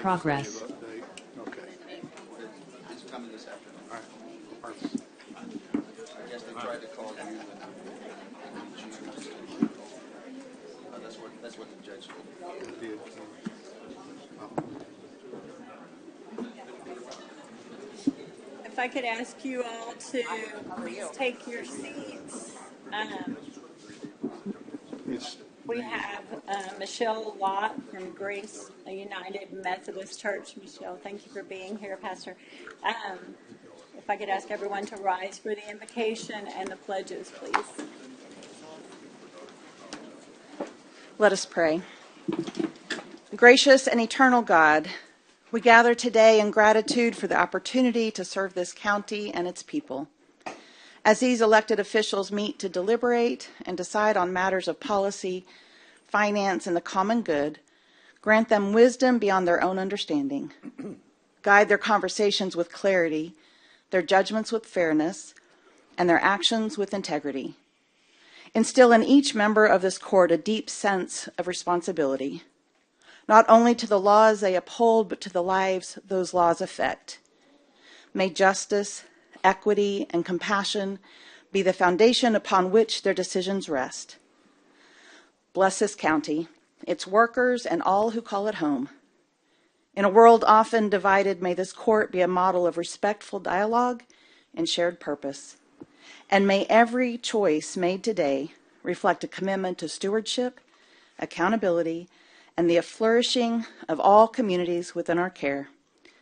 Progress. Okay. It's coming this afternoon. All right. Perfect. I guess they tried to call you and that's what the judge told me. Did. If I could ask you all to please take your seats. It's We have Michelle Lott from Grace United Methodist Church. Michelle, thank you for being here, Pastor. If I could ask everyone to rise for the invocation and the pledges, please. Let us pray. Gracious and eternal God, we gather today in gratitude for the opportunity to serve this county and its people. As these elected officials meet to deliberate and decide on matters of policy, finance, and the common good, grant them wisdom beyond their own understanding. Guide their conversations with clarity, their judgments with fairness, and their actions with integrity. Instill in each member of this court a deep sense of responsibility, not only to the laws they uphold, but to the lives those laws affect. May justice, equity, and compassion be the foundation upon which their decisions rest. Bless this county, its workers, and all who call it home. In a world often divided, may this court be a model of respectful dialogue and shared purpose. And may every choice made today reflect a commitment to stewardship, accountability, and the flourishing of all communities within our care.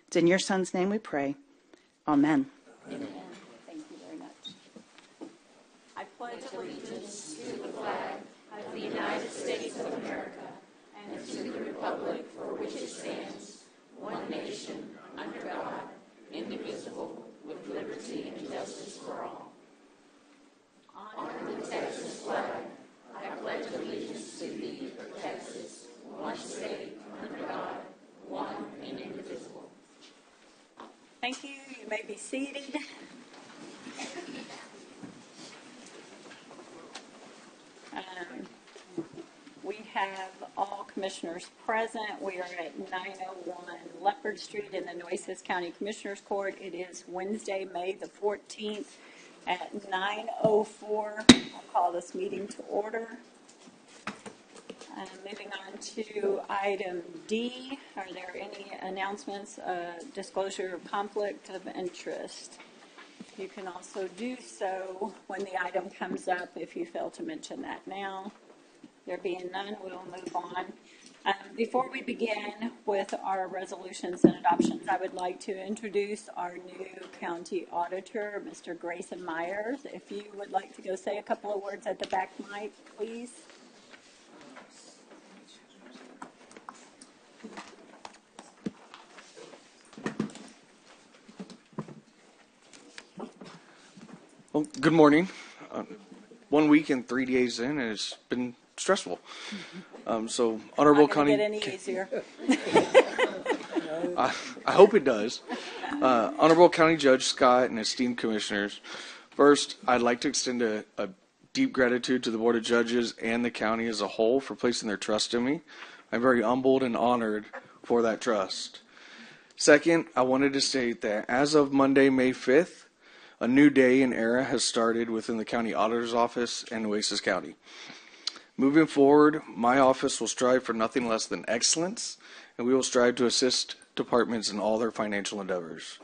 It's in your Son's name we pray. Amen. Amen. Thank you very much. I pledge allegiance to the flag of the United States of America and to the republic for which it stands, one nation, under God, indivisible, with liberty and justice for all. Honor the Texas flag. I pledge allegiance to thee, Texas, one state, under God, one and indivisible. Thank you. You may be seated. We have all commissioners present. We are at 901 Leopard Street in the Nueces County Commissioners Court. It is Wednesday, May the 14th at 9:04. I'll call this meeting to order. Moving on to item D, are there any announcements, disclosure of conflict of interest? You can also do so when the item comes up if you fail to mention that now. There being none, we'll move on. Before we begin with our resolutions and adoptions, I would like to introduce our new county auditor, Mr. Grayson Myers. If you would like to go say a couple of words at the back mic, please. Well, good morning. 1 week and 3 days in, and it's been stressful. So, Honorable County. Not gonna get any easier. I hope it does. Honorable County Judge Scott and esteemed commissioners. First, I'd like to extend a deep gratitude to the Board of Judges and the county as a whole for placing their trust in me. I'm very humbled and honored for that trust. Second, I wanted to state that as of Monday, May 5th, a new day and era has started within the County Auditor's Office and Nueces County. Moving forward, my office will strive for nothing less than excellence, and we will strive to assist departments in all their financial endeavors.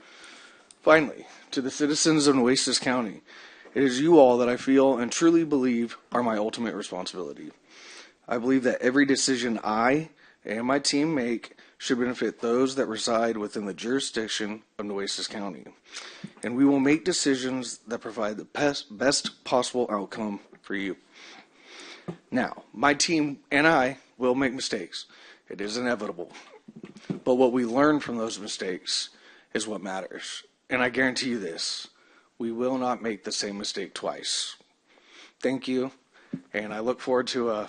Finally, to the citizens of Nueces County, it is you all that I feel and truly believe are my ultimate responsibility. I believe that every decision I and my team make should benefit those that reside within the jurisdiction of Nueces County. And we will make decisions that provide the best possible outcome for you. Now, my team and I will make mistakes. It is inevitable. But what we learn from those mistakes is what matters. And I guarantee you this, we will not make the same mistake twice. Thank you, and I look forward to a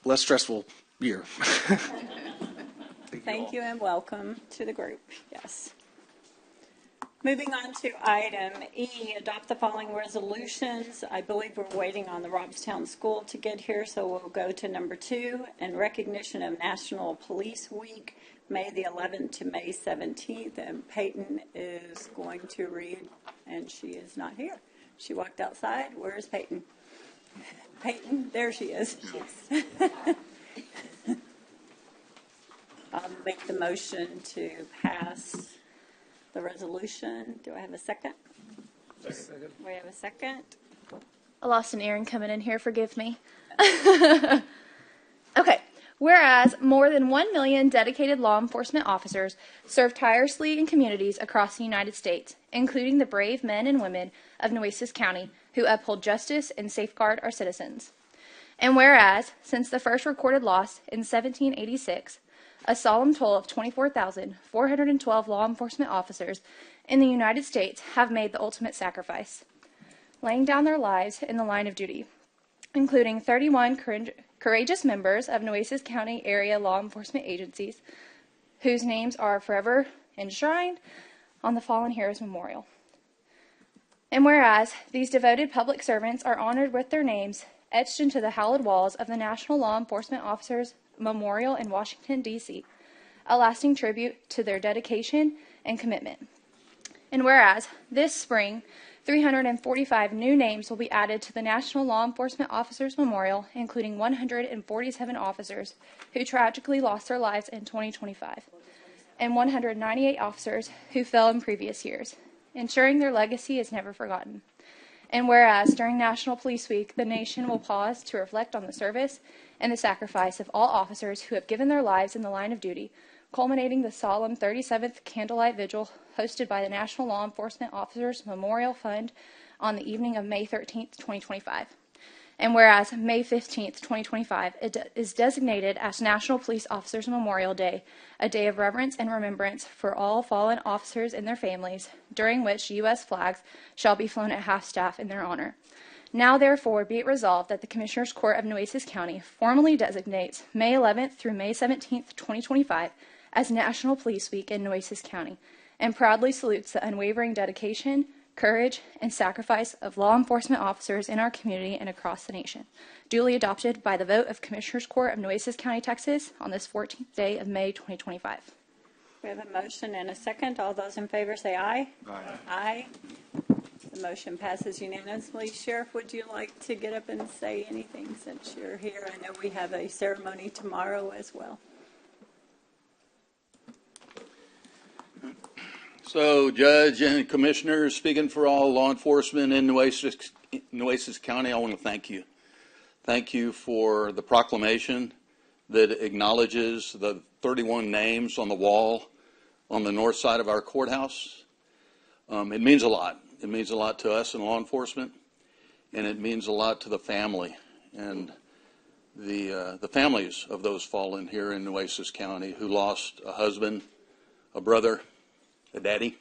less stressful year. Thank you and welcome to the group. Yes. Moving on to item E, adopt the following resolutions. I believe we're waiting on the Robstown School to get here, so we'll go to number 2. In recognition of National Police Week, May the 11th to May 17th, and Peyton is going to read, and she is not here. She walked outside. Where is Peyton? Peyton, there she is. I'll make the motion to pass the resolution. Do I have a second? Second. We have a second. I lost an earring coming in here. Forgive me. Okay. Whereas more than 1 million dedicated law enforcement officers serve tirelessly in communities across the United States, including the brave men and women of Nueces County who uphold justice and safeguard our citizens. And whereas, since the first recorded loss in 1786, a solemn toll of 24,412 law enforcement officers in the United States have made the ultimate sacrifice, laying down their lives in the line of duty, including 31 courageous members of Nueces County area law enforcement agencies whose names are forever enshrined on the Fallen Heroes Memorial. And whereas these devoted public servants are honored with their names etched into the hallowed walls of the National Law Enforcement Officers Memorial in Washington, D.C., a lasting tribute to their dedication and commitment. And whereas this spring, 345 new names will be added to the National Law Enforcement Officers Memorial, including 147 officers who tragically lost their lives in 2025, and 198 officers who fell in previous years, ensuring their legacy is never forgotten. And whereas during National Police Week, the nation will pause to reflect on the service and the sacrifice of all officers who have given their lives in the line of duty, culminating the solemn 37th Candlelight Vigil hosted by the National Law Enforcement Officers Memorial Fund on the evening of May 13th, 2025. And whereas May 15th, 2025 is designated as National Police Officers Memorial Day, a day of reverence and remembrance for all fallen officers and their families, during which U.S. flags shall be flown at half-staff in their honor. Now, therefore, be it resolved that the Commissioners Court of Nueces County formally designates May 11th through May 17th, 2025 as National Police Week in Nueces County, and proudly salutes the unwavering dedication, courage, and sacrifice of law enforcement officers in our community and across the nation. Duly adopted by the vote of Commissioners Court of Nueces County, Texas, on this 14th day of May, 2025. We have a motion and a second. All those in favor say aye. Aye. Aye. The motion passes unanimously. Sheriff, would you like to get up and say anything since you're here? I know we have a ceremony tomorrow as well. So, Judge and Commissioners, speaking for all law enforcement in Nueces County, I want to thank you. Thank you for the proclamation that acknowledges the 31 names on the wall on the north side of our courthouse. It means a lot. It means a lot to us in law enforcement, and it means a lot to the family and the families of those fallen here in Nueces County who lost a husband, a brother, a daddy.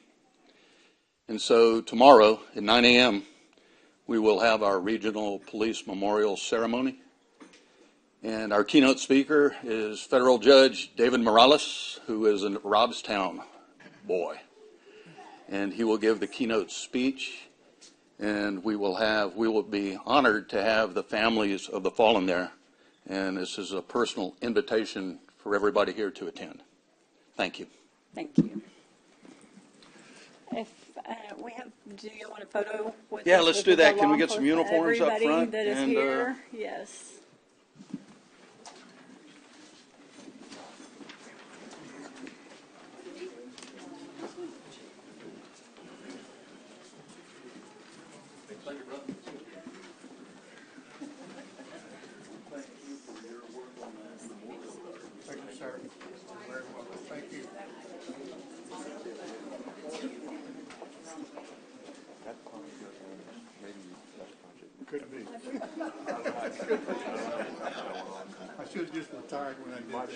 And so tomorrow at 9 a.m., we will have our regional police memorial ceremony. And our keynote speaker is Federal Judge David Morales, who is a Robstown boy. And he will give the keynote speech, and we will be honored to have the families of the fallen there. And this is a personal invitation for everybody here to attend. Thank you. Thank you. If do you want a photo with Yeah, us, let's with do that. the Can we law get some enforcement? uniforms up Everybody front? that is And, here, yes. Thank you, sir. Very well. Thank you. Could be. I should have just retired when I did that.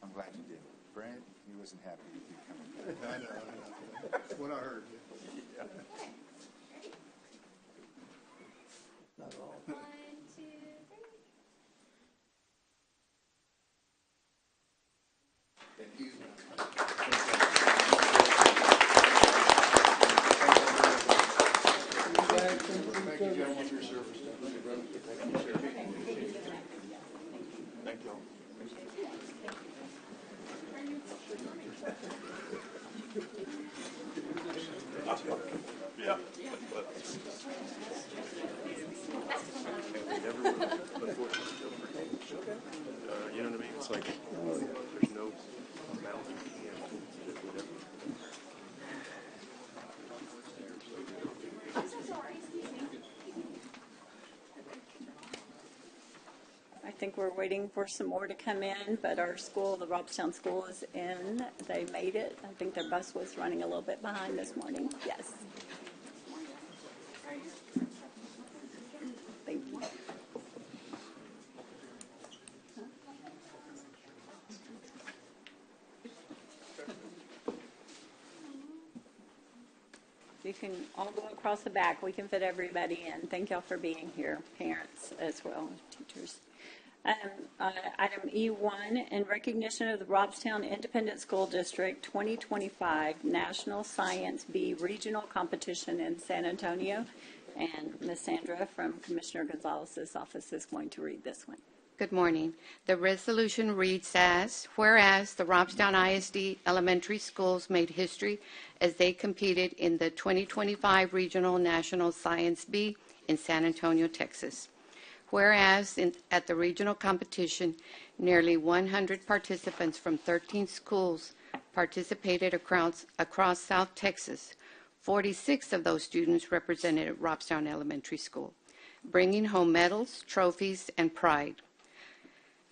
I'm glad you did. Brad, he wasn't happy with you coming back. I know. That's what I heard. Thank you, gentlemen, for your service. Thank you. You know what I mean? It's like there's no amount you can't do whatever. I think we're waiting for some more to come in, but our school, the Robstown School, is in. They made it. I think their bus was running a little bit behind this morning. Yes. Thank you. You can all go across the back. We can fit everybody in. Thank y'all for being here, parents as well, teachers. Item E1, in recognition of the Robstown Independent School District 2025 National Science Bee Regional Competition in San Antonio. And Ms. Sandra from Commissioner Gonzalez's office is going to read this one. Good morning. The resolution reads as, whereas the Robstown ISD elementary schools made history as they competed in the 2025 Regional National Science Bee in San Antonio, Texas. Whereas at the regional competition, nearly 100 participants from 13 schools participated across South Texas. 46 of those students represented Robstown Elementary School, bringing home medals, trophies, and pride.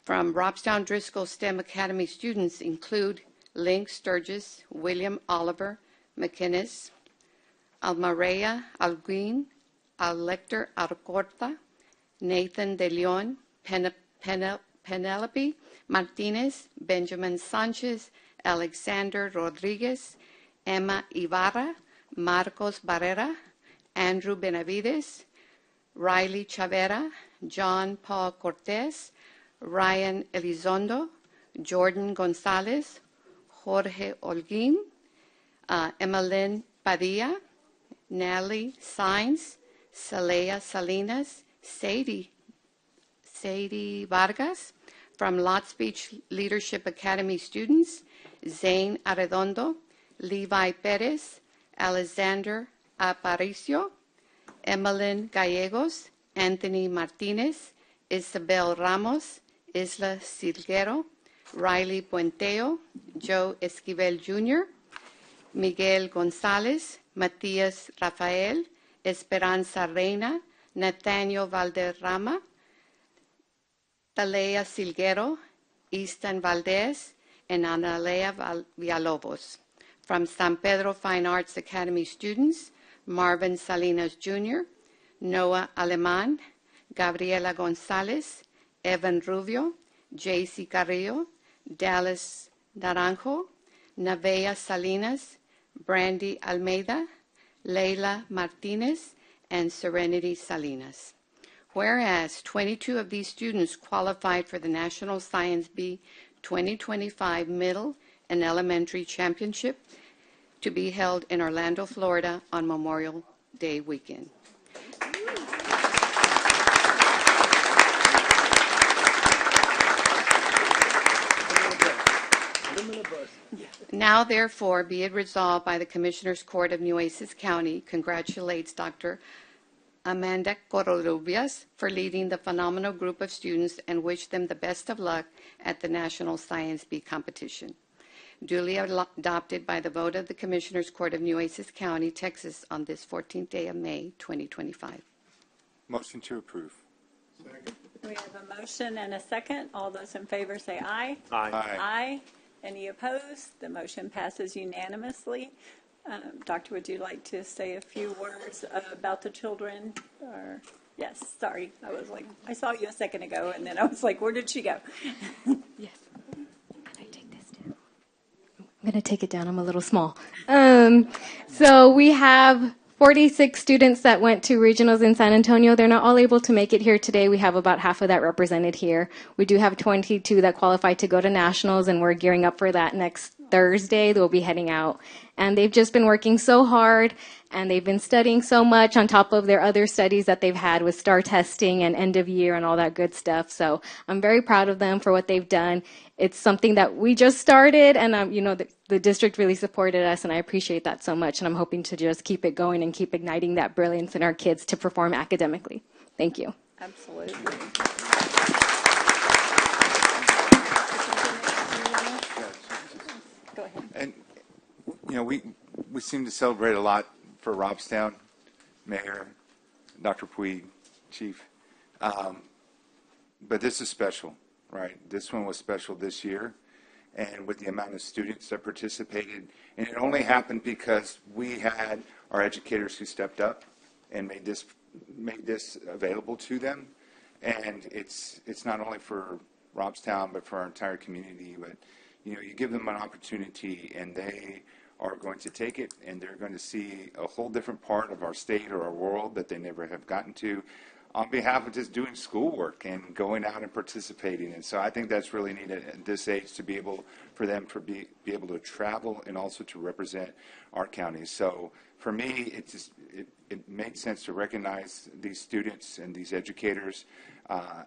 From Robstown Driscoll STEM Academy students include Link Sturgis, William Oliver, McInnes, Almarea Alguin, Alector Arcorta, Nathan De Leon, Penelope Martinez, Benjamin Sanchez, Alexander Rodriguez, Emma Ibarra, Marcos Barrera, Andrew Benavides, Riley Chavera, John Paul Cortez, Ryan Elizondo, Jordan Gonzalez, Jorge Holguin, Emmeline Padilla, Nelly Sainz, Celea Salinas, Sadie Vargas, from Lots Beach Leadership Academy students, Zane Arredondo, Levi Perez, Alexander Aparicio, Emmeline Gallegos, Anthony Martinez, Isabel Ramos, Isla Silguero, Riley Puenteo, Joe Esquivel Jr., Miguel Gonzalez, Matías Rafael, Esperanza Reina, Nathaniel Valderrama, Talea Silguero, Easton Valdez, and Analea Villalobos. From San Pedro Fine Arts Academy students, Marvin Salinas Jr., Noah Aleman, Gabriela Gonzalez, Evan Rubio, J.C. Carrillo, Dallas Naranjo, Navea Salinas, Brandy Almeida, Leila Martinez, and Serenity Salinas. Whereas 22 of these students qualified for the National Science Bee 2025 Middle and Elementary Championship to be held in Orlando, Florida on Memorial Day weekend. Now, therefore, be it resolved by the Commissioners Court of Nueces County congratulates Dr. Amanda Corrubias for leading the phenomenal group of students and wish them the best of luck at the National Science Bee competition. Duly adopted by the vote of the Commissioners Court of Nueces County, Texas on this 14th day of May, 2025. Motion to approve. We have a motion and a second. All those in favor say aye. Aye. Aye. Any opposed? The motion passes unanimously. Doctor, would you like to say a few words about the children? Or, yes, sorry. I saw you a second ago, and then I was like, where did she go? Yes. Can I take this down? I'm going to take it down. I'm a little small. So we have 46 students that went to regionals in San Antonio. They're not all able to make it here today. We have about half of that represented here. We do have 22 that qualified to go to nationals, and we're gearing up for that next Thursday. They'll be heading out. And they've just been working so hard, and they've been studying so much on top of their other studies that they've had with STAR testing and end of year and all that good stuff. So I'm very proud of them for what they've done. It's something that we just started, and the district really supported us, and I appreciate that so much. And I'm hoping to just keep it going and keep igniting that brilliance in our kids to perform academically. Thank you. Absolutely. Go ahead. And, we seem to celebrate a lot for Robstown, Mayor, Dr. Puig, Chief. But this is special, right? This one was special this year. And with the amount of students that participated, and it only happened because we had our educators who stepped up and made this available to them. And it's not only for Robstown, but for our entire community. But you give them an opportunity, and they are going to take it, and they're going to see a whole different part of our state or our world that they never have gotten to, on behalf of just doing schoolwork and going out and participating. And so I think that's really needed at this age, to be able for them to be able to travel and also to represent our county. So for me, it made sense to recognize these students and these educators.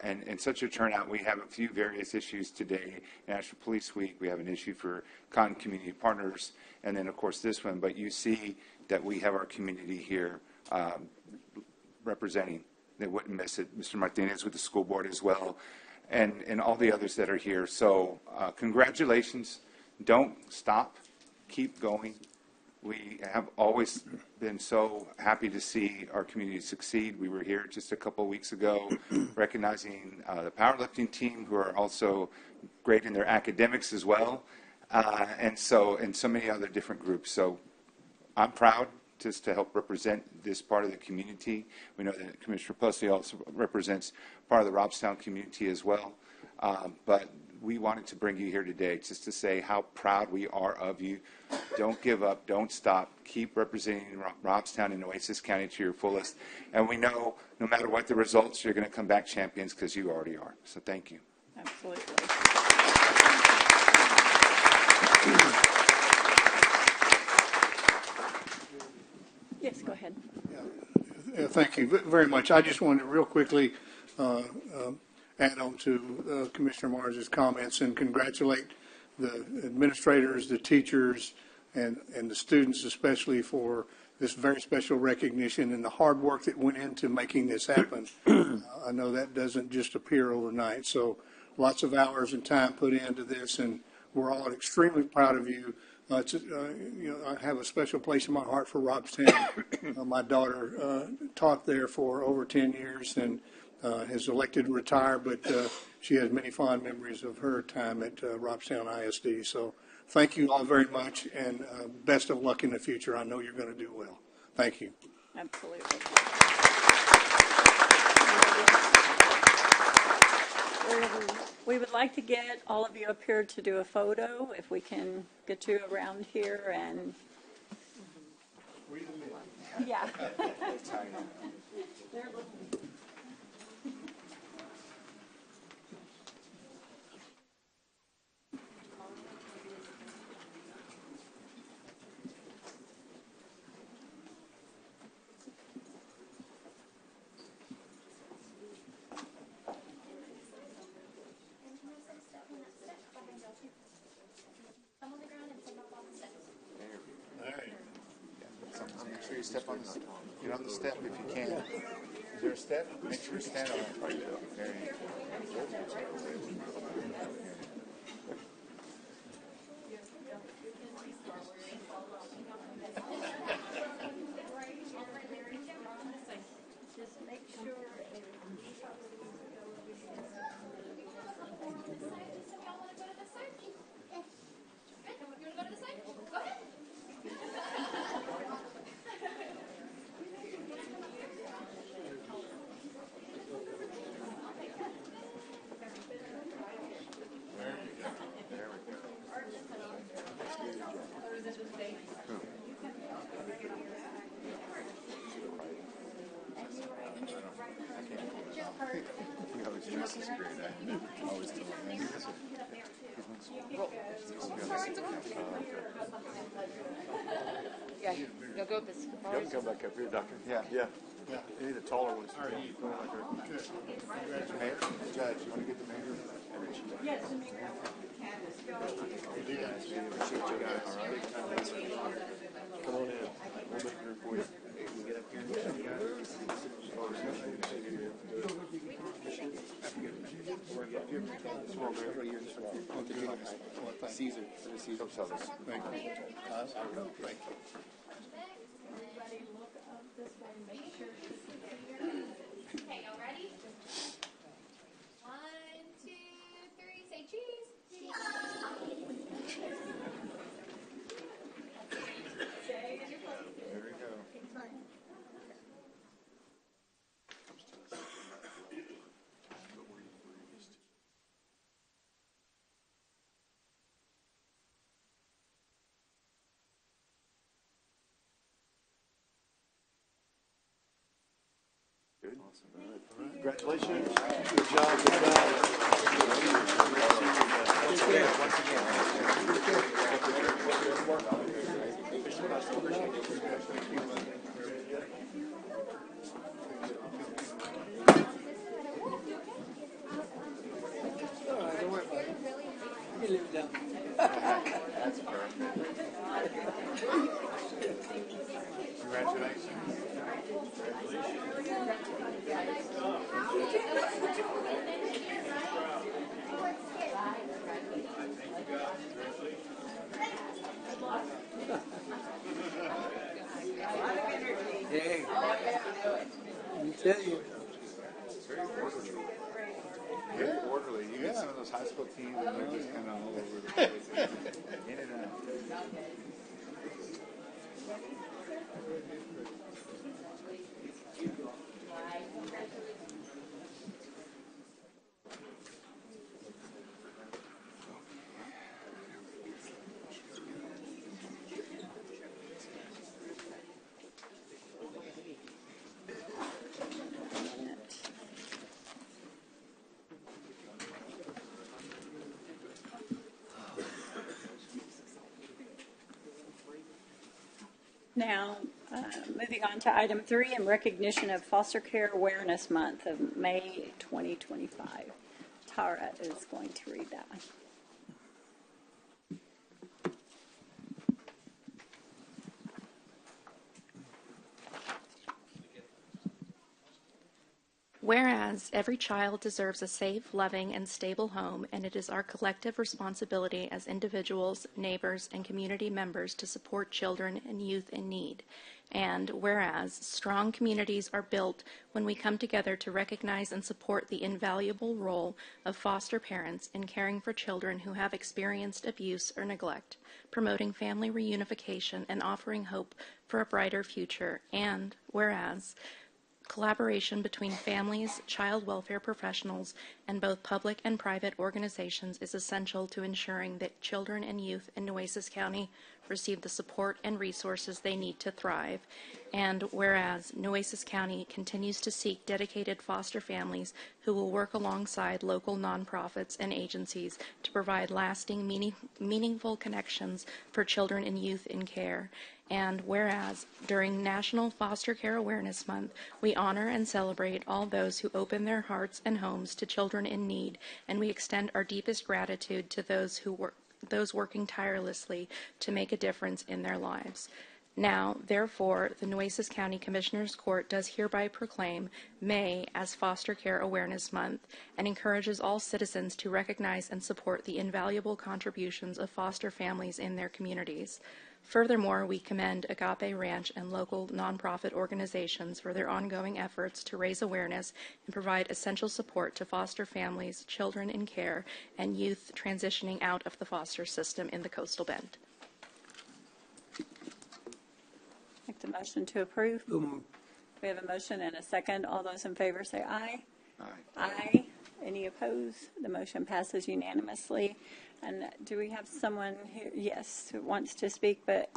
And such a turnout. We have a few various issues today. National Police Week, we have an issue for Cotton Community Partners, and then of course this one. But you see that we have our community here representing. They wouldn't miss it. Mr. Martinez with the school board as well, and all the others that are here. So congratulations. Don't stop. Keep going. We have always been so happy to see our community succeed. We were here just a couple of weeks ago recognizing the powerlifting team, who are also great in their academics as well, and so many other different groups. So I'm proud just to help represent this part of the community. We know that Commissioner Pusley also represents part of the Robstown community as well. But we wanted to bring you here today just to say how proud we are of you. Don't give up. Don't stop. Keep representing Robstown and Nueces County to your fullest. And we know no matter what the results, you're going to come back champions, because you already are. So thank you. Absolutely. Yes, go ahead. Thank you very much. I just wanted to real quickly add on to Commissioner Mars's comments and congratulate the administrators, the teachers, and the students especially for this very special recognition and the hard work that went into making this happen. I know that doesn't just appear overnight. So lots of hours and time put into this, and we're all extremely proud of you. I have a special place in my heart for Robstown. My daughter taught there for over 10 years and has elected to retire, but she has many fond memories of her time at Robstown ISD. So thank you all very much, and best of luck in the future. I know you're going to do well. Thank you. Absolutely. We would like to get all of you up here to do a photo, if we can get you around here. And yeah. Make sure you step on the step. Get on the step if you can. Is there a step? Make sure you stand on it. There you go. Just make sure. We always dress this great. I always do it. Yeah, you'll go this. You can come back up here, Doctor. Yeah. Yeah. Any of the taller ones. Mayor, Judge, you want to get the mayor? Yes, the mayor. Come on in. We'll make room for you. Get up here. Caesar. Caesar. Thank you. Thank you. Okay, y'all ready? 1, 2, 3, say cheese. There we go. Good. Awesome. All right. Congratulations. Good job. Good job. Once again. That's perfect. Congratulations. Hey, I tell you. Very orderly. You get some of those high school teams and they're just kind of all over the place. In and out. Now, moving on to item 3, in recognition of Foster Care Awareness Month of May 2025. Tara is going to read that one. Whereas every child deserves a safe, loving, and stable home, and it is our collective responsibility as individuals, neighbors, and community members to support children and youth in need. And whereas strong communities are built when we come together to recognize and support the invaluable role of foster parents in caring for children who have experienced abuse or neglect, promoting family reunification and offering hope for a brighter future. And whereas collaboration between families, child welfare professionals, and both public and private organizations is essential to ensuring that children and youth in Nueces County receive the support and resources they need to thrive. And whereas Nueces County continues to seek dedicated foster families who will work alongside local nonprofits and agencies to provide lasting, meaningful connections for children and youth in care. And whereas during National Foster Care Awareness Month, we honor and celebrate all those who open their hearts and homes to children in need, and we extend our deepest gratitude to those working tirelessly to make a difference in their lives. Now, therefore, the Nueces County Commissioners Court does hereby proclaim May as Foster Care Awareness Month and encourages all citizens to recognize and support the invaluable contributions of foster families in their communities. Furthermore, we commend Agape Ranch and local nonprofit organizations for their ongoing efforts to raise awareness and provide essential support to foster families, children in care, and youth transitioning out of the foster system in the Coastal Bend. Make the motion to approve. We have a motion and a second. All those in favor say aye. Aye. Aye. Any opposed? The motion passes unanimously. And do we have someone here, yes, who wants to speak, but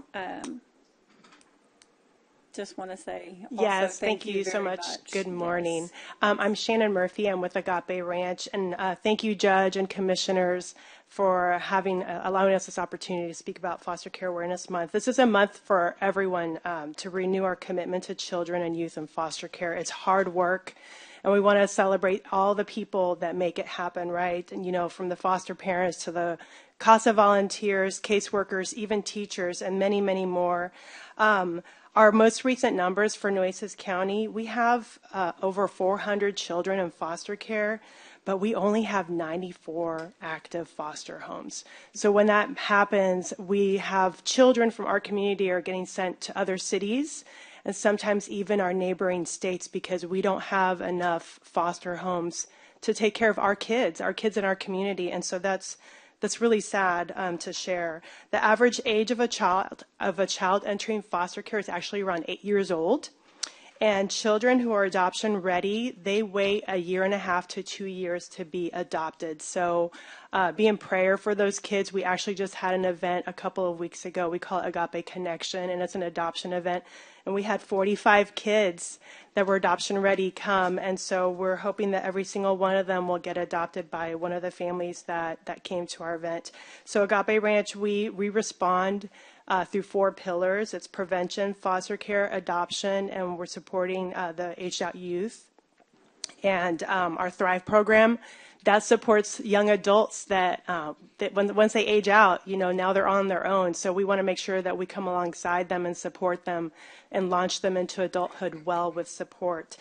just want to say also Yes, thank you so very much. Good Yes. morning. I'm Shannon Murphy. I'm with Agape Ranch, and thank you, Judge and Commissioners, for allowing us this opportunity to speak about Foster Care Awareness Month. This is a month for everyone to renew our commitment to children and youth in foster care. It's hard work, and we want to celebrate all the people that make it happen, right? And, you know, from the foster parents to the CASA volunteers, caseworkers, even teachers, and many, many more. Our most recent numbers for Nueces County, we have over 400 children in foster care, but we only have 94 active foster homes. So when that happens, we have children from our community are getting sent to other cities and sometimes even our neighboring states because we don't have enough foster homes to take care of our kids in our community. And so that's really sad to share. The average age of a child entering foster care is actually around 8 years old. And children who are adoption ready, they wait 1.5 to 2 years to be adopted. So be in prayer for those kids. We actually just had an event a couple of weeks ago. We call it Agape Connection, and it's an adoption event. And we had 45 kids that were adoption ready come. And so we're hoping that every single one of them will get adopted by one of the families that came to our event. So Agape Ranch, we respond through 4 pillars. It's prevention, foster care, adoption, and we're supporting the aged out youth. And our Thrive program, that supports young adults that once they age out, you know, now they're on their own. So we want to make sure that we come alongside them and support them and launch them into adulthood well with support.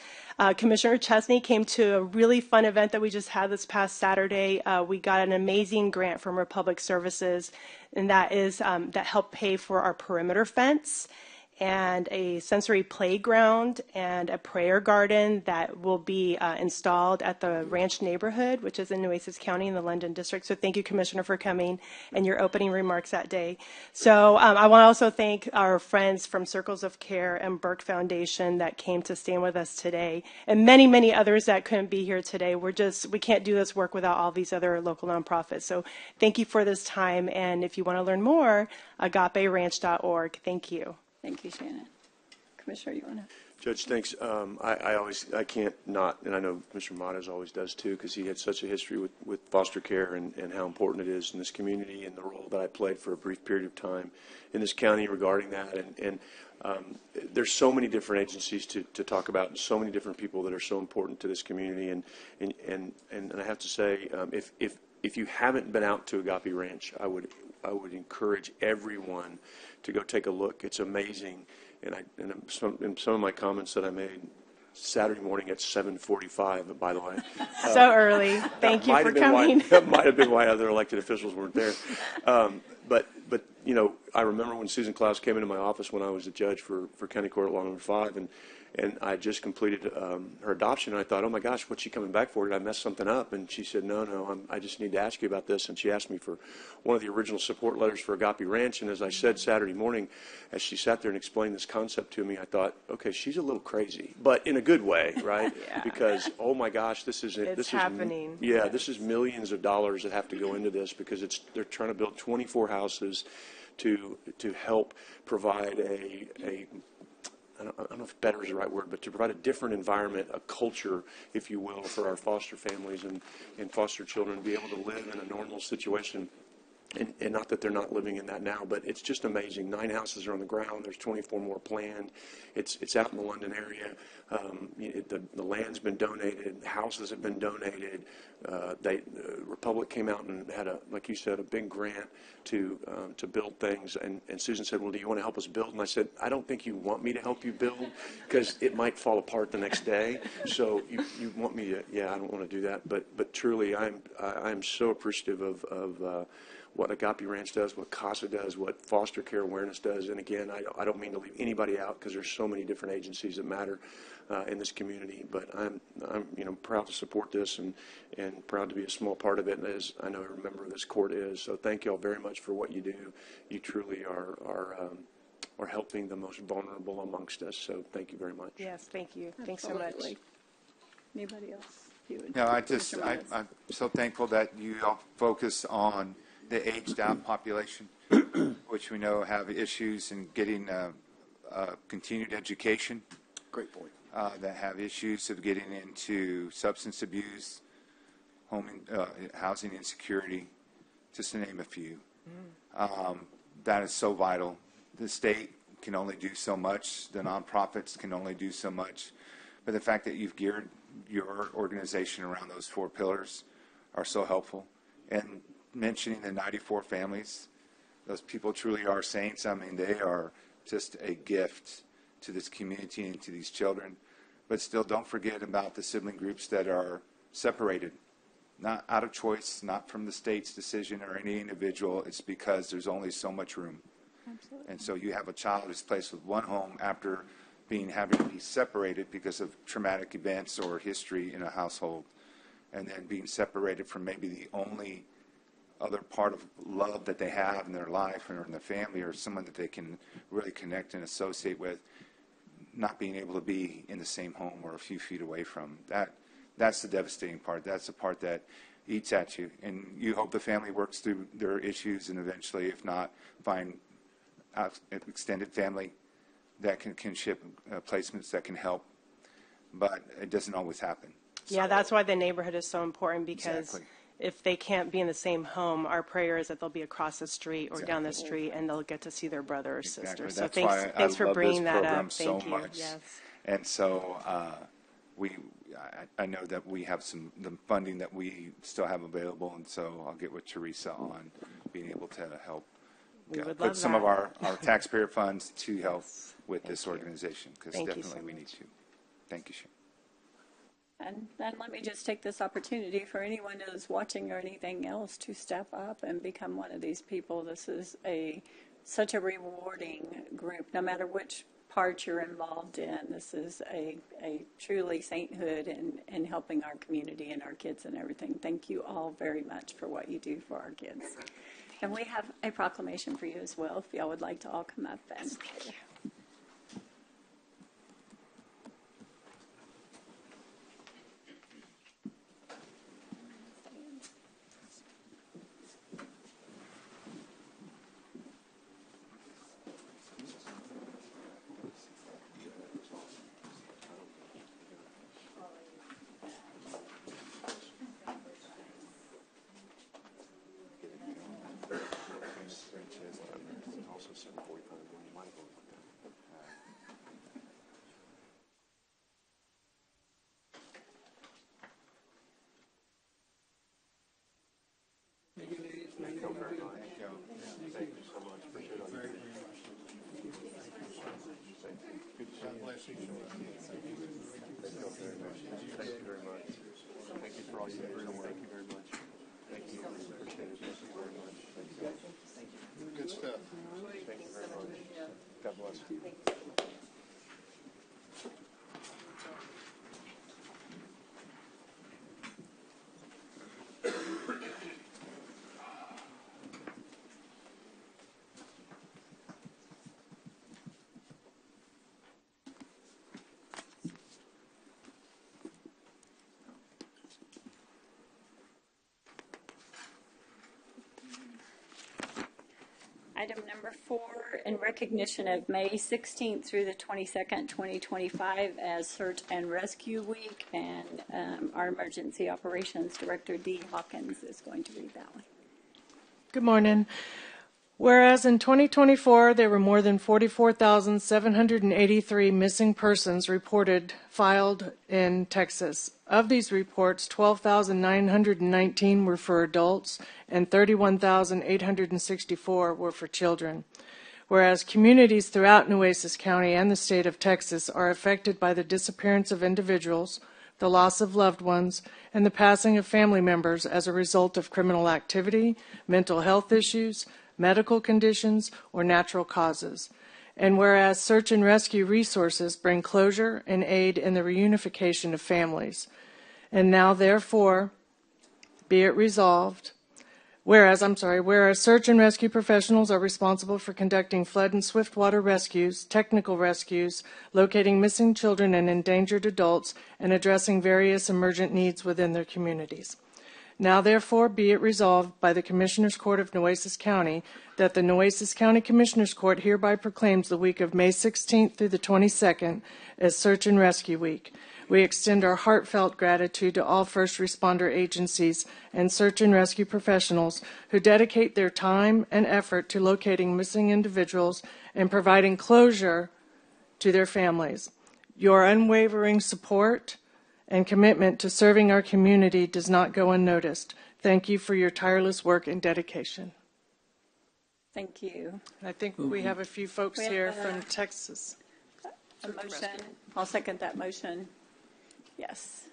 Commissioner Chesney came to a really fun event that we just had this past Saturday. We got an amazing grant from Republic Services, and that helped pay for our perimeter fence and a sensory playground and a prayer garden that will be installed at the Ranch neighborhood, which is in Nueces County in the London district. So thank you, Commissioner, for coming and your opening remarks that day. So I want to also thank our friends from Circles of Care and Burke Foundation that came to stand with us today, and many, many others that couldn't be here today. We can't do this work without all these other local nonprofits. So thank you for this time, and if you want to learn more, agaperanch.org. Thank you. Thank you, Shannon. Commissioner, you want to? Judge, thanks. I can't not, and I know Mr. Matas always does too, because he had such a history with foster care and how important it is in this community and the role that I played for a brief period of time in this county regarding that. And there's so many different agencies to talk about, and so many different people that are so important to this community. And I have to say, if you haven't been out to Agape Ranch, I would encourage everyone to go take a look. It's amazing. And in some of my comments that I made Saturday morning at 7:45, by the way. So early. Thank you for coming. That might have been why other elected officials weren't there. But you know, I remember when Susan Klaus came into my office when I was a judge for County Court Law Number 5, and I just completed her adoption, and I thought, oh my gosh, what's she coming back for? Did I mess something up? And she said, no, I just need to ask you about this. And she asked me for one of the original support letters for Agape Ranch. And as I said Saturday morning, as she sat there and explained this concept to me, I thought, okay, she's a little crazy, but in a good way, right? Yeah. Because, oh my gosh, this is happening. Yeah, this is millions of dollars that have to go into this because they're trying to build 24 houses to help provide I don't know if better is the right word, but to provide a different environment, a culture, if you will, for our foster families and foster children to be able to live in a normal situation. And not that they're not living in that now, but it's just amazing. 9 houses are on the ground. There's 24 more planned. It's out in the London area. The land's been donated. Houses have been donated. Republic came out and had like you said, a big grant to build things. And Susan said, well, do you want to help us build? And I said, I don't think you want me to help you build because it might fall apart the next day. So you want me to? Yeah, I don't want to do that. But truly, I'm so appreciative of what Agape Ranch does, what CASA does, what Foster Care Awareness does. And again, I don't mean to leave anybody out because there's so many different agencies that matter in this community. But I'm proud to support this and proud to be a small part of it, as I know a member of this court is. So thank you all very much for what you do. You truly are helping the most vulnerable amongst us. So thank you very much. Yes, thank you. Absolutely. Thanks so much. Anybody else? No, I'm so thankful that you all focus on the aged out population, which we know have issues in getting continued education. Great point. That have issues of getting into substance abuse, housing insecurity, just to name a few. That is so vital. The state can only do so much. The nonprofits can only do so much. But the fact that you've geared your organization around those 4 pillars are so helpful. And mentioning the 94 families, those people truly are saints. I mean, they are just a gift to this community and to these children. But still, don't forget about the sibling groups that are separated, not out of choice, not from the state's decision or any individual. It's because there's only so much room. Absolutely. And so you have a child who's placed with one home after having to be separated because of traumatic events or history in a household, and then being separated from maybe the only other part of love that they have in their life or in their family, or someone that they can really connect and associate with, not being able to be in the same home or a few feet away from. That's the devastating part. That's the part that eats at you. And you hope the family works through their issues and eventually, if not, find extended family that can kinship placements that can help. But it doesn't always happen. Yeah, that's why the neighborhood is so important, because Exactly. if they can't be in the same home, our prayer is that they'll be across the street or down the street, and they'll get to see their brother or sister. Exactly. So That's thanks, why thanks I for love bringing this that program up. so Thank you. much. Yes. And so I know that we have the funding that we still have available, and so I'll get with Teresa on being able to help We would put love some that. of our taxpayer funds to help with this organization, because Thank you definitely so we need to. Thank you, Shane. And then let me just take this opportunity for anyone who's watching or anything else to step up and become one of these people. This is such a rewarding group, no matter which part you're involved in. This is a truly sainthood in helping our community and our kids and everything. Thank you all very much for what you do for our kids. And we have a proclamation for you as well, if y'all would like to all come up and. Good stuff. God bless. Item number 4, in recognition of May 16th through the 22nd, 2025 as Search and Rescue Week, and our Emergency Operations Director, Dee Hawkins, is going to read that one. Good morning. Whereas in 2024, there were more than 44,783 missing persons filed in Texas. Of these reports, 12,919 were for adults and 31,864 were for children. Whereas communities throughout Nueces County and the state of Texas are affected by the disappearance of individuals, the loss of loved ones, and the passing of family members as a result of criminal activity, mental health issues, medical conditions, or natural causes. And whereas search and rescue resources bring closure and aid in the reunification of families. And now, therefore, be it resolved, whereas search and rescue professionals are responsible for conducting flood and swiftwater rescues, technical rescues, locating missing children and endangered adults, and addressing various emergent needs within their communities. Now therefore be it resolved by the Commissioners Court of Nueces County that the Nueces County Commissioners Court hereby proclaims the week of May 16th through the 22nd as Search and Rescue Week. We extend our heartfelt gratitude to all first responder agencies and search and rescue professionals who dedicate their time and effort to locating missing individuals and providing closure to their families. Your unwavering support and commitment to serving our community does not go unnoticed. Thank you for your tireless work and dedication. Thank you. I think we have a few folks here from Texas. A motion. I'll second that motion. Yes.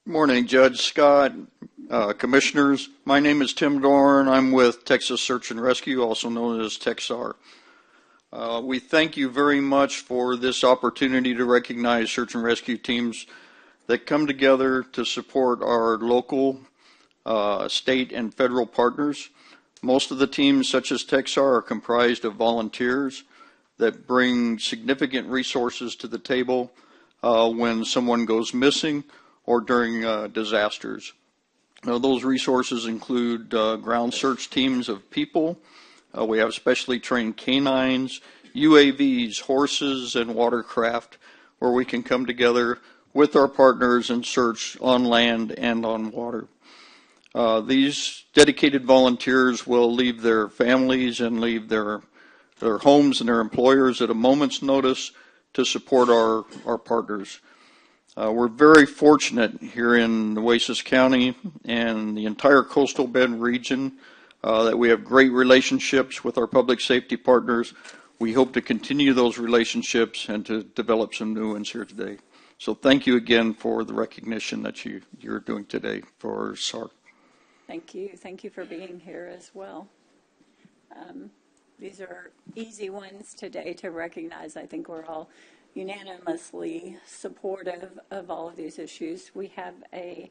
Morning, Judge Scott, Commissioners. My name is Tim Dorn. I'm with Texas Search and Rescue, also known as TXR. We thank you very much for this opportunity to recognize search and rescue teams that come together to support our local, state, and federal partners. Most of the teams, such as TXR, are comprised of volunteers that bring significant resources to the table when someone goes missing or during disasters. Those resources include ground search teams of people. We have specially trained canines, UAVs, horses, and watercraft where we can come together with our partners and search on land and on water. These dedicated volunteers will leave their families and leave their homes and their employers at a moment's notice to support our partners. We're very fortunate here in Nueces County and the entire Coastal Bend region that we have great relationships with our public safety partners. We hope to continue those relationships and to develop some new ones here today. So thank you again for the recognition that you're doing today for SARC. Thank you. Thank you for being here as well. These are easy ones today to recognize. I think we're all unanimously supportive of all of these issues. We have a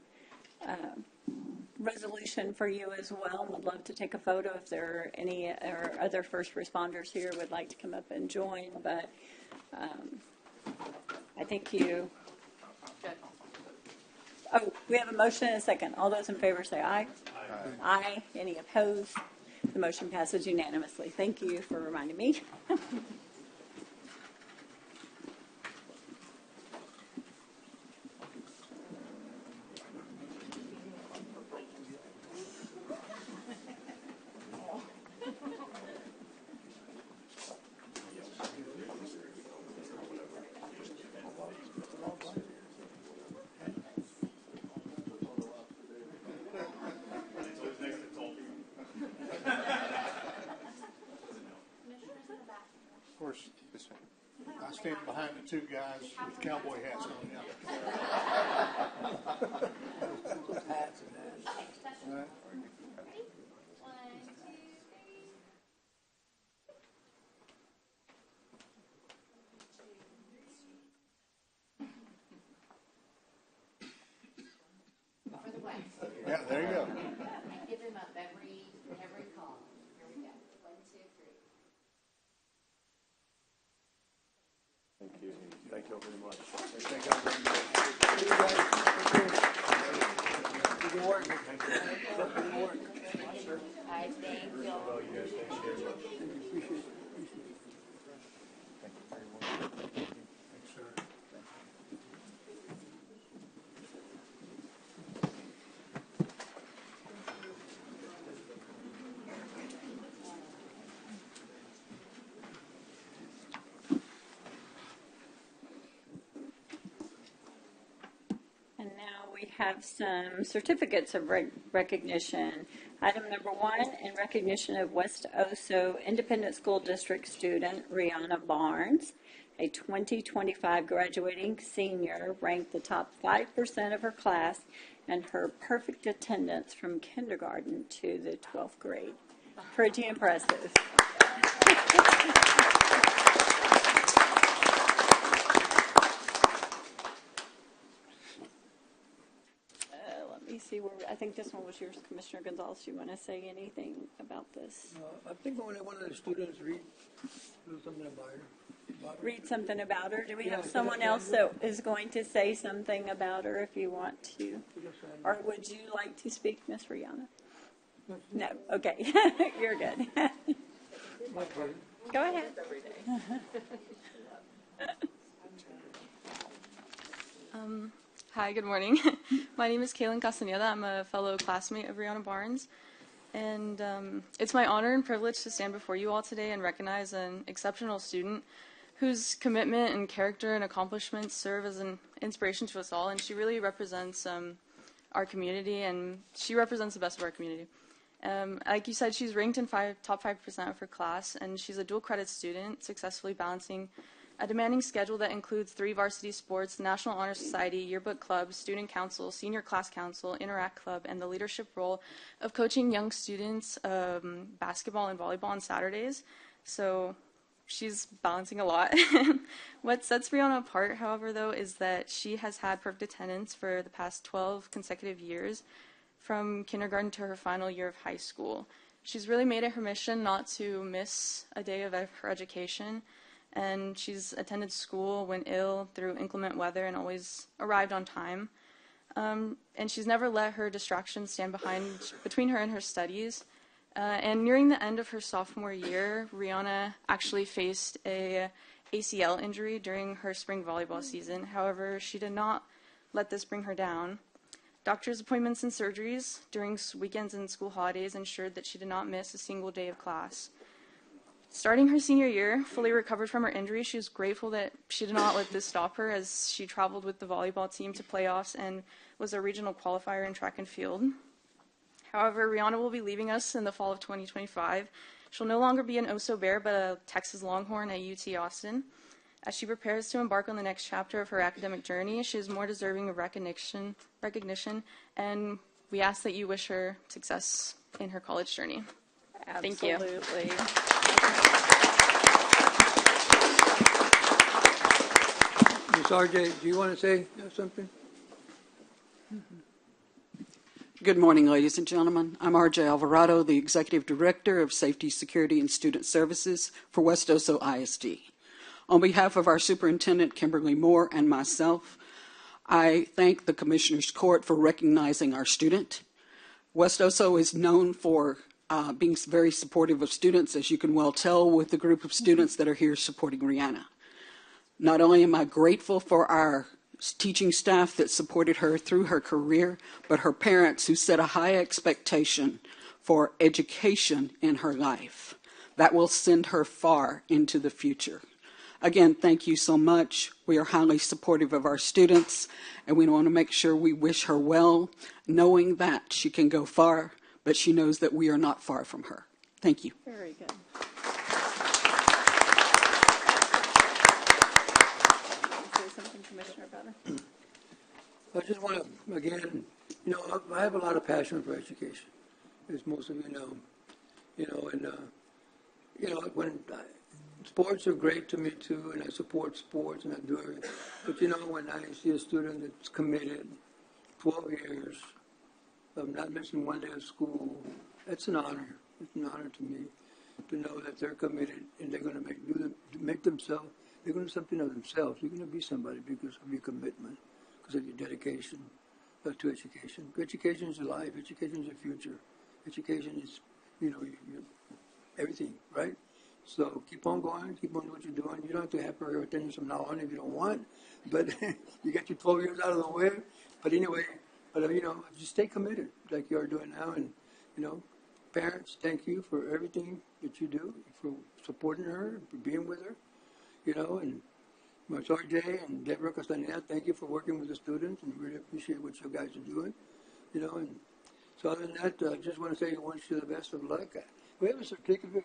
resolution for you as well. Would love to take a photo if there are any or other first responders here would like to come up and join, but I think you. Oh, we have a motion and a second. All those in favor say aye. Aye. Aye. Any opposed? The motion passes unanimously. Thank you for reminding me. Of course, I stand behind the two guys with cowboy hats on. Hats and hats. All right. Yeah, there you go. Give him up every call. Here we go. 1, 2, 3. Thank you. Thank you all very much. Thank you. Good work. Good work. I thank you. Thanks, sir. And now we have some certificates of recognition. Item number 1, in recognition of West Oso Independent School District student Rihanna Barnes, a 2025 graduating senior, ranked the top 5% of her class and her perfect attendance from kindergarten to the 12th grade. Pretty impressive. Let me see where I think this one was yours, Commissioner Gonzalez. Do you want to say anything about this? I think only one of the students read something about her. read something about her. Do we have someone else that is going to say something about her if you want to? Or would you like to speak, Miss Rihanna? No. Okay. You're good. Go ahead. Hi, good morning. My name is Kaylin Castaneda. I'm a fellow classmate of Rihanna Barnes. And it's my honor and privilege to stand before you all today and recognize an exceptional student whose commitment and character and accomplishments serve as an inspiration to us all. And she really represents our community, and she represents the best of our community. Like you said, she's ranked in top 5% of her class, and she's a dual credit student, successfully balancing a demanding schedule that includes 3 varsity sports, National Honor Society, yearbook club, student council, senior class council, Interact Club, and the leadership role of coaching young students basketball and volleyball on Saturdays. So she's balancing a lot. What sets Brianna apart, however, though, is that she has had perfect attendance for the past 12 consecutive years, from kindergarten to her final year of high school. She's really made it her mission not to miss a day of her education, and she's attended school when ill through inclement weather and always arrived on time. And she's never let her distractions stand between her and her studies. And nearing the end of her sophomore year, Rihanna actually faced a ACL injury during her spring volleyball season. However, she did not let this bring her down. Doctor's appointments and surgeries during weekends and school holidays ensured that she did not miss a single day of class. Starting her senior year, fully recovered from her injury, she was grateful that she did not let this stop her, as she traveled with the volleyball team to playoffs and was a regional qualifier in track and field. However, Rihanna will be leaving us in the fall of 2025. She'll no longer be an Oso Bear, but a Texas Longhorn at UT Austin. As she prepares to embark on the next chapter of her academic journey, she is more deserving of recognition, and we ask that you wish her success in her college journey. Thank you. Absolutely. Ms. RJ, do you want to say something? Good morning, ladies and gentlemen. I'm RJ Alvarado, the Executive Director of Safety, Security, and Student Services for West Oso ISD. On behalf of our Superintendent, Kimberly Moore, and myself, I thank the Commissioners Court for recognizing our student. West Oso is known for being very supportive of students, as you can well tell with the group of students that are here supporting Rihanna. Not only am I grateful for our teaching staff that supported her through her career, but her parents who set a high expectation for education in her life. That will send her far into the future. Again, thank you so much. We are highly supportive of our students, and we want to make sure we wish her well, knowing that she can go far, but she knows that we are not far from her. Thank you. Very good. Say something, Commissioner Butler. I just want to, again, I have a lot of passion for education, as most of you know. When sports are great to me too, and I support sports and I do everything. But when I see a student that's committed 12 years of not missing one day of school, that's an honor. It's an honor to me to know that they're committed and they're going to make themselves, they're going to do something of themselves. You're going to be somebody because of your commitment, because of your dedication to education. Education is your life. Education is your future. Education is, your everything, right? So keep on going, keep on doing what you're doing. You don't have to have her attendance from now on if you don't want, but you got your 12 years out of the way. But anyway, just stay committed like you are doing now. And, parents, thank you for everything that you do, for supporting her, for being with her, and Ms. RJ and Deborah Castaneda, thank you for working with the students, and really appreciate what you guys are doing, and so other than that, I just want to say I wish you the best of luck. We have a certificate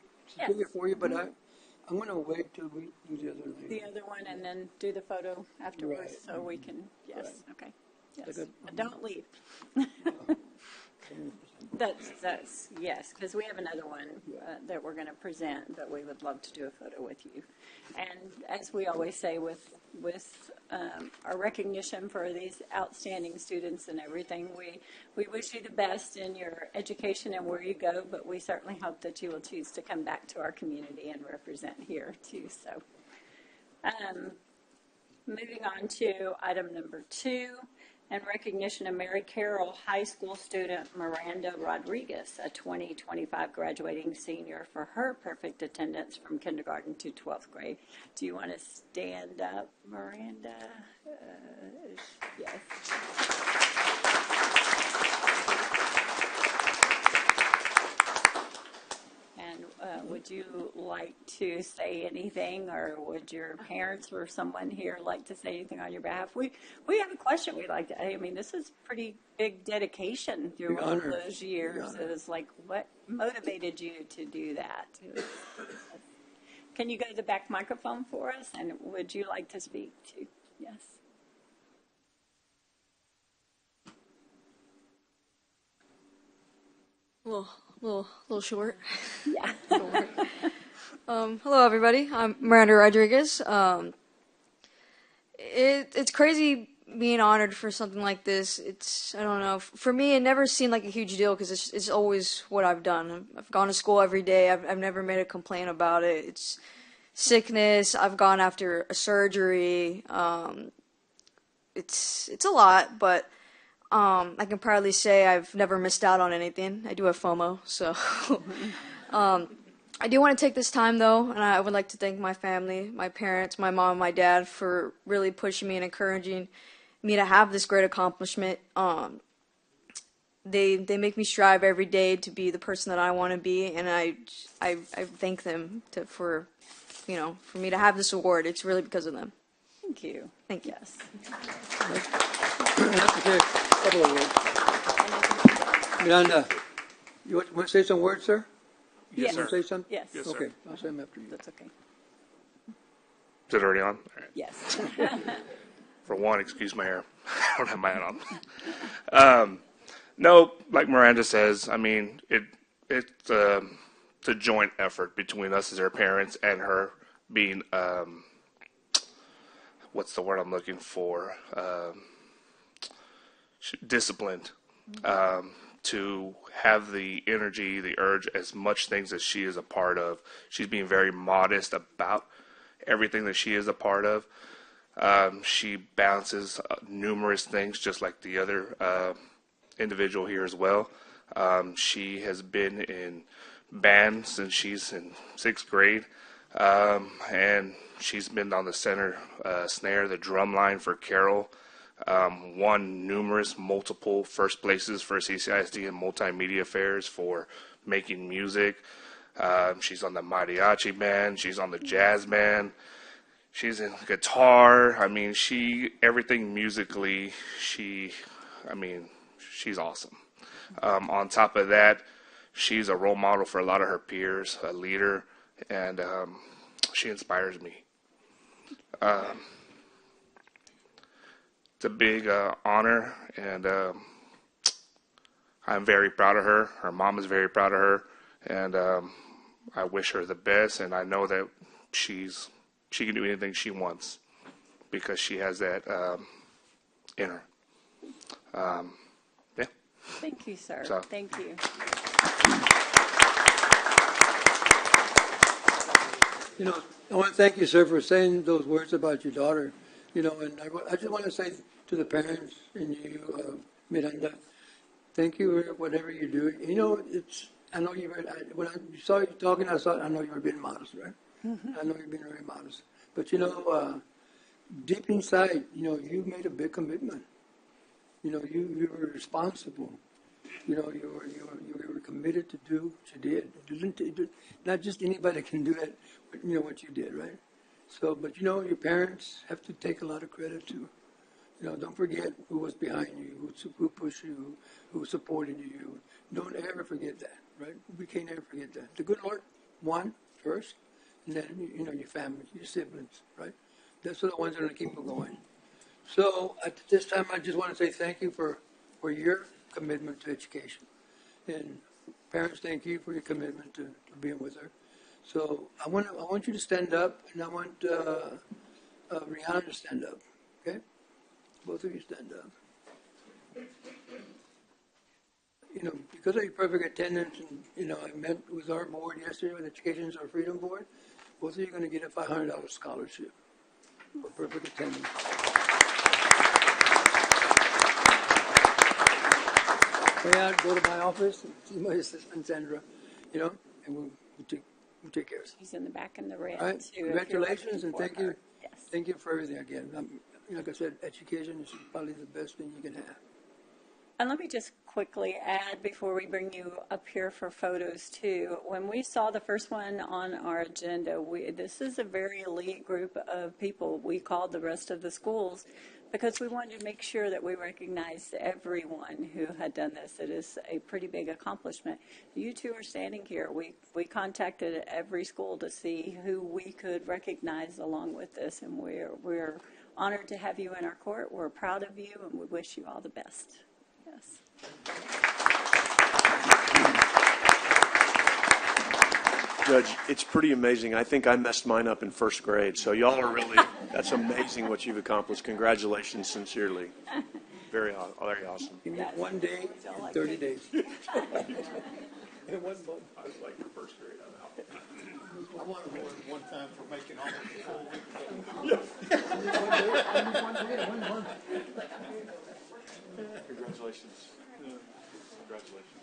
for you, but I'm going to wait till we do the other lady. The other one, and then do the photo afterwards, Right. so we can, yes, Right. okay. Yes, Like but don't leave. That's yes, because we have another one that we're going to present, but we would love to do a photo with you. And as we always say with our recognition for these outstanding students and everything, we wish you the best in your education and where you go, but we certainly hope that you will choose to come back to our community and represent here too. So Moving on to item number 2, in recognition of Mary Carroll High School student Miranda Rodriguez, a 2025 graduating senior, for her perfect attendance from kindergarten to 12th grade. Do you want to stand up, Miranda? Yes. And would you like to say anything, or would your parents or someone here like to say anything on your behalf? We have a question we'd like to. I mean, this is pretty big dedication through all those years. It was like, what motivated you to do that? Can you go to the back microphone for us? And would you like to speak to? Yes. Little short. Yeah. Hello, everybody. I'm Miranda Rodriguez. It's crazy being honored for something like this. I don't know. For me, it never seemed like a huge deal because it's always what I've done. I've gone to school every day. I've never made a complaint about it. It's sickness. I've gone after a surgery. It's a lot, but I can proudly say I've never missed out on anything. I do have FOMO, so I do want to take this time, though, and I would like to thank my family, my parents, my mom, my dad, for really pushing me and encouraging me to have this great accomplishment. They make me strive every day to be the person that I want to be, and I thank them for me to have this award. It's really because of them. Thank you. Thank you. Yes. Couple of words. Miranda, you want to say some words, sir? Yes, You want to say something? Yes. Yes, sir. Okay, I'll say them after you. That's okay. Is it already on? All right. Yes. For one, excuse my hair. I don't have my hat on. No, like Miranda says, I mean, it's a joint effort between us as her parents and her being, what's the word I'm looking for? Disciplined. To have the energy, the urge, as much things as she is a part of. She's being very modest about everything that she is a part of. She balances numerous things, just like the other individual here as well. She has been in band since she's in 6th grade, and she's been on the center snare, the drum line for Carol. Won multiple first places for CCISD and multimedia fairs for making music. She's on the mariachi band. She's on the jazz band. She's in guitar. I mean, everything musically, she's awesome. On top of that, she's a role model for a lot of her peers, a leader, and she inspires me. It's a big honor, and I'm very proud of her. Her mom is very proud of her, and I wish her the best, and I know that she can do anything she wants because she has that in her. Yeah. Thank you, sir. So. Thank you. I want to thank you, sir, for saying those words about your daughter. And I just want to say to the parents and you, Miranda, thank you for whatever you do. I know when I saw you talking, I know you were being modest, right? I know you're being very modest. But, deep inside, you made a big commitment. You were responsible. You were committed to do what you did. Not just anybody can do that, but what you did, right? So, but your parents have to take a lot of credit too. Don't forget who was behind you, who pushed you, who supported you. Don't ever forget that, right? We can't ever forget that. The good Lord won first, and then your family, your siblings, right? That's the ones that are going to keep it going. So at this time, I just want to say thank you for your commitment to education, and parents, thank you for your commitment to being with her. So I want you to stand up, and I want Rihanna to stand up. Okay, both of you stand up. Because of your perfect attendance, and I met with our board yesterday, with Education's Our Freedom Board. Both of you are going to get a $500 scholarship. for perfect attendance. Yeah, go to my office and see my assistant Sandra, and we'll take care of it. She's in the back in the red. All right, too, if you're congratulations looking and for thank you. her. Yes. Thank you for everything again. Like I said, education is probably the best thing you can have. And let me just quickly add before we bring you up here for photos too. When we saw the first one on our agenda, this is a very elite group of people. We called the rest of the schools because we wanted to make sure that we recognized everyone who had done this. It is a pretty big accomplishment. You two are standing here. We contacted every school to see who we could recognize along with this, and we're honored to have you in our court. We're proud of you, and we wish you all the best. Yes. Judge, it's pretty amazing. I think I messed mine up in first grade. So y'all are really, that's amazing what you've accomplished. Congratulations, sincerely. Very awesome. You get 1 day, 30 days. It wasn't both. I was like, your first grade, I'm out. I want to award one time for making all Congratulations. Congratulations. Congratulations.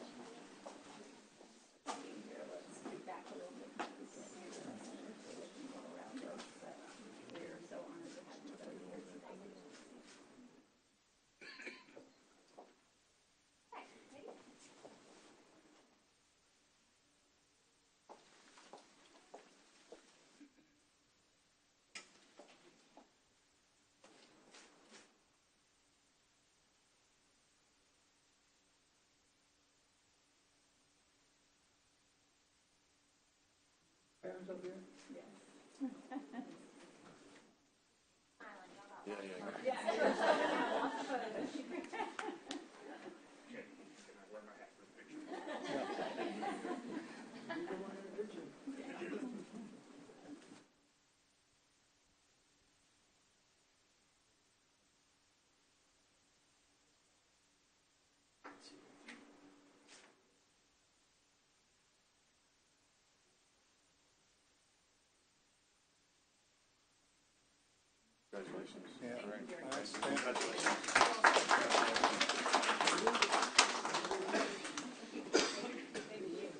Yeah, right. Congratulations.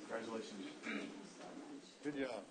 Congratulations. Good job.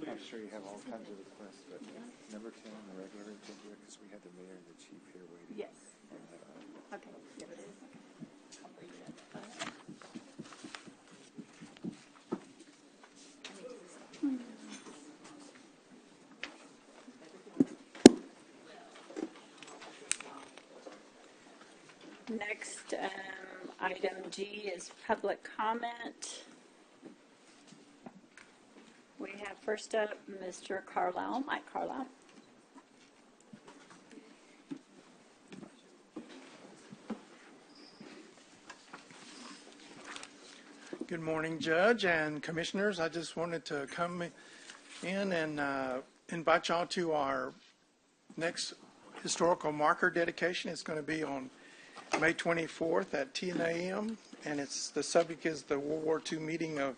I'm sure you have all kinds of requests, but number 10 on the regular agenda, because we had the mayor and the chief here waiting. Yes. Okay. Here it is. I'll bring it up. Next, item G is public comment. We have first up Mr. Carlisle, Mike Carlisle. Good morning, Judge and Commissioners. I just wanted to come in and invite y'all to our next historical marker dedication. It's going to be on May 24th at 10 a.m. and the subject is the World War II meeting of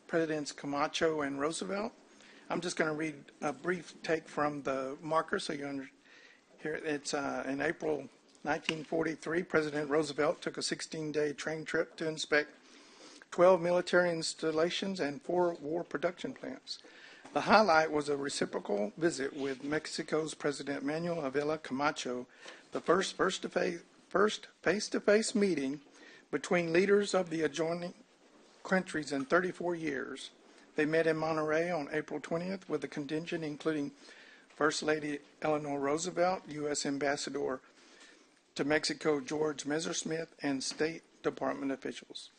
Presidents Camacho and Roosevelt. I'm just going to read a brief take from the marker so you hear. It's in April 1943, President Roosevelt took a 16-day train trip to inspect 12 military installations and 4 war production plants. The highlight was a reciprocal visit with Mexico's President Manuel Avila Camacho, the first face-to-face meeting between leaders of the adjoining countries in 34 years. They met in Monterrey on April 20th with a contingent including First Lady Eleanor Roosevelt, U.S. Ambassador to Mexico George Messersmith, and State Department officials.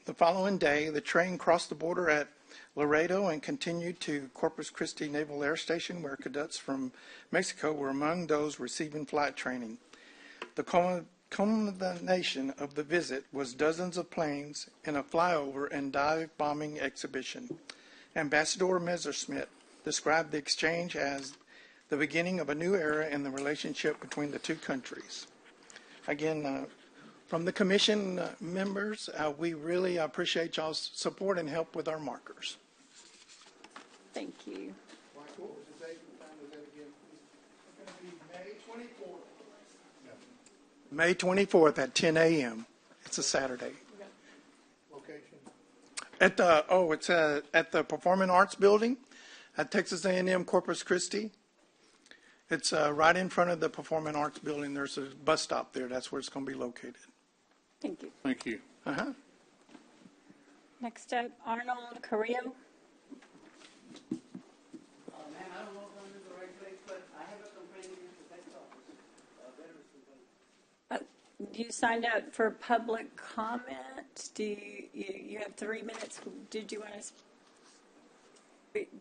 The following day, the train crossed the border at Laredo and continued to Corpus Christi Naval Air Station, where cadets from Mexico were among those receiving flight training. The culmination of the visit was dozens of planes in a flyover and dive bombing exhibition. Ambassador Messerschmitt described the exchange as the beginning of a new era in the relationship between the two countries. Again, from the commission members, we really appreciate y'all's support and help with our markers. Thank you. May 24th at 10 a.m. It's a Saturday. Location? It's at the Performing Arts Building at Texas A&M Corpus Christi. It's right in front of the Performing Arts Building. There's a bus stop there. That's where it's going to be located. Thank you. Thank you. Uh-huh. Next up, Arnold Carrillo. Ma'am, I don't know if I'm in the right place, but I have a complaint against the tax office, veterans complaint. You signed up for public comment. Do you have 3 minutes?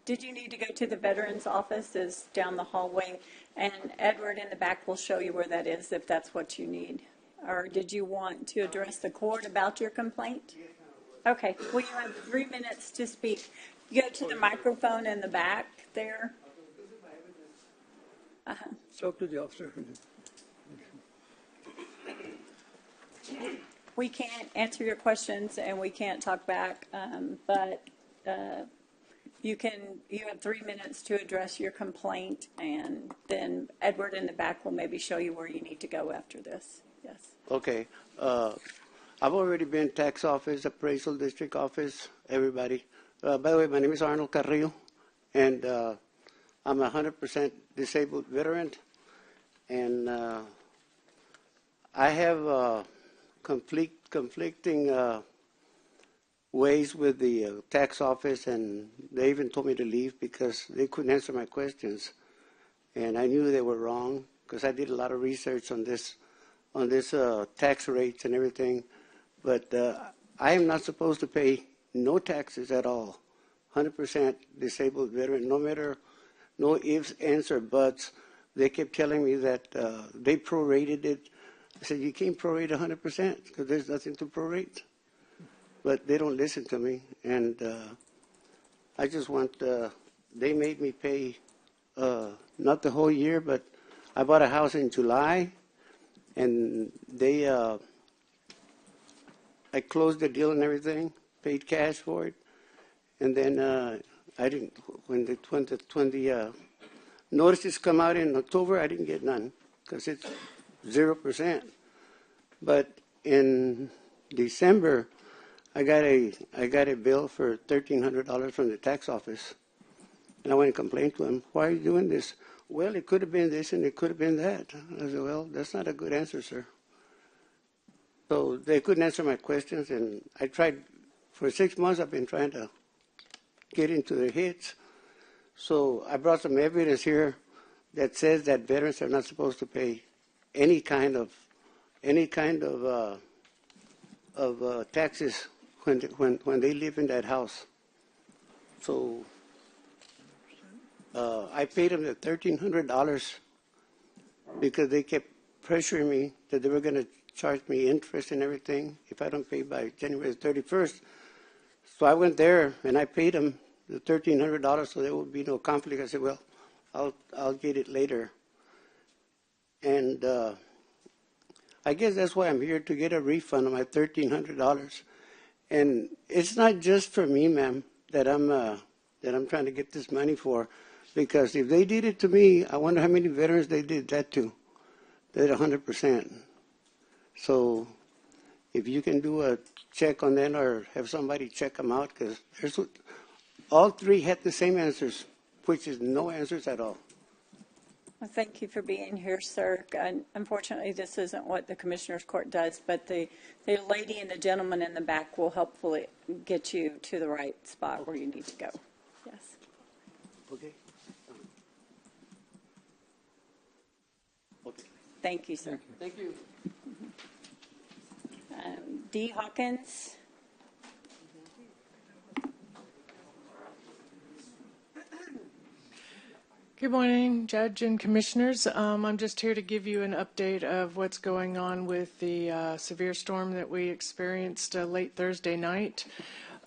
Did you need to go to the veterans office? Is down the hallway, and Edward in the back will show you where that is if that's what you need. Or did you want to address the court about your complaint? Okay. Well, you have 3 minutes to speak. You go to the microphone in the back there. Uh-huh. Talk to the officer. We can't answer your questions and we can't talk back, but you have 3 minutes to address your complaint, and then Edward in the back will maybe show you where you need to go after this. Yes. Okay. I've already been tax office, appraisal district office, everybody. By the way, my name is Arnold Carrillo, and I'm a 100% disabled veteran, and I have conflicting ways with the tax office, and they even told me to leave because they couldn't answer my questions, and I knew they were wrong because I did a lot of research on this tax rates and everything, but I am not supposed to pay no taxes at all. 100% disabled veteran, no matter, no ifs, ands, or buts. They kept telling me that they prorated it. I said, you can't prorate 100% because there's nothing to prorate. But they don't listen to me, and I just want, they made me pay not the whole year, but I bought a house in July, and they, I closed the deal and everything, paid cash for it, and then I didn't, when the notices come out in October, I didn't get none because it's 0%. But in December, I got a bill for $1,300 from the tax office, and I went and complained to him. Why are you doing this? Well, it could have been this and it could have been that. I said, well, that's not a good answer, sir. So they couldn't answer my questions, and I tried for 6 months. I've been trying to get into their heads. So I brought some evidence here that says that veterans are not supposed to pay any kind of taxes when they live in that house. So I paid them the $1,300 because they kept pressuring me that they were going to charge me interest and everything if I don't pay by January 31st. So I went there and I paid them the $1,300 so there would be no conflict. I said, well, I'll get it later. And I guess that's why I'm here, to get a refund of my $1,300. And it's not just for me, ma'am, that I'm trying to get this money for, because if they did it to me, I wonder how many veterans they did that to. They did 100%. So if you can do a check on that or have somebody check them out, because all three had the same answers, which is no answers at all. Well, thank you for being here, sir. Unfortunately, this isn't what the Commissioner's Court does, but the lady and the gentleman in the back will hopefully get you to the right spot where you need to go. Yes. Okay. Okay. Thank you, sir. Thank you. D. Hawkins. Good morning, Judge and Commissioners. I'm just here to give you an update of what's going on with the severe storm that we experienced late Thursday night.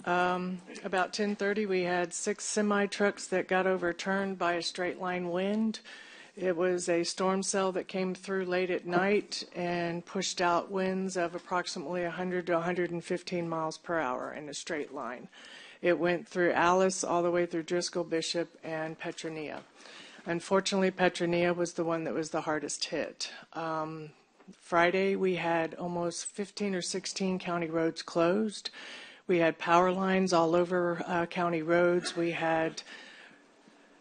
About 10:30, we had 6 semi-trucks that got overturned by a straight line wind. It was a storm cell that came through late at night and pushed out winds of approximately 100 to 115 miles per hour in a straight line. It went through Alice all the way through Driscoll, Bishop, and Petronia. Unfortunately, Petronia was the one that was the hardest hit. Friday, we had almost 15 or 16 county roads closed. We had power lines all over county roads. We had,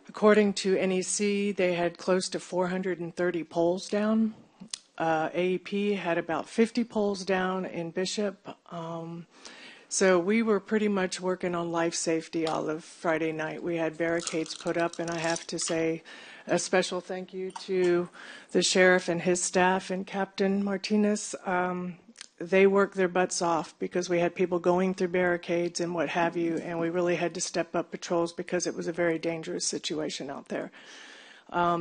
according to NEC, they had close to 430 poles down. AEP had about 50 poles down in Bishop. So we were pretty much working on life safety all of Friday night. We had barricades put up, and I have to say a special thank you to the sheriff and his staff and Captain Martinez. They worked their butts off because we had people going through barricades and what have you, and we really had to step up patrols because it was a very dangerous situation out there.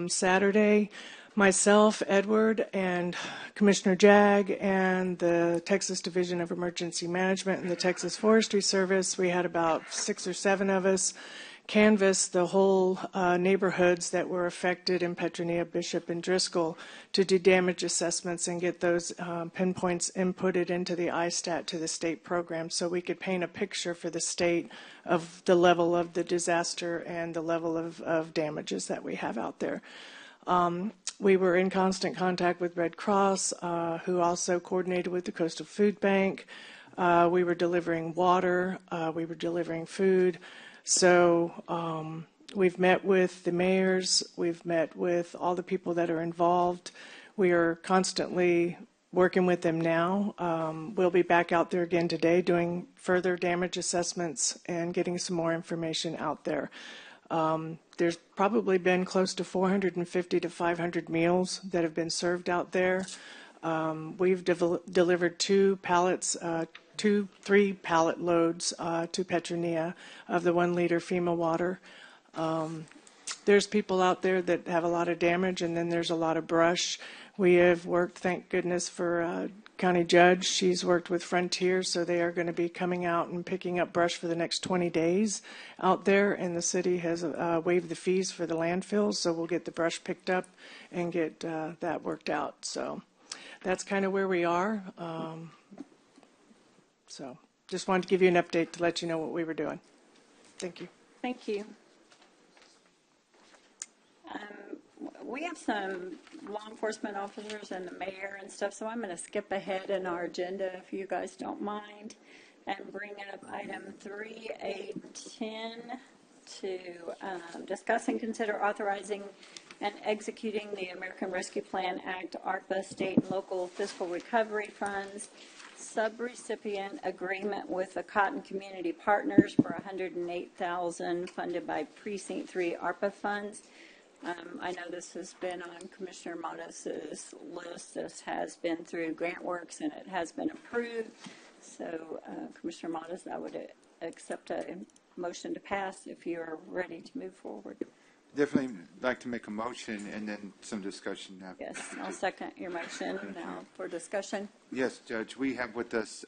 Saturday, myself, Edward, and Commissioner Jag, and the Texas Division of Emergency Management and the Texas Forestry Service, we had about 6 or 7 of us canvass the whole neighborhoods that were affected in Petronia, Bishop, and Driscoll to do damage assessments and get those pinpoints inputted into the ISTAT to the state program so we could paint a picture for the state of the level of the disaster and the level of damages that we have out there. We were in constant contact with Red Cross, who also coordinated with the Coastal Food Bank. We were delivering water. We were delivering food. So we've met with the mayors. We've met with all the people that are involved. We are constantly working with them now. We'll be back out there again today doing further damage assessments and getting some more information out there. There's probably been close to 450 to 500 meals that have been served out there. We've delivered 3 pallet loads to Petronia of the 1 liter FEMA water. There's people out there that have a lot of damage, and then there's a lot of brush. We have worked, thank goodness, for County Judge. She's worked with Frontier, so they are going to be coming out and picking up brush for the next 20 days out there, and the city has waived the fees for the landfills, so we'll get the brush picked up and get that worked out. So that's kind of where we are. So just wanted to give you an update to let you know what we were doing. Thank you. Thank you. We have some law enforcement officers and the mayor and stuff, so I'm going to skip ahead in our agenda if you guys don't mind and bring up item 3A10 to discuss and consider authorizing and executing the American Rescue Plan Act, ARPA, state and local fiscal recovery funds, subrecipient agreement with the Cotton Community Partners for $108,000 funded by Precinct 3 ARPA funds. I know this has been on Commissioner Modis's list. This has been through GrantWorks and it has been approved. So, Commissioner Modis, I would accept a motion to pass if you're ready to move forward. Definitely like to make a motion and then some discussion after. Yes, I'll second your motion now for discussion. Yes, Judge. We have with us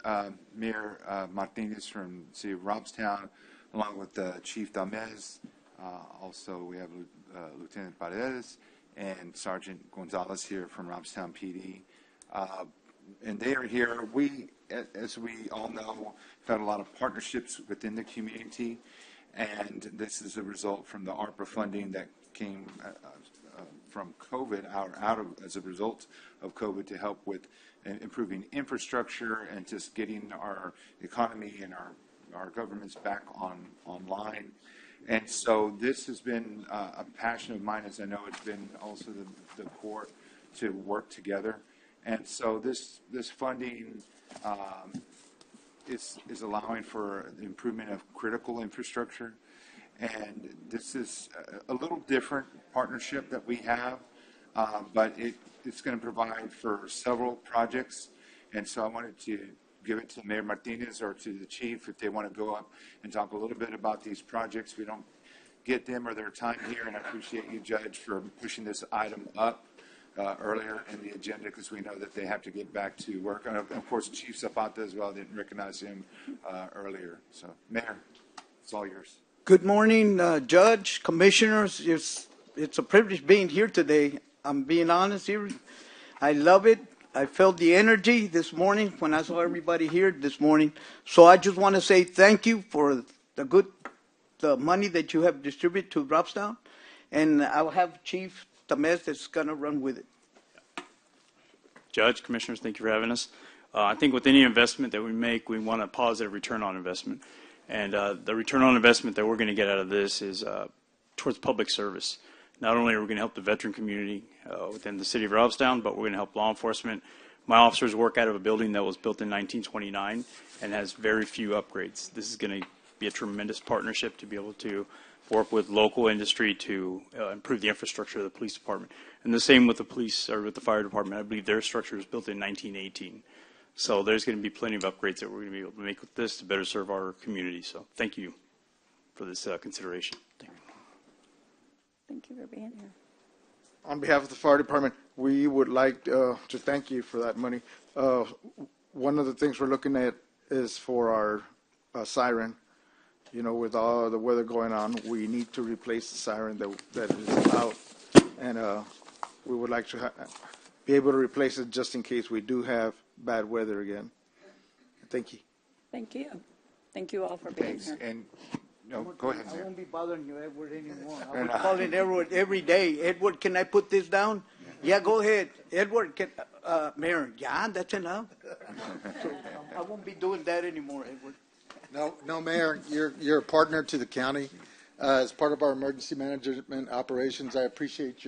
Mayor Martinez from the City of Robstown, along with Chief Damez. Also, we have Lieutenant Paredes and Sergeant Gonzalez here from Robstown PD. And they are here. We, as we all know, have had a lot of partnerships within the community, and this is a result from the ARPA funding that came from COVID, as a result of COVID, to help with improving infrastructure and just getting our economy and our governments back online. And so this has been a passion of mine, as I know it's been also the court to work together. And so this funding is allowing for the improvement of critical infrastructure. And this is a little different partnership that we have, but it's going to provide for several projects. And so I wanted to give it to Mayor Martinez or to the chief if they want to go up and talk a little bit about these projects. We don't get them or their time here, and I appreciate you, Judge, for pushing this item up earlier in the agenda because we know that they have to get back to work. And of course, Chief Zapata as well, didn't recognize him earlier. So, Mayor, it's all yours. Good morning, Judge, Commissioners. It's a privilege being here today. I'm being honest here. I love it. I felt the energy this morning when I saw everybody here this morning. So I just want to say thank you for the money that you have distributed to Robstown. And I'll have Chief Tamez that's going to run with it. Judge, Commissioners, thank you for having us. I think with any investment that we make, we want a positive return on investment. And the return on investment that we're going to get out of this is towards public service. Not only are we going to help the veteran community within the city of Robstown, but we're going to help law enforcement. My officers work out of a building that was built in 1929 and has very few upgrades. This is going to be a tremendous partnership to be able to work with local industry to improve the infrastructure of the police department. And the same with the police or with the fire department. I believe their structure was built in 1918. So there's going to be plenty of upgrades that we're going to be able to make with this to better serve our community. So thank you for this consideration. Thank you. Thank you for being here. On behalf of the fire department, we would like to thank you for that money. One of the things we're looking at is for our siren. You know, with all the weather going on, we need to replace the siren that is out. And we would like to be able to replace it just in case we do have bad weather again. Thank you. Thank you. Thank you all for being here. And no, go ahead, I Mayor. won't be bothering you, Edward, anymore. I was calling Edward every day. Edward, can I put this down? Yeah, go ahead. Edward, Mayor, yeah, that's enough. So I won't be doing that anymore, Edward. No, Mayor, you're a partner to the county. As part of our emergency management operations, I appreciate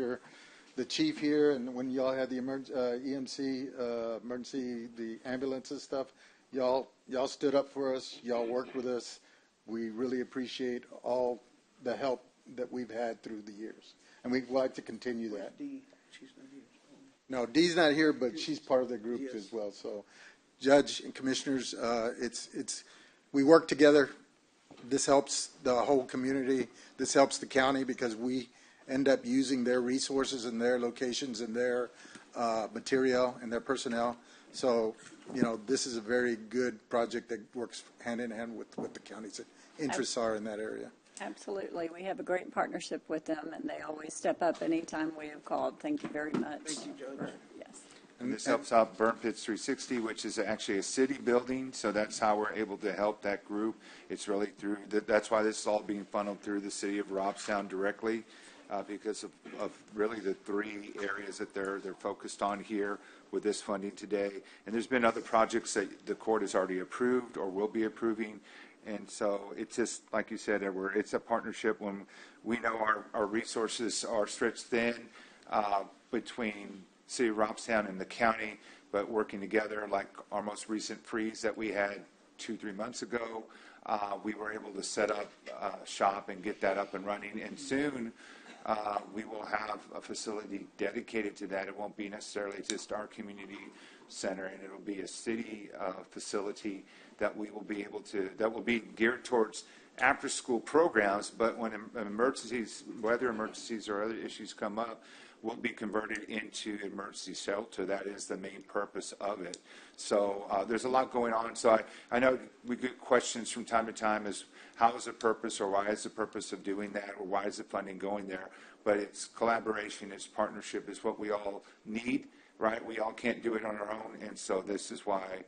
the chief here, and when y'all had the EMC emergency, the ambulances stuff, y'all stood up for us. Y'all worked with us. We really appreciate all the help that we've had through the years, and we'd like to continue that. No, Dee's not here, but she's part of the group as well. So, Judge and Commissioners, we work together. This helps the whole community. This helps the county because we end up using their resources and their locations and their material and their personnel. So, you know, this is a very good project that works hand in hand with what the county's interests are in that area. Absolutely. We have a great partnership with them, and they always step up anytime we have called. Thank you very much. Thank you, Judge. Yes. And this helps out Burn Pits 360, which is actually a city building, so that's how we're able to help that group. It's really through, that's why this is all being funneled through the city of Robstown directly, because of really the three areas that they're focused on here with this funding today. And there's been other projects that the court has already approved or will be approving. And so it's just, like you said, Edward, it's a partnership when we know our resources are stretched thin between City of Robstown and the county, but working together, like our most recent freeze that we had 2-3 months ago, we were able to set up shop and get that up and running. And soon we will have a facility dedicated to that. It won't be necessarily just our community center, and it'll be a city facility that we will be able to, that will be geared towards after-school programs, but when emergencies, weather emergencies or other issues come up, will be converted into emergency shelter. That is the main purpose of it. So there's a lot going on. So I know we get questions from time to time as how is the purpose or why is the purpose of doing that or why is the funding going there? But it's collaboration, it's partnership, it's what we all need, right? We all can't do it on our own, and so this is why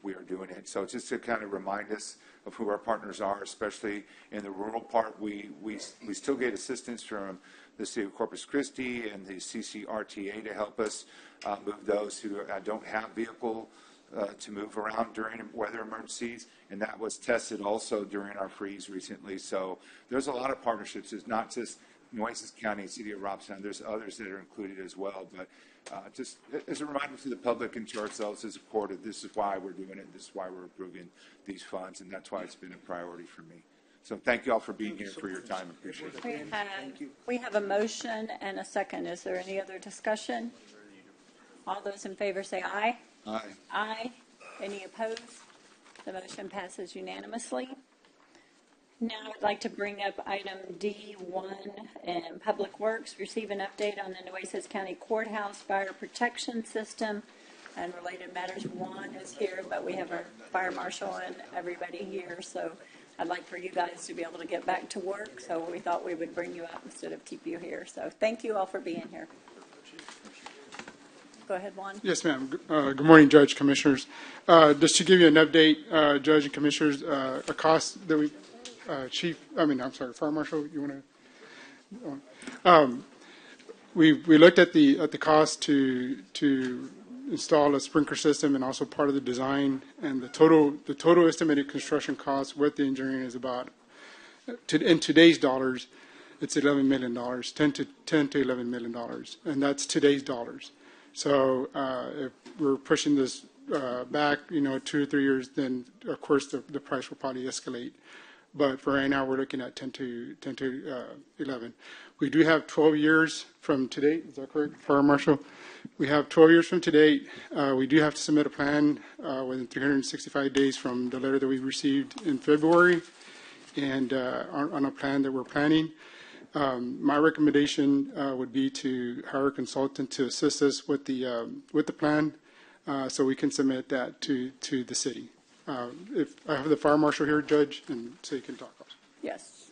we are doing it. So just to kind of remind us of who our partners are, especially in the rural part, we still get assistance from the City of Corpus Christi and the CCRTA to help us move those who don't have vehicle to move around during weather emergencies, and that was tested also during our freeze recently. So there's a lot of partnerships. It's not just Nueces County and City of Robstown. There's others that are included as well, but just as a reminder to the public and to ourselves as a court, this is why we're doing it, this is why we're approving these funds, and that's why it's been a priority for me. So thank you all for being here, for your time. Appreciate it. We have a motion and a second. Is there any other discussion? All those in favor say aye. Aye. Aye. Any opposed? The motion passes unanimously. Now I'd like to bring up item D1 in Public Works. Receive an update on the Nueces County Courthouse Fire Protection System and related matters. Juan is here, but we have our fire marshal and everybody here, so I'd like for you guys to be able to get back to work, so we thought we would bring you out instead of keep you here. So thank you all for being here. Go ahead, Juan. Yes, ma'am. Good morning, Judge, Commissioners. Just to give you an update, Judge and Commissioners, a cost that we, Fire Marshal, you want to? We looked at the cost to install a sprinkler system and also part of the design, and the total estimated construction cost with the engineering is about, in today's dollars, it's $11 million, $10 to $11 million, and that's today's dollars. So if we're pushing this back, 2 or 3 years, then of course the price will probably escalate. But for right now, we're looking at 10 to 11. We do have 12 years from today. Is that correct, Fire Marshal? We have 12 years from today. We do have to submit a plan within 365 days from the letter that we received in February, and on a plan that we're planning. My recommendation would be to hire a consultant to assist us with the plan, so we can submit that to the city. If I have the fire marshal here, Judge, and so you can talk also. Yes.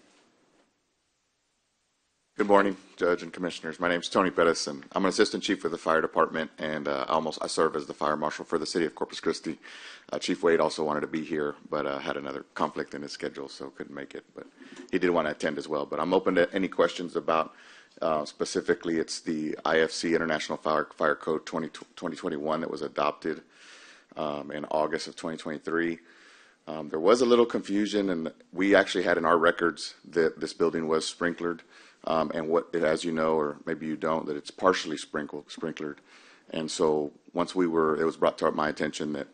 Good morning, Judge and Commissioners. My name is Tony Pettis, and I'm an assistant chief with the fire department, and I serve as the fire marshal for the city of Corpus Christi. Chief Wade also wanted to be here, but had another conflict in his schedule, so couldn't make it. But he did want to attend as well. But I'm open to any questions about specifically it's the IFC International Fire Code 2021 that was adopted in August of 2023. There was a little confusion, and we actually had in our records that this building was sprinklered. And as you know, or maybe you don't, that it's partially sprinklered. And so once it was brought to my attention that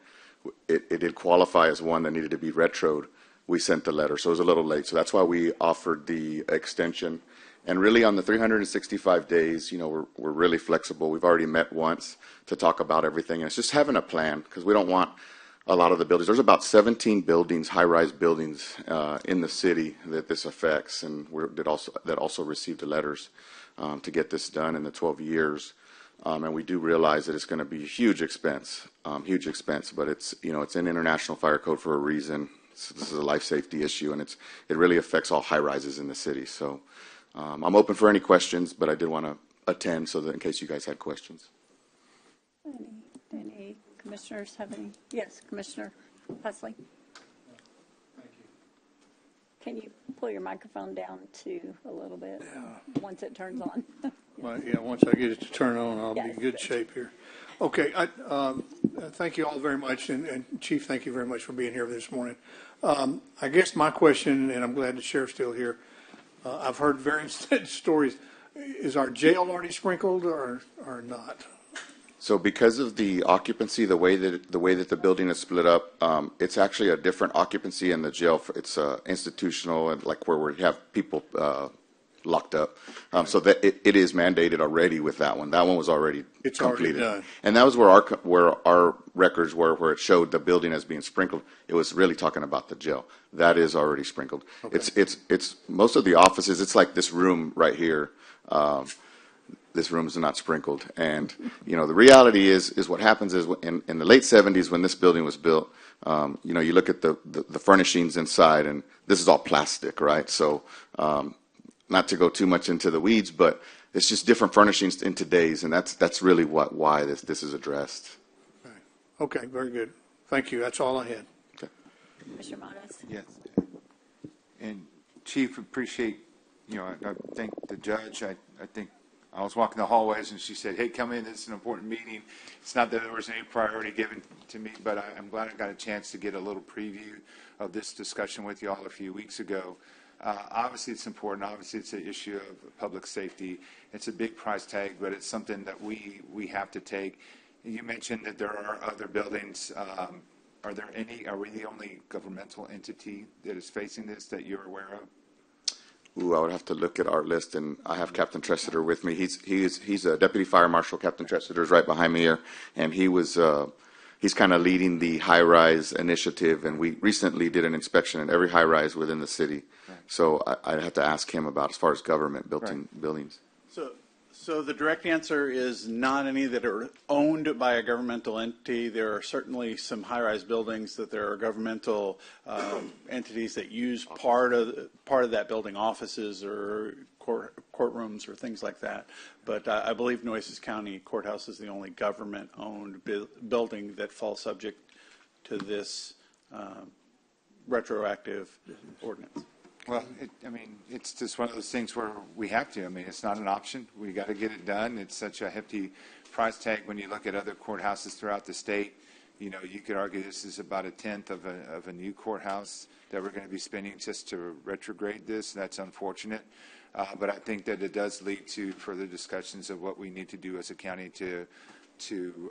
it did qualify as one that needed to be retroed, we sent the letter. So it was a little late. So that's why we offered the extension. And really on the 365 days, we're really flexible. We've already met once to talk about everything. And it's just having a plan, because we don't want a lot of the buildings. There's about 17 buildings, high-rise buildings in the city that this affects, and that also received the letters to get this done in the 12 years. And we do realize that it's going to be a huge expense, but it's in International Fire Code for a reason. This is a life safety issue, and it really affects all high-rises in the city. So I'm open for any questions, but I did want to attend so that in case you guys had questions. Any commissioners have any? Yes, Commissioner Huxley. Thank you. Can you pull your microphone down a little bit once it turns on? Well, yeah, once I get it to turn on, I'll be in good shape here. Okay, thank you all very much, and Chief, thank you very much for being here this morning. I guess my question, and I'm glad the sheriff's still here, I've heard various stories. Is our jail already sprinkled or not? So because of the occupancy, the way that the building is split up, it's actually a different occupancy in the jail. It's institutional, and like where we have people locked up. So that it is mandated already with that one. That one was already completed. Already done. And that was where our records were, where it showed the building as being sprinkled. It was really talking about the jail. That is already sprinkled. Okay. It's most of the offices. It's like this room right here. This room is not sprinkled. And, the reality is what happens is in the late 70s when this building was built, you look at the furnishings inside, and this is all plastic, right? So not to go too much into the weeds, but it's just different furnishings in today's, and that's really why this is addressed. Okay, very good. Thank you. That's all I had. Okay. Mr. Matas. Yes. And Chief, appreciate, I thank the judge. I think I was walking the hallways and she said, hey, come in, this is an important meeting. It's not that there was any priority given to me, but I'm glad I got a chance to get a little preview of this discussion with you all a few weeks ago. Obviously, it's important. Obviously, it's an issue of public safety. It's a big price tag, but it's something that we have to take. You mentioned that there are other buildings. Are we the only governmental entity that is facing this that you're aware of? Ooh, I would have to look at our list, and I have Captain Tressiter with me. He's a deputy fire marshal. Captain Tressiter is right behind me here, and he's kind of leading the high-rise initiative. And we recently did an inspection in every high-rise within the city. So I'd have to ask him about as far as government buildings. So the direct answer is not any that are owned by a governmental entity. There are certainly some high-rise buildings that there are governmental entities that use part of that building, offices or courtrooms or things like that. But I believe Nueces County Courthouse is the only government-owned building that falls subject to this retroactive ordinance. Well, it's just one of those things where we have to. It's not an option. We got to get it done. It's such a hefty price tag when you look at other courthouses throughout the state. You could argue this is about a tenth of a new courthouse that we're going to be spending just to retrograde this. That's unfortunate. But I think that it does lead to further discussions of what we need to do as a county to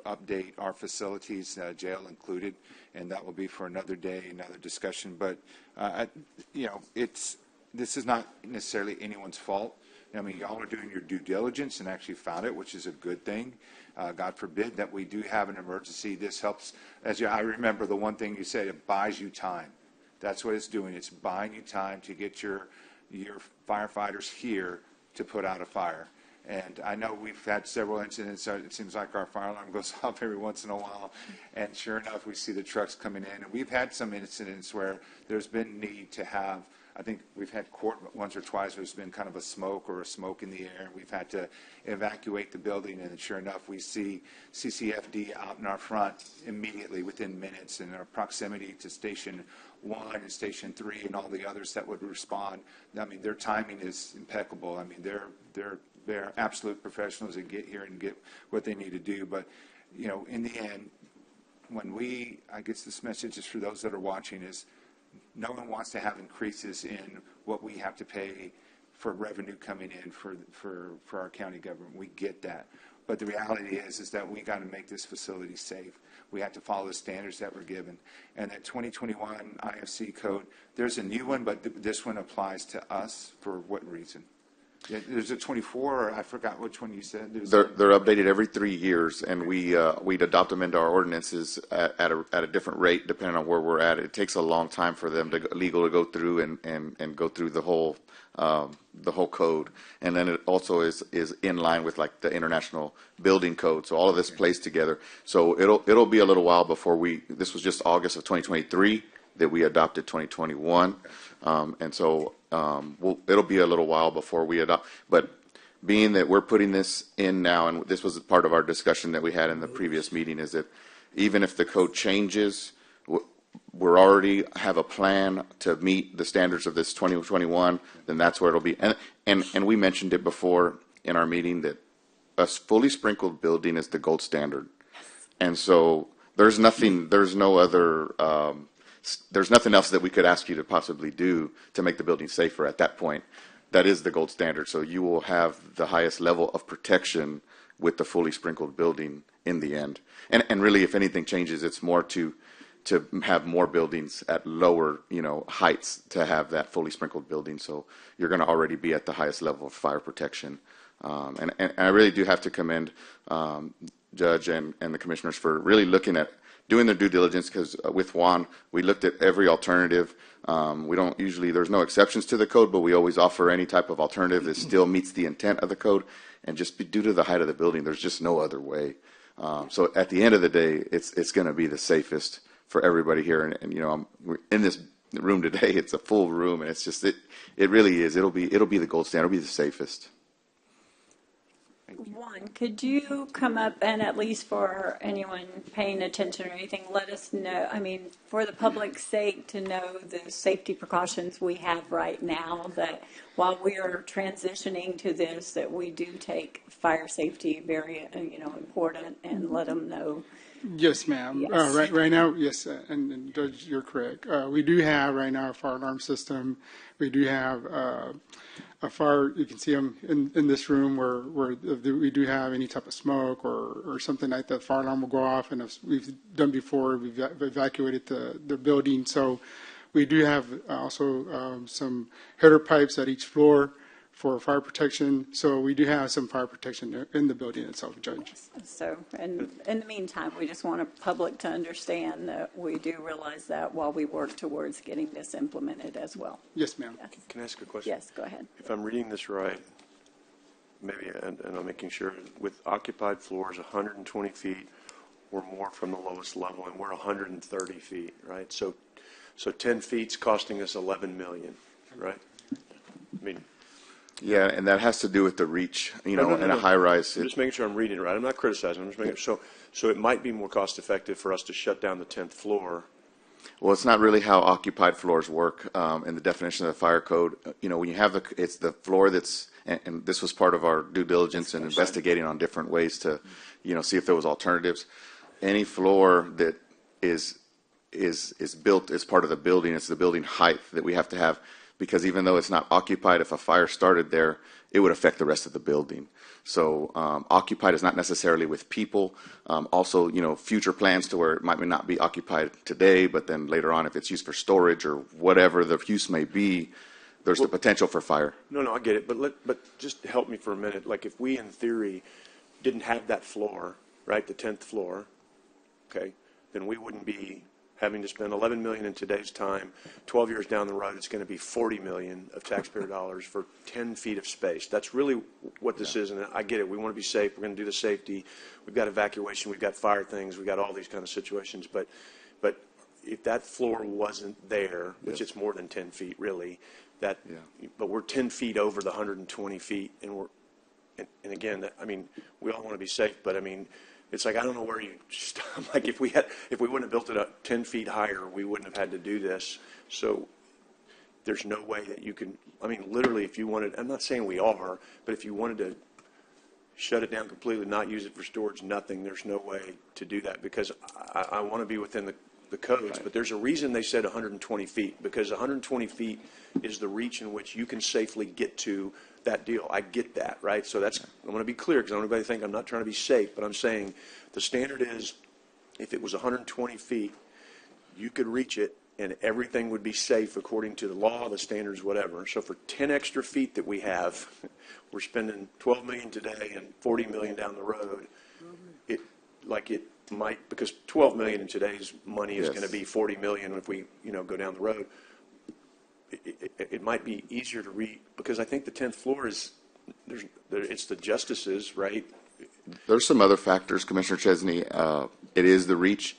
update our facilities, jail included, and that will be for another day, another discussion. But this is not necessarily anyone's fault. Y'all are doing your due diligence and actually found it, which is a good thing. God forbid that we do have an emergency. This helps. I remember the one thing you said, it buys you time. That's what it's doing. It's buying you time to get your firefighters here to put out a fire. And I know we've had several incidents. It seems like our fire alarm goes off every once in a while. And sure enough, we see the trucks coming in. And we've had some incidents where there's been need to have, I think we've had court once or twice where there's been kind of a smoke in the air. And we've had to evacuate the building. And sure enough, we see CCFD out in our front immediately within minutes in our proximity to Station 1 and Station 3 and all the others that would respond. Their timing is impeccable. They're absolute professionals that get here and get what they need to do. But, in the end, I guess this message is for those that are watching is no one wants to have increases in what we have to pay for revenue coming in for our county government. We get that. But the reality is that we got to make this facility safe. We have to follow the standards that we're given. And that 2021 IFC code, there's a new one, but this one applies to us for what reason? There's a 24, or I forgot which one you said. They're updated every 3 years, and we'd adopt them into our ordinances at a different rate depending on where we're at. It takes a long time for them to go through and go through the whole code, and then it also is in line with like the international building code. So all of this plays together. So it'll be a little while before this was just August of 2023 that we adopted 2021, and so it'll be a little while before we adopt. But being that we're putting this in now, and this was part of our discussion that we had in the previous meeting, is that even if the code changes, we're already have a plan to meet the standards of this 2021, then that's where it'll be. And we mentioned it before in our meeting that a fully sprinkled building is the gold standard. And so there's nothing else that we could ask you to possibly do to make the building safer at that point. That is the gold standard. So you will have the highest level of protection with the fully sprinkled building in the end. And really, if anything changes, it's more to have more buildings at lower, heights to have that fully sprinkled building. So you're going to already be at the highest level of fire protection. And I really do have to commend Judge and the commissioners for really looking at doing their due diligence, because with Juan, we looked at every alternative. We don't usually, there's no exceptions to the code, but we always offer any type of alternative that still meets the intent of the code. And just due to the height of the building, there's just no other way. So at the end of the day, it's going to be the safest for everybody here. And we're in this room today, it's a full room, and it's just, it really is. It'll be the gold standard. It'll be the safest. Juan, could you come up and at least for anyone paying attention or anything, let us know, for the public's sake, to know the safety precautions we have right now, that while we are transitioning to this, that we do take fire safety very, important, and let them know. Yes, ma'am. Yes. Right now, yes, and Judge, you're correct. We do have right now a fire alarm system. We do have a fire. You can see them in this room where we do have any type of smoke or something like that. Fire alarm will go off, and as we've done before, we've evacuated the building. So we do have also some header pipes at each floor for fire protection. So we do have some fire protection in the building itself, Judge. So, and in the meantime, we just want the public to understand that we do realize that while we work towards getting this implemented as well. Yes, ma'am. Yes. Can I ask a question? Yes, go ahead. If I'm reading this right, maybe, and I'm making sure, with occupied floors 120 feet or more from the lowest level, and we're 130 feet, right? So 10 feet's costing us 11 million, right? I mean, Yeah, and that has to do with the reach, you know, in a no. high rise. I'm just making sure I'm reading it right. I'm not criticizing. I'm just making so it might be more cost effective for us to shut down the 10th floor. Well, it's not really how occupied floors work in the definition of the fire code. You know, when you have it's the floor that's, and this was part of our due diligence and investigating on different ways to, you know, see if there was alternatives. Any floor that is built as part of the building, it's the building height that we have to have, because even though it's not occupied, if a fire started there, it would affect the rest of the building. So occupied is not necessarily with people. Also, you know, future plans to where it might not be occupied today, but then later on, if it's used for storage or whatever the use may be, there's the potential for fire. No, I get it. But just help me for a minute. Like, if we, in theory, didn't have that floor, right, the 10th floor, okay, then we wouldn't be having to spend 11 million in today's time. 12 years down the road, it's going to be 40 million of taxpayer dollars for 10 feet of space. That's really what this is, and I get it. We want to be safe. We're going to do the safety. We've got evacuation. We've got fire things. We've got all these kind of situations. But if that floor wasn't there, which it's more than 10 feet really, but we're 10 feet over the 120 feet, and and again, I mean, we all want to be safe, but I mean, it's like, I don't know where you stop. Like, if we wouldn't have built it up 10 feet higher, we wouldn't have had to do this. So there's no way that you can, I mean, literally, if you wanted, I'm not saying we are, but if you wanted to shut it down completely, not use it for storage, nothing, there's no way to do that, because I want to be within the codes, right. But there's a reason they said 120 feet, because 120 feet is the reach in which you can safely get to that deal. I get that, right? So that's, I want to be clear, because I don't want anybody to think I'm not trying to be safe, but I'm saying the standard is, if it was 120 feet, you could reach it and everything would be safe according to the law, the standards, whatever. So for 10 extra feet that we have, we're spending 12 million today and 40 million down the road. It might, because 12 million in today's money is going to be 40 million if we, go down the road. It might be easier to read, because I think the 10th floor is, it's the justices, right? There's some other factors, Commissioner Chesney. It is the reach,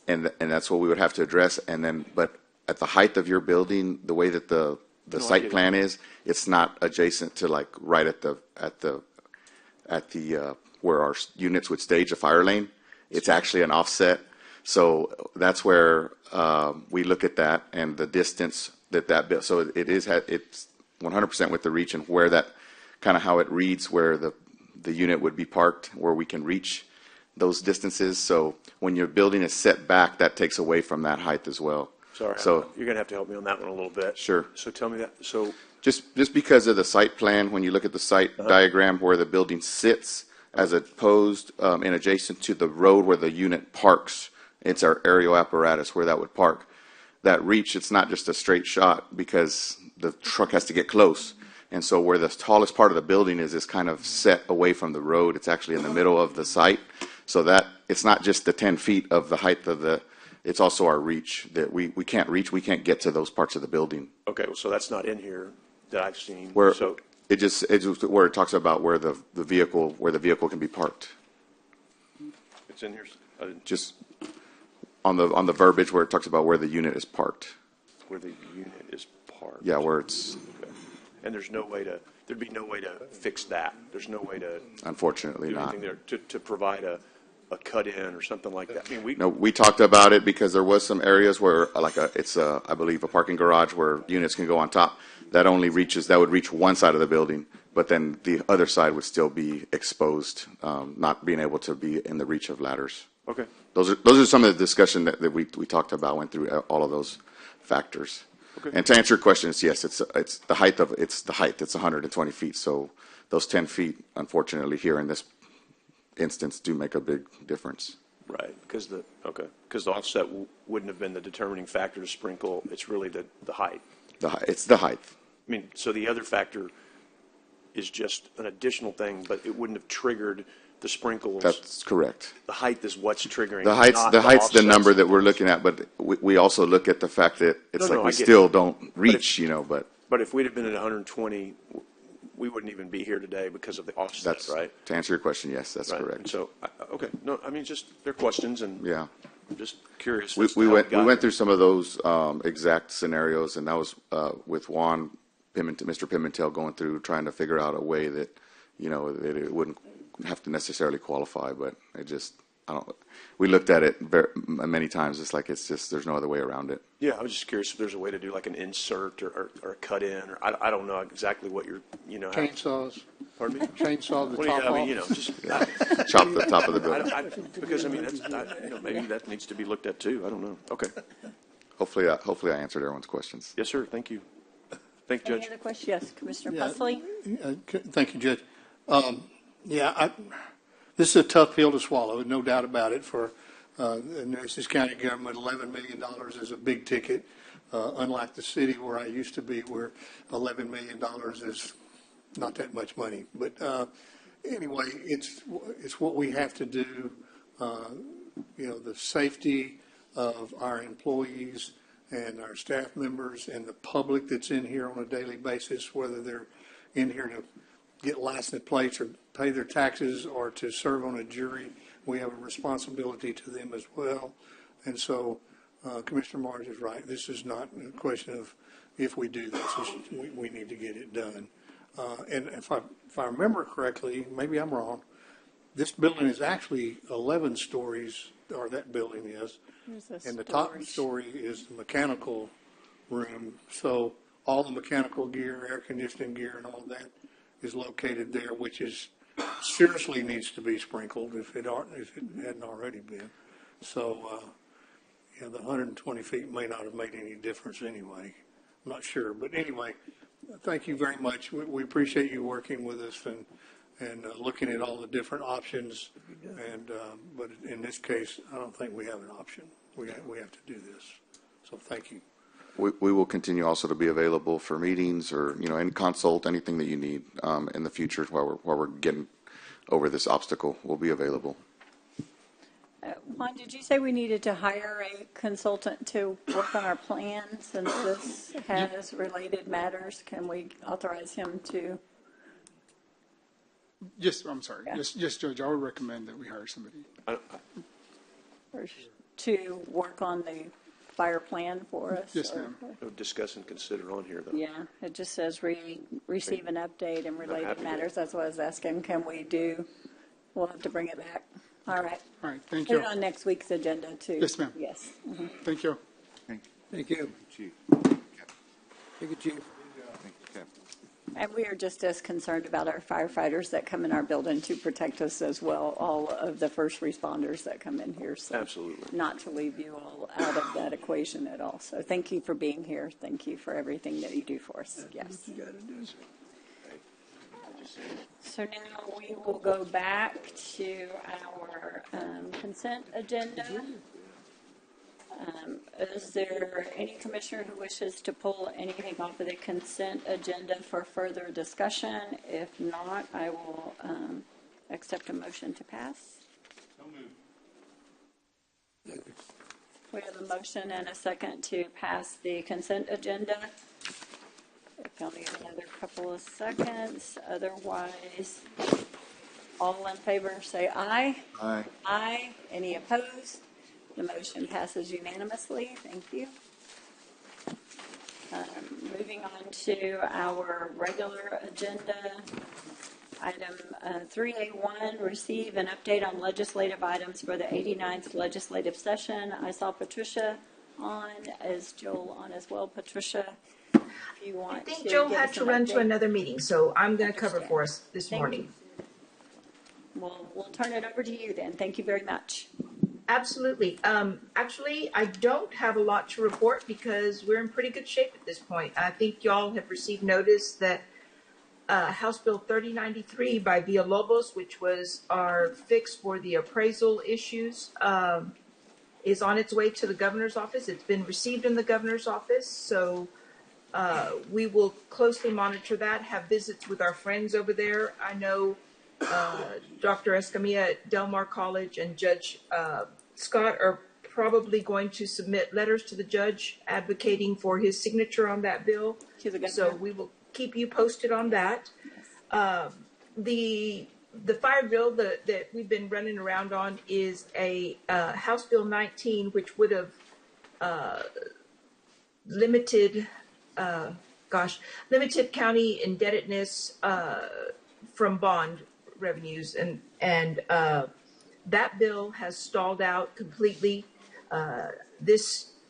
and that's what we would have to address. And then, but at the height of your building, the way that the site plan is, it's not adjacent to, like, right at the where our units would stage a fire lane. It's actually an offset. So that's where we look at that and the distance that so it's 100% with the reach, and where that kind of how it reads, where the unit would be parked, where we can reach those distances. So when your building is set back, that takes away from that height as well. Sorry, so you're going to have to help me on that one a little bit. Sure. So tell me that. So just because of the site plan, when you look at the site diagram where the building sits, as opposed and adjacent to the road where the unit parks, it's our aerial apparatus where that would park. That reach, it's not just a straight shot, because the truck has to get close. And so where the tallest part of the building is kind of set away from the road. It's actually in the middle of the site. So that it's not just the 10 feet of the height of it's also our reach that we can't reach. We can't get to those parts of the building. Okay, so that's not in here that I've seen. Where so it's just where it talks about where the vehicle can be parked. It's in here. Just on the verbiage where it talks about where the unit is parked. Where the unit is parked. Yeah, where it's. Okay. And there'd be no way to fix that. There's no way to. Unfortunately, do not. anything there to provide a cut in or something like that. I mean, we talked about it because there was some areas where I believe a parking garage where units can go on top. That would reach one side of the building, but then the other side would still be exposed, not being able to be in the reach of ladders. Okay. Those are some of the discussion that we talked about, went through all of those factors. Okay. And to answer your question, yes, it's the height. It's 120 feet. So those 10 feet, unfortunately, here in this instance, do make a big difference. Right, because the offset wouldn't have been the determining factor to sprinkle. It's really the height. It's the height. I mean, so the other factor is just an additional thing, but it wouldn't have triggered the sprinkles. That's correct. The height is what's triggering. The height's not the height's the offsets. number that we're looking at, but we also look at the fact that it's No, like I we get still you. don't reach, you know. But if we'd have been at 120, we wouldn't even be here today because of the offset, that's right? To answer your question, yes, that's Right. correct. And so, okay, no, I mean, just they're questions, and Yeah. I'm just curious. We, as to we how went got we went there. through some of those exact scenarios, and that was with Juan Pimentel, Mr. Pimentel, going through trying to figure out a way that, you know, that it wouldn't have to necessarily qualify. But it just, I don't. We looked at it many times. It's like it's just there's no other way around it. Yeah, I was just curious if there's a way to do like an insert or a cut in, or I don't know exactly what you're, you know. Chainsaws. Pardon me? Chainsaw the What do you- top I mean, off. you know, just Chop the top of the building. because I mean, that's, you know, maybe that needs to be looked at too. I don't know. Okay. Hopefully I answered everyone's questions. Yes, sir. Thank you. Thank you, Any Judge. other questions? Yes, Commissioner Yeah. Pusley? Thank you, Judge. This is a tough pill to swallow, no doubt about it, for the Nueces County government. $11 million is a big ticket, unlike the city where I used to be, where $11 million is not that much money. But anyway, it's what we have to do. You know, the safety of our employees and our staff members and the public that's in here on a daily basis, whether they're in here to get license plates or pay their taxes or to serve on a jury, we have a responsibility to them as well. And so Commissioner Mars is right. This is not a question of if we do this. We need to get it done. And if I remember correctly, maybe I'm wrong, this building is actually 11 stories, or that building is. And the top story is the mechanical room. So all the mechanical gear, air conditioning gear, and all that is located there, which is seriously needs to be sprinkled if it hadn't already been. So, the 120 feet may not have made any difference anyway. I'm not sure, but anyway, thank you very much. We appreciate you working with us and looking at all the different options. And but in this case, I don't think we have an option. We have to do this. So thank you. We will continue also to be available for meetings or, you know, and consult anything that you need in the future while we're getting over this obstacle. We'll be available. Juan, did you say we needed to hire a consultant to work on our plan since this has related matters? Can we authorize him to? Yes, I'm sorry. Yeah. Yes, Judge, I would recommend that we hire somebody. Or to work on the fire plan for us? Yes, ma'am. Discuss and consider on here, though. Yeah, it just says receive an update and related happy to. matters. That's what I was asking. Can we do? We'll have to bring it back. All right. All right, thank Put you. it on next week's agenda too. Yes, ma'am. Yes. Mhm. Thank you. Thank you. Chief. Thank you, Chief. And we are just as concerned about our firefighters that come in our building to protect us as well, all of the first responders that come in here. So Absolutely. not to leave you all out of that equation at all. So thank you for being here. Thank you for everything that you do for us. Yes. So now we will go back to our consent agenda. Is there any commissioner who wishes to pull anything off of the consent agenda for further discussion? If not, I will accept a motion to pass. We have a motion and a second to pass the consent agenda. If you'll need another couple of seconds, otherwise, all in favor say aye. Aye. Aye. Any opposed? The motion passes unanimously. Thank you. Moving on to our regular agenda. Item 3A1, receive an update on legislative items for the 89th legislative session. I saw Patricia on. Is Joel on as well? Patricia, if you want I think to Joel give had us to an run to update. another meeting, so I'm going to cover for us this Thank morning. We'll turn it over to you then. Thank you very much. Absolutely. Actually, I don't have a lot to report because we're in pretty good shape at this point. I think y'all have received notice that House Bill 3093 by Villalobos, which was our fix for the appraisal issues, is on its way to the governor's office. It's been received in the governor's office, so We will closely monitor that, have visits with our friends over there. I know Dr. Escamilla at Del Mar College and Judge Scott are probably going to submit letters to the judge advocating for his signature on that bill. So we will keep you posted on that. The fire bill that we've been running around on is a House Bill 19, which would have limited county indebtedness from bond revenues, and that bill has stalled out completely.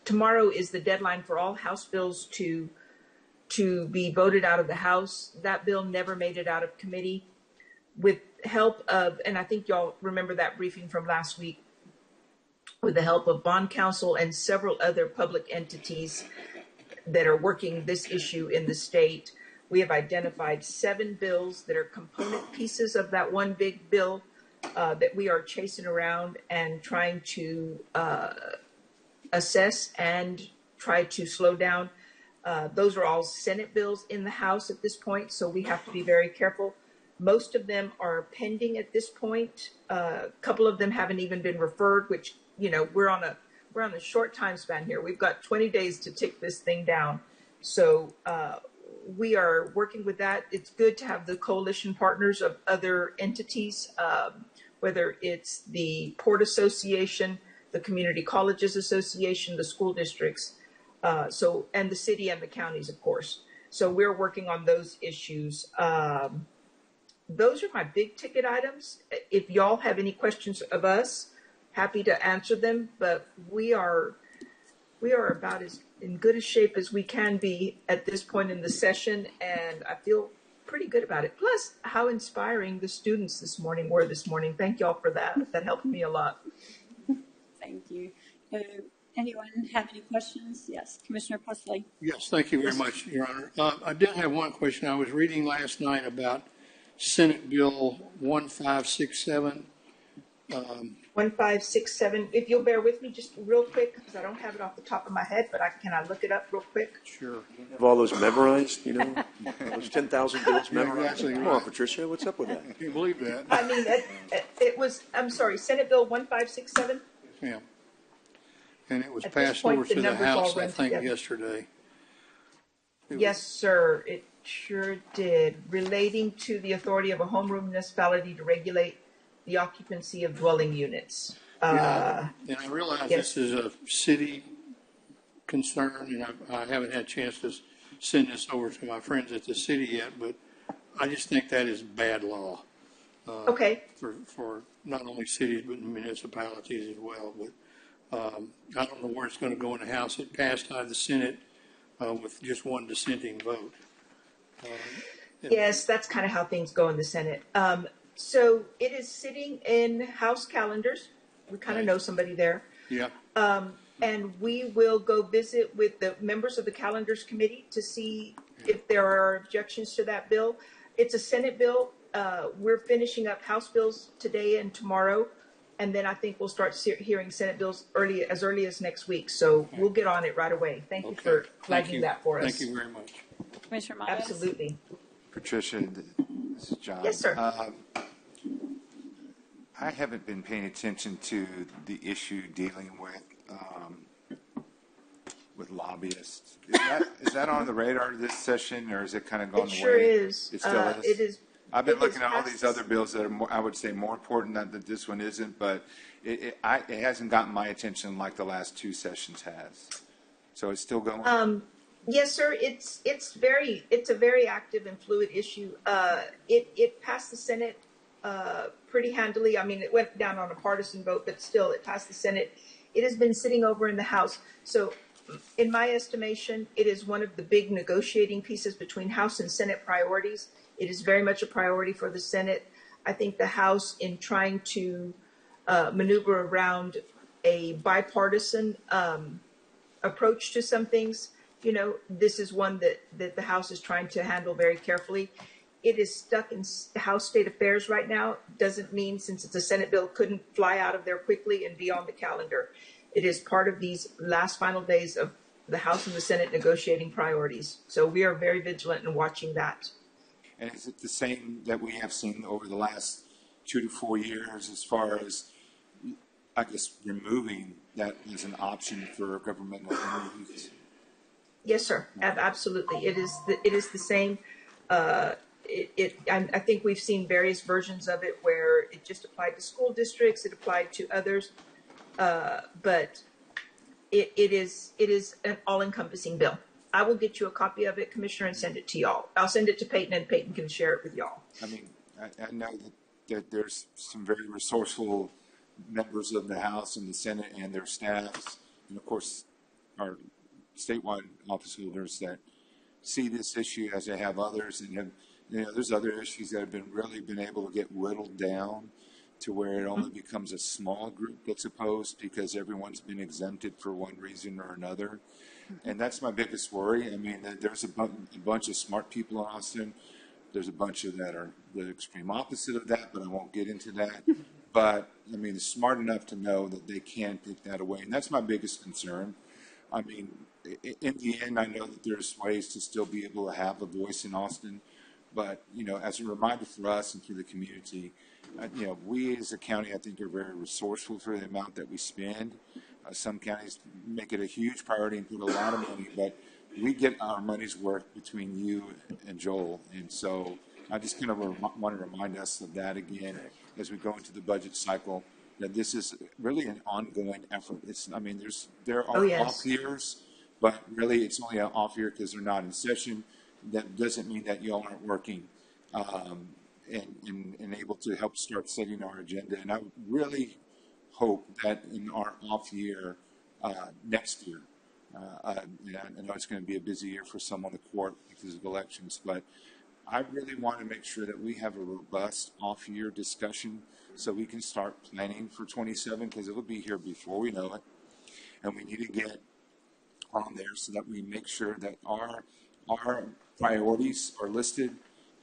Tomorrow is the deadline for all House bills to be voted out of the House. That bill never made it out of committee. With help of, and I think y'all remember that briefing from last week, with the help of bond counsel and several other public entities that are working this issue in the state, we have identified 7 bills that are component pieces of that one big bill that we are chasing around and trying to assess and try to slow down. Those are all Senate bills in the House at this point, so we have to be very careful. Most of them are pending at this point. A couple of them haven't even been referred, which, you know, we're on a short time span here. We've got 20 days to tick this thing down. So we are working with that. It's good to have the coalition partners of other entities, whether it's the Port Association, the Community Colleges Association, the school districts, and the city and the counties, of course. So we're working on those issues. Those are my big ticket items. If y'all have any questions of us, happy to answer them, but we are about as in good a shape as we can be at this point in the session, and I feel pretty good about it. Plus, how inspiring the students were this morning. Thank y'all for that. That helped me a lot. Thank you. Anyone have any questions? Yes, Commissioner Presley. Yes, thank you very much, Your Honor. I did have one question. I was reading last night about Senate Bill 1567. 1567. If you'll bear with me just real quick, because I don't have it off the top of my head, but can I look it up real quick? Sure. Have all those memorized, you know? Those 10,000 bills memorized? Exactly Come right. on, Patricia, what's up with that? Can you believe that? I mean, it was, I'm sorry, Senate Bill 1567? Yeah. And it was At this passed point, over the to the numbers all House, I run think, together. yesterday. Yes, sir, it sure did. Relating to the authority of a homeroom municipality to regulate the occupancy of dwelling units. Yeah, and I realize yes. this is a city concern, and I haven't had a chance to send this over to my friends at the city yet, but I just think that is bad law. Okay. For not only cities, but municipalities as well. But I don't know where it's going to go in the House. It passed out of the Senate with just one dissenting vote. Yes, that's kind of how things go in the Senate. So it is sitting in House calendars. We kind of know somebody there. Yeah. And we will go visit with the members of the calendars committee to see if there are objections to that bill. It's a Senate bill. We're finishing up House bills today and tomorrow. And then I think we'll start hearing Senate bills as early as next week. So we'll get on it right away. Thank you for flagging that for us. Thank you very much. Commissioner Myers? Absolutely. Patricia, this is John. Yes, sir. I haven't been paying attention to the issue dealing with lobbyists. Is that on the radar this session, or is it kind of gone away? It sure is. It still is? It is. I've been it looking is at all passed- these other bills that are more, I would say, more important than that this one isn't, but it hasn't gotten my attention like the last 2 sessions has. So it's still going? Yes, sir. It's a very active and fluid issue. It passed the Senate pretty handily. I mean, it went down on a partisan vote, but still, it passed the Senate. It has been sitting over in the House. So, in my estimation, it is one of the big negotiating pieces between House and Senate priorities. It is very much a priority for the Senate. I think the House, in trying to maneuver around a bipartisan approach to some things, you know, this is one that the House is trying to handle very carefully. It is stuck in House State Affairs right now. Doesn't mean, since it's a Senate bill, couldn't fly out of there quickly and be on the calendar. It is part of these last final days of the House and the Senate negotiating priorities. So we are very vigilant in watching that. And is it the same that we have seen over the last 2 to 4 years as far as, I guess, removing that as an option for governmental entities? Yes, sir. Absolutely. It is the same. I think we've seen various versions of it where it just applied to school districts, it applied to others, but it is an all-encompassing bill. I will get you a copy of it, Commissioner, and send it to y'all. I'll send it to Peyton, and Peyton can share it with y'all. I mean, I know that there's some very resourceful members of the House and the Senate and their staffs, and of course, our statewide office holders that see this issue as they have others, and have, there's other issues that have been able to get whittled down to where it only becomes a small group that's opposed because everyone's been exempted for one reason or another. And that's my biggest worry. I mean, there's a bunch of smart people in Austin. There's a bunch of that are the extreme opposite of that, but I won't get into that. But, I mean, they're smart enough to know that they can take that away. And that's my biggest concern. I mean, in the end, I know that there's ways to still be able to have a voice in Austin. But, as a reminder for us and for the community, we as a county, I think, are very resourceful for the amount that we spend. Some counties make it a huge priority and put a lot of money, but we get our money's worth between you and Joel. And so I just kind of want to remind us of that again as we go into the budget cycle, that this is really an ongoing effort. There are off years, but really it's only an off year because they're not in session. That doesn't mean that y'all aren't working and able to help start setting our agenda. And I really hope that in our off year next year, I know it's going to be a busy year for some on the court because of elections, but I really want to make sure that we have a robust off year discussion so we can start planning for 27 because it will be here before we know it. And we need to get on there so that we make sure that our priorities are listed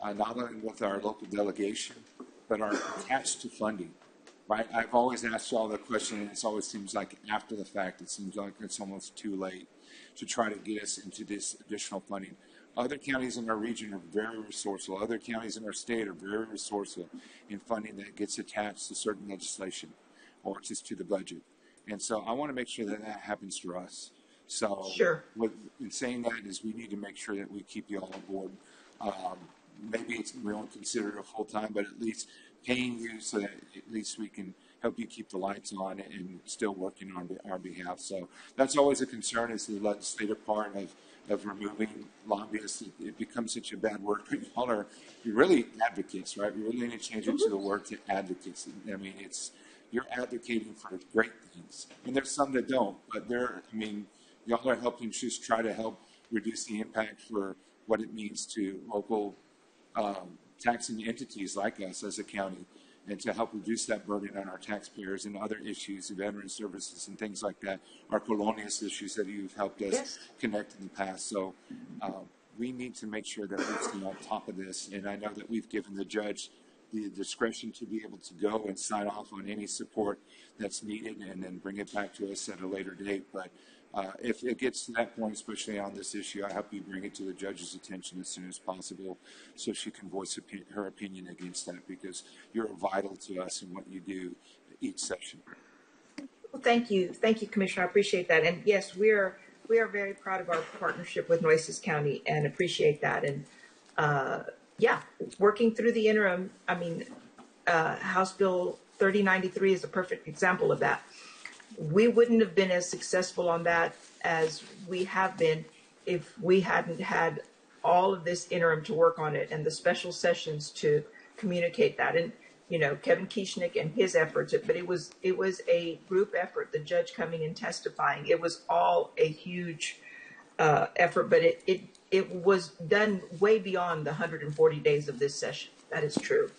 not only with our local delegation, but are attached to funding. Right? I've always asked y'all the question, and it always seems like after the fact, it seems like it's almost too late to try to get us into this additional funding. Other counties in our region are very resourceful. Other counties in our state are very resourceful in funding that gets attached to certain legislation or just to the budget. And so I want to make sure that that happens for us. So in saying that is we need to make sure that we keep you all on board. Maybe we won't consider it a full-time, but at least paying you so that at least we can help you keep the lights on and still working on our behalf. So that's always a concern is the legislative part of removing lobbyists. It becomes such a bad word, but you're really advocates, right? We really need to change it to the word to advocates. I mean, you're advocating for great things. And there's some that don't, but y'all are helping just try to help reduce the impact for what it means to local taxing entities like us as a county and to help reduce that burden on our taxpayers and other issues, veteran services and things like that, our colonias issues that you've helped us connect in the past. So we need to make sure that we're staying on top of this. And I know that we've given the judge the discretion to be able to go and sign off on any support that's needed and then bring it back to us at a later date. But if it gets to that point, especially on this issue, I hope you bring it to the judge's attention as soon as possible so she can voice her opinion against that because you're vital to us in what you do each session. Well, thank you, Commissioner. I appreciate that. And yes, we are very proud of our partnership with Nueces County and appreciate that. And working through the interim. House Bill 3093 is a perfect example of that. We wouldn't have been as successful on that as we have been if we hadn't had all of this interim to work on it and the special sessions to communicate that. And Kevin Kieschnick and his efforts, but it was a group effort. The judge coming and testifying, it was all a huge effort. But it was done way beyond the 140 days of this session. That is true.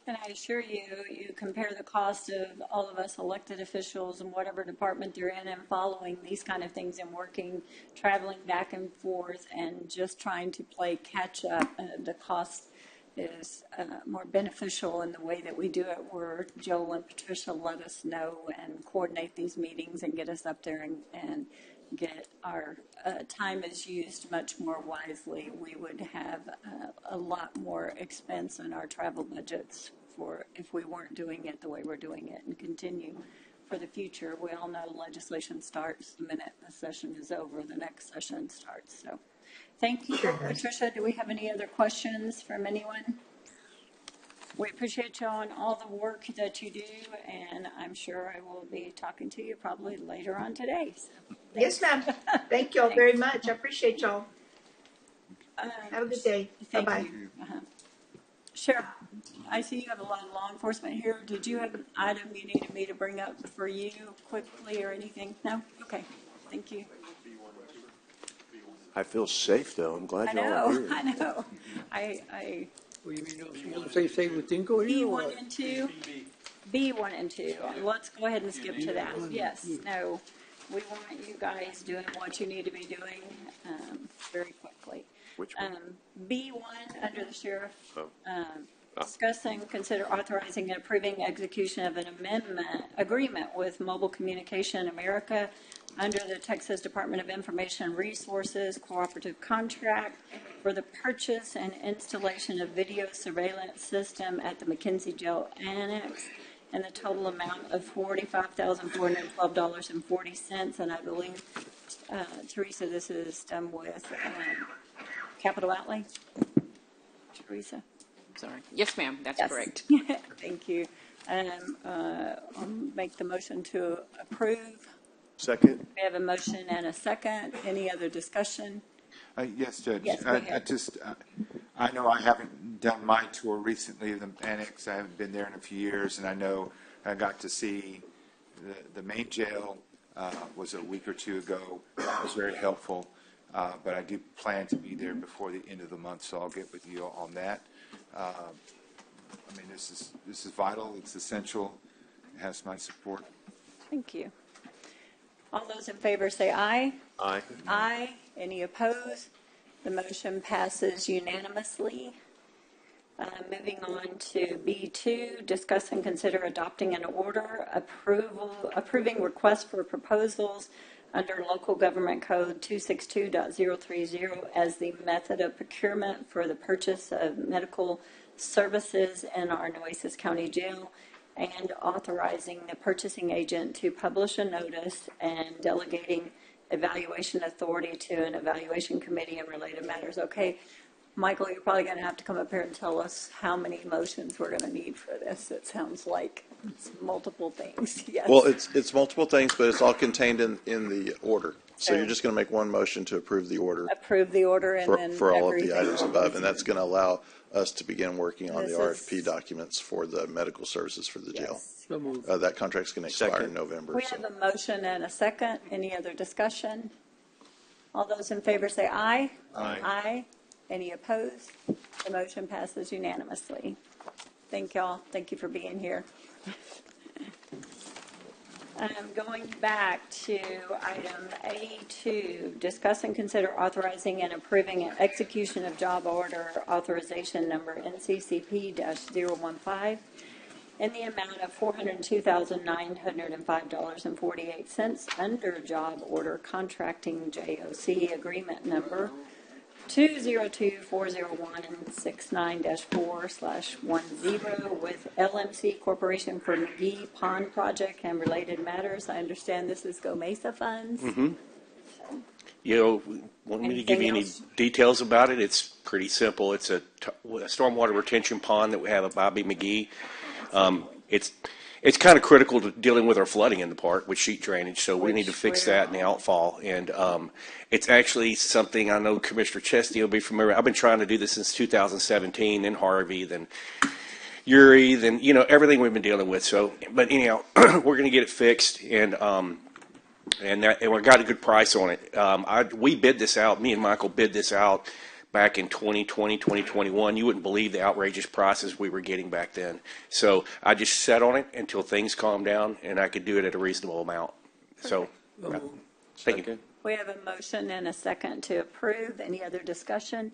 And I assure you, you compare the cost of all of us elected officials and whatever department they're in and following these kind of things and working, traveling back and forth and just trying to play catch up. The cost is more beneficial in the way that we do it, where Joel and Patricia let us know and coordinate these meetings and get us up there and get our time is used much more wisely, we would have a lot more expense in our travel budgets for if we weren't doing it the way we're doing it, and continue for the future. We all know legislation starts the minute the session is over, the next session starts. So thank you. Patricia, do we have any other questions from anyone? We appreciate you on all the work that you do, and I'm sure I will be talking to you probably later on today. So, yes, ma'am. Thank you all very much. I appreciate y'all. Have a good day. Bye-bye. Sheriff, I see you have a lot of law enforcement here. Did you have an item you needed me to bring up for you quickly or anything? No? Okay. Thank you. I feel safe, though. I'm glad y'all are here. I know. I Well, you mean you don't say save with Tinko here? B1 and 2? B1 and 2. Let's go ahead and skip to that. Yes. No. We want you guys doing what you need to be doing very quickly. Which one? B1 under the sheriff. Discuss and consider authorizing and approving execution of an agreement with Mobile Communication America under the Texas Department of Information and Resources cooperative contract for the purchase and installation of video surveillance system at the McKenzie Jail Annex, and the total amount of $45,412.40. And I believe, Teresa, this is done with capital outlay. Teresa? Sorry. Yes, ma'am. That's Yes. correct. Thank you. I'll make the motion to approve. Second. We have a motion and a second. Any other discussion? Yes, Judge. Yes, go ahead. I know I haven't done my tour recently of the annex. I haven't been there in a few years, and I know I got to see the main jail was a week or two ago. That was very helpful, but I do plan to be there before the end of the month, so I'll get with you on that. I mean, this is vital. It's essential. It has my support. Thank you. All those in favor say aye. Aye. Aye. Any opposed? The motion passes unanimously. Moving on to B2, discuss and consider adopting an order approving requests for proposals under Local Government Code 262.030 as the method of procurement for the purchase of medical services in our Nueces County Jail, and authorizing the purchasing agent to publish a notice and delegating evaluation authority to an evaluation committee and related matters. Okay, Michael, you're probably going to have to come up here and tell us how many motions we're going to need for this. It sounds like it's multiple things. Yes. Well, it's multiple things, but it's all contained in the order. So you're just going to make one motion to approve the order. Approve the order and then for all of the everything items else. above, and that's going to allow us to begin working on This the is- RFP documents for the medical services for the jail. Yes. So moved. That contract's going to expire in November. We so. have a motion and a second. Any other discussion? All those in favor say aye. Aye. Aye. Any opposed? The motion passes unanimously. Thank y'all. Thank you for being here. Going back to item A2, discuss and consider authorizing and approving an execution of job order authorization number NCCP-015 in the amount of $402,905.48 under job order contracting JOC agreement number 202-401-69-4/10 with LMC Corporation for McGee Pond Project and related matters. I understand this is Go Mesa funds. Mm-hmm. You want me to give you any Anything else? details about it? It's pretty simple. It's a stormwater retention pond that we have at Bobby McGee. It's kind of critical to dealing with our flooding in the park with sheet drainage, so we need to fix that in the outfall. And it's actually something I know Commissioner Chesty will be familiar with. I've been trying to do this since 2017, then Harvey, then Uri, then, everything we've been dealing with. So, but anyhow, we're going to get it fixed, and we got a good price on it. We bid this out. Me and Michael bid this out back in 2020, 2021. You wouldn't believe the outrageous prices we were getting back then. So I just sat on it until things calmed down, and I could do it at a reasonable amount. So, thank you. We have a motion and a second to approve. Any other discussion?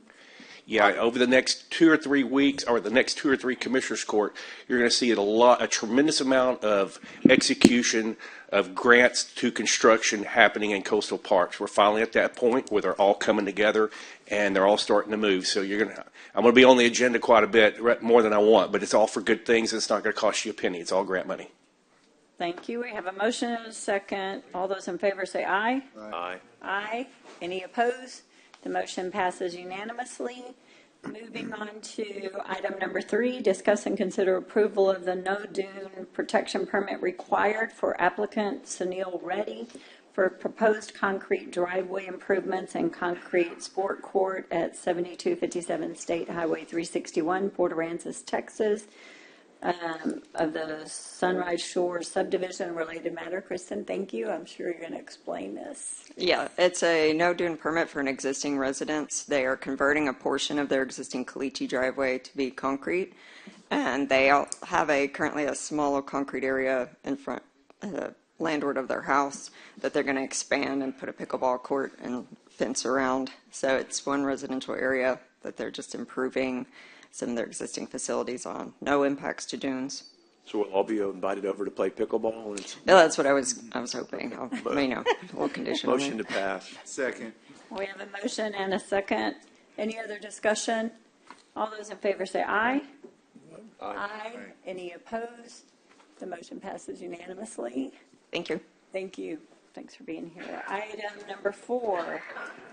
Yeah, over the next 2 or 3 weeks, or the next 2 or 3 commissioners' court, you're going to see a tremendous amount of execution of grants to construction happening in coastal parks. We're finally at that point where they're all coming together and they're all starting to move. So I'm going to be on the agenda quite a bit, more than I want, but it's all for good things. It's not going to cost you a penny. It's all grant money. Thank you. We have a motion and a second. All those in favor say aye. Aye. Aye. Any opposed? The motion passes unanimously. Moving on to item number 3, discuss and consider approval of the no dune protection permit required for applicant Sunil Reddy for proposed concrete driveway improvements and concrete sport court at 7257 State Highway 361, Port Aransas, Texas, of the Sunrise Shores subdivision related matter. Kristen, thank you. I'm sure you're going to explain this. Yeah, it's a no dune permit for an existing residence. They are converting a portion of their existing caliche driveway to be concrete, and they have currently a smaller concrete area in front of the landlord of their house that they're going to expand and put a pickleball court and fence around. So it's one residential area that they're just improving some of their existing facilities on. No impacts to dunes. So we'll all be invited over to play pickleball? Yeah, that's what I was hoping. A little condition. Motion to pass. Second. We have a motion and a second. Any other discussion? All those in favor say aye. Aye. Any opposed? The motion passes unanimously. Thank you. Thank you. Thanks for being here. Item number 4,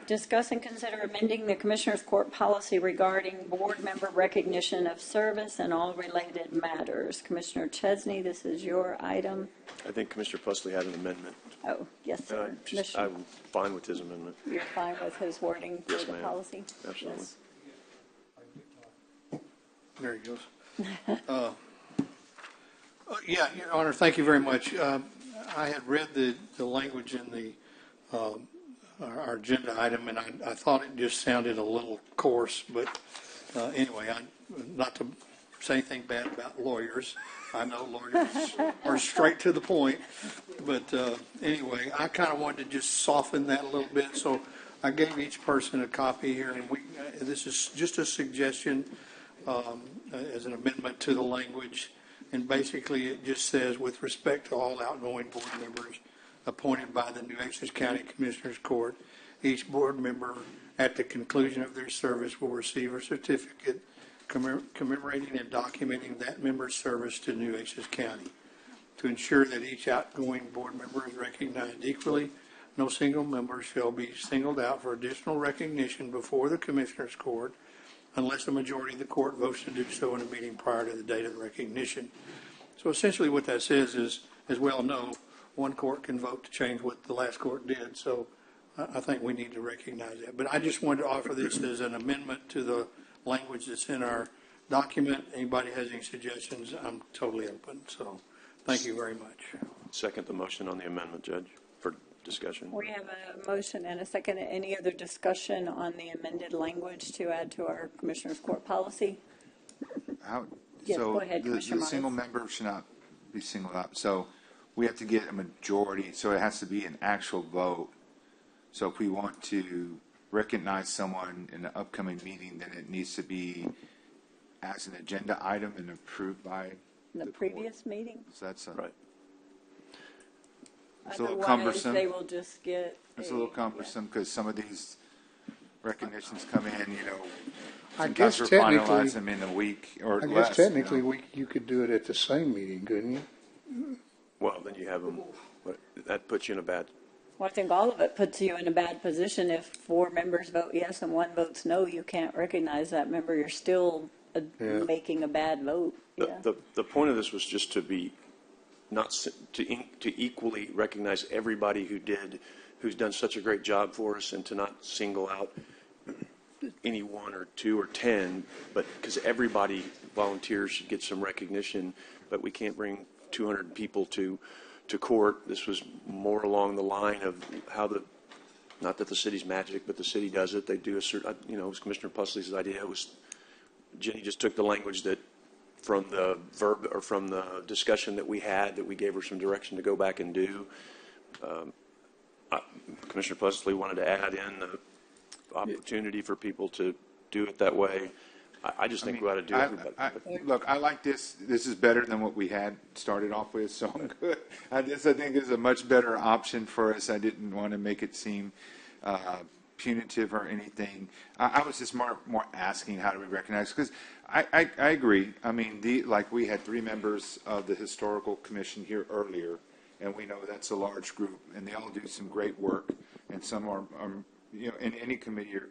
discuss and consider amending the Commissioners Court policy regarding board member recognition of service and all related matters. Commissioner Chesney, this is your item. I think Commissioner Pusley had an amendment. Oh, yes, sir. I'm fine with his amendment. You're fine with his wording for Yes, the ma'am. policy? Absolutely. Yes. There he goes. Yeah, Your Honor, thank you very much. I had read the language in the our agenda item, and I thought it just sounded a little coarse. But anyway, not to say anything bad about lawyers. I know lawyers are straight to the point. But anyway, I kind of wanted to just soften that a little bit. So I gave each person a copy here, and this is just a suggestion as an amendment to the language. And basically, it just says, with respect to all outgoing board members appointed by the Nueces County Commissioners Court, each board member at the conclusion of their service will receive a certificate commemorating and documenting that member's service to Nueces County. To ensure that each outgoing board member is recognized equally, no single member shall be singled out for additional recognition before the Commissioners Court unless a majority of the court votes to do so in a meeting prior to the date of the recognition. So essentially what that says is, as we all know, one court can vote to change what the last court did. So I think we need to recognize that. But I just wanted to offer this as an amendment to the language that's in our document. Anybody has any suggestions, I'm totally open. So thank you very much. Second the motion on the amendment, Judge, for discussion. We have a motion and a second. Any other discussion on the amended language to add to our Commissioners Court policy? Yes, so go ahead, the Commissioner single Myers. member should not be singled out. So we have to get a majority. So it has to be an actual vote. So if we want to recognize someone in the upcoming meeting, then it needs to be as an agenda item and approved by The previous meeting? So that's right. It's a little Otherwise, cumbersome. they will just get. It's a little cumbersome because some of these recognitions come in, I sometimes guess we're technically, finalize them in a week or I less. guess technically you could do it at the same meeting, couldn't you? Well, then you have them, that puts you in a bad. Well, I think all of it puts you in a bad position. If 4 members vote yes and 1 votes no, you can't recognize that member. You're still making a bad vote. The point of this was just to be to equally recognize everybody who's done such a great job for us, and to not single out any 1 or 2 or 10, but because everybody volunteers should get some recognition, but we can't bring 200 people to court. This was more along the line of how not that the city's magic, but the city does it. They do a certain, it was Commissioner Pusley's idea. Jenny just took the language that from the verb or from the discussion that we had, that we gave her some direction to go back and do. Commissioner Pusley wanted to add in the opportunity for people to do it that way. I just think we ought to do it. Look, I like this. This is better than what we had started off with, so I'm good. I think is a much better option for us. I didn't want to make it seem punitive or anything. I was just more asking how do we recognize, because I agree. I mean, like we had 3 members of the Historical Commission here earlier, and we know that's a large group, and they all do some great work, and some are in any committee or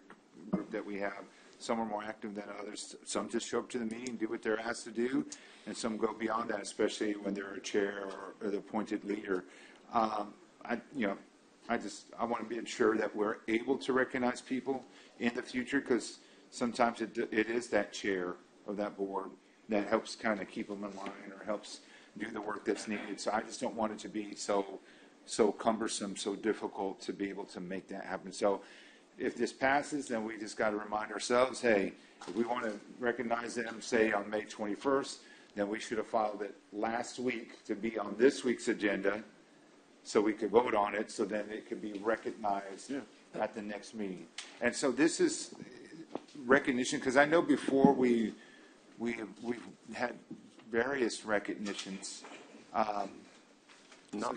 group that we have, some are more active than others. Some just show up to the meeting, do what they're asked to do, and some go beyond that, especially when they're a chair or the appointed leader. I want to be sure that we're able to recognize people in the future, because sometimes it is that chair of that board that helps kind of keep them in line or helps do the work that's needed. So I just don't want it to be so cumbersome, so difficult to be able to make that happen. So if this passes, then we just got to remind ourselves, hey, if we want to recognize them, say on May 21st, then we should have filed it last week to be on this week's agenda so we could vote on it, so then it could be recognized at the next meeting. And so this is recognition, because I know before we've had various recognitions.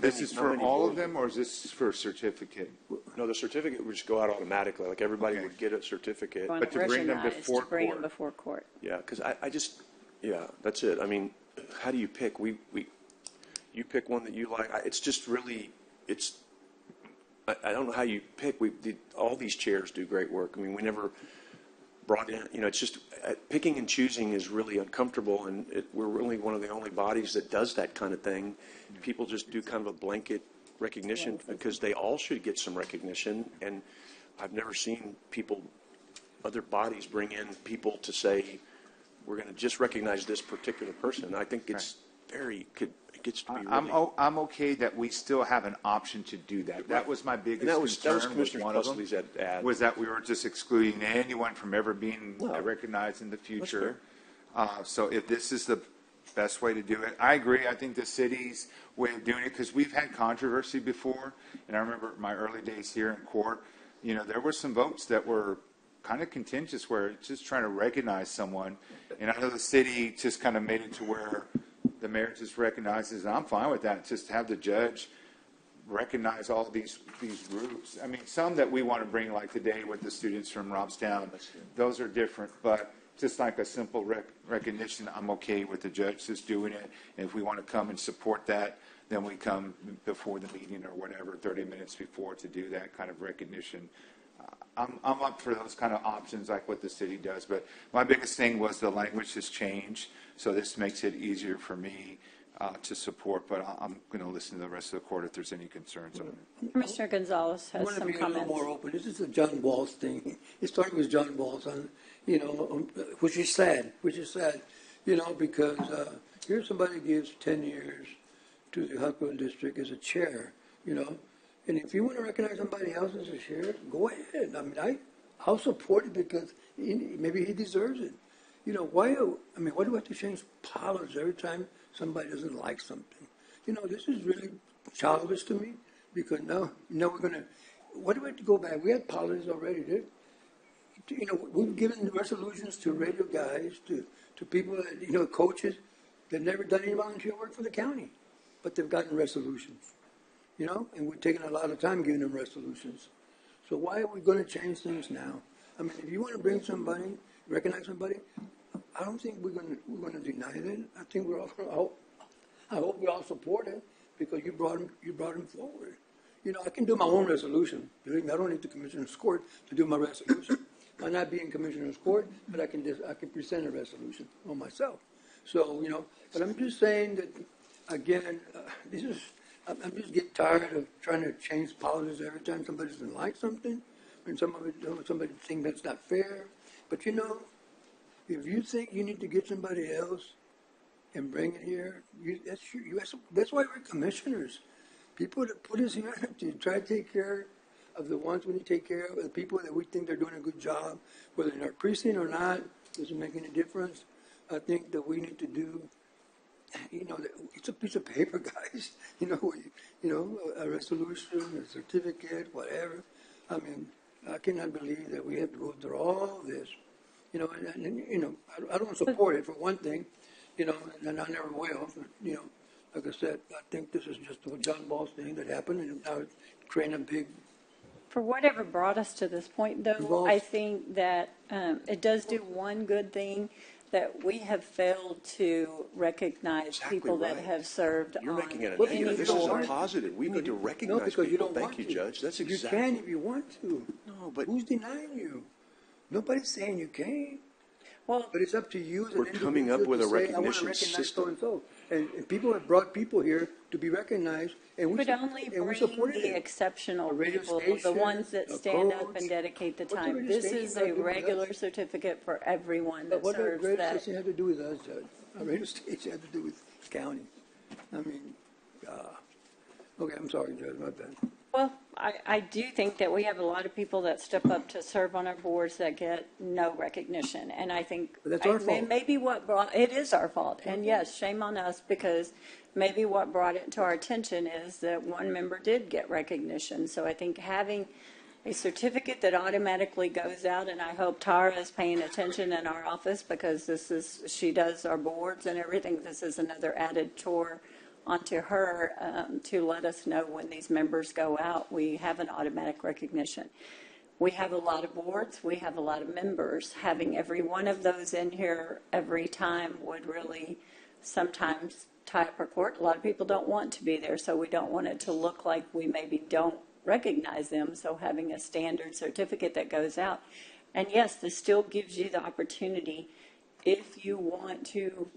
This is for all of them, or is this for a certificate? No, the certificate would just go out automatically. Like everybody would get a certificate. But to bring them before court. Yeah, because I just, that's it. I mean, how do you pick? You pick one that you like. It's just really, I don't know how you pick. All these chairs do great work. I mean, we never brought in, it's just picking and choosing is really uncomfortable, and we're really one of the only bodies that does that kind of thing. People just do kind of a blanket recognition because they all should get some recognition, and I've never seen other bodies bring in people to say, we're going to just recognize this particular person. I think it's it gets to be really... I'm okay that we still have an option to do that. That was my biggest concern. That was Commissioner Pusley's ad. Was that we were just excluding anyone from ever being recognized in the future. So if this is the best way to do it, I agree. I think the city's way of doing it, because we've had controversy before, and I remember my early days here in court, there were some votes that were kind of contentious where it's just trying to recognize someone, and I know the city just kind of made it to where the mayor just recognizes, and I'm fine with that, just have the judge recognize all these groups. I mean, some that we want to bring, like today with the students from Robstown, those are different, but just like a simple recognition, I'm okay with the judge just doing it. And if we want to come and support that, then we come before the meeting or whatever, 30 minutes before, to do that kind of recognition. I'm up for those kind of options like what the city does, but my biggest thing was the language has changed, so this makes it easier for me to support, but I'm going to listen to the rest of the court if there's any concerns on it. Commissioner Gonzalez has some comments. I want to be a little more open. This is a John Walls thing. It started with John Walls, which is sad, because here somebody gives 10 years to the Huckville District as a chair, and if you want to recognize somebody else as a chair, go ahead. I mean, I'll support it because maybe he deserves it. Why do we have to change policies every time somebody doesn't like something? This is really childish to me, because now we're going to, what do we have to go back? We had policies already, we've given resolutions to radio guys, to people that, coaches that never done any volunteer work for the county, but they've gotten resolutions, and we're taking a lot of time giving them resolutions. So why are we going to change things now? I mean, if you want to bring somebody, recognize somebody, I don't think we're going to deny it. I think I hope we all support it, because you brought him forward. I can do my own resolution. Believe me, I don't need the commissioner's court to do my resolution. I not be in commissioner's court, but I can present a resolution on myself. So but I'm just saying that again. I'm just getting tired of trying to change policies every time somebody doesn't like something, and somebody thinks that's not fair. But if you think you need to get somebody else and bring it here, that's why we're commissioners. People that put us here to try to take care of the ones we need to take care of, the people that we think they're doing a good job, whether in our precinct or not, doesn't make any difference. I think that we need to do, it's a piece of paper, guys. A resolution, a certificate, whatever. I mean, I cannot believe that we have to go through all this You know, I don't support it for one thing, you know, and I never will. But, you know, like I said, I think this is just a John Ball's thing that happened, and now it's creating a big. For whatever brought us to this point, though, I think that it does do one good thing, that we have failed to recognize people that have served You're on making it a any negative. This is a board. positive. We need to recognize because you people. don't Thank want you, to. Judge. That's You exactly. can if you want to. No, but who's denying you? Nobody's saying you can't. Well, but it's up to you as an we're coming up with a individual to say, I want to recognition recognize system. so-and-so. And people have brought people here to be recognized, and we But only and we bring supported the it. exceptional radio people, the station, ones that a stand up coach. and dedicate the What's the time. radio This station is got to a do with regular us? certificate for everyone But that what does serves radio that. station have to do with us, Judge? A radio station have to do with county. I mean, okay, I'm sorry, Judge, my bad. Well, I do think that we have a lot of people that step up to serve on our boards that get no recognition. And I think But that's our fault. maybe what brought it is our fault. And yes, shame on us, because maybe what brought it to our attention is that one member did get recognition. So I think having a certificate that automatically goes out, and I hope Tara is paying attention in our office, because she does our boards and everything. This is another added chore onto her to let us know when these members go out. We have an automatic recognition. We have a lot of boards. We have a lot of members. Having every one of those in here every time would really sometimes tie up our court. A lot of people don't want to be there, so we don't want it to look like we maybe don't recognize them. So having a standard certificate that goes out. And yes, this still gives you the opportunity, if you want to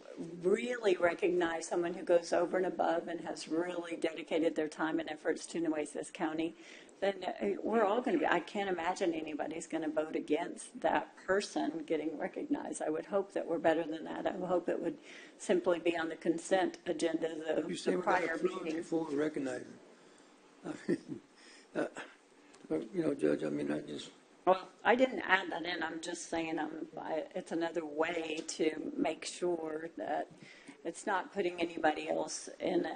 really recognize someone who goes over and above and has really dedicated their time and efforts to Nueces County, then we're all going to be, I can't imagine anybody's going to vote against that person getting recognized. I would hope that we're better than that. I would hope it would simply be on the consent agenda of the prior meetings. Before we recognize it. I mean, you know, Judge, I mean, I just. Well, I didn't add that in. I'm just saying it's another way to make sure that it's not putting anybody else in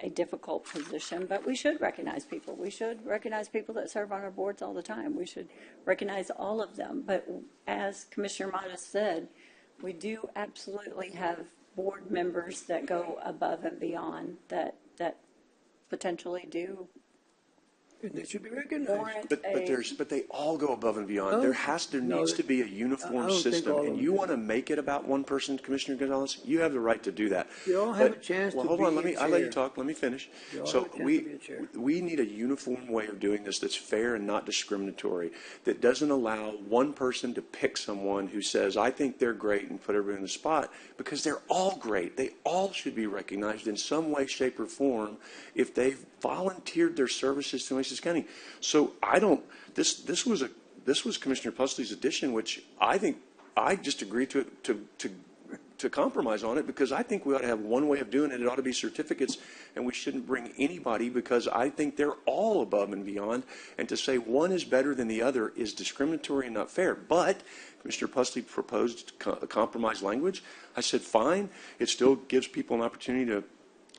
a difficult position. But we should recognize people. We should recognize people that serve on our boards all the time. We should recognize all of them. But as Commissioner Modis said, we do absolutely have board members that go above and beyond that potentially do. And they should be recognized. But they all go above and beyond. No, There needs to be a uniform I don't think system, all of and them you do. want to make it about one person, Commissioner Gonzalez. You have the right to do that. They all have a chance well, to hold be on. a I'll let you chair. talk. Let me finish. They all So have a chance to be a chair. we need a uniform way of doing this that's fair and not discriminatory. That doesn't allow one person to pick someone who says, "I think they're great," and put everybody in the spot, because they're all great. They all should be recognized in some way, shape, or form if they've volunteered their services to Nueces County. So I don't. This was Commissioner Pusley's addition, which I think I just agreed to compromise on it, because I think we ought to have one way of doing it. It ought to be certificates, and we shouldn't bring anybody, because I think they're all above and beyond. And to say one is better than the other is discriminatory and not fair. But Commissioner Pusley proposed a compromise language. I said, fine. It still gives people an opportunity to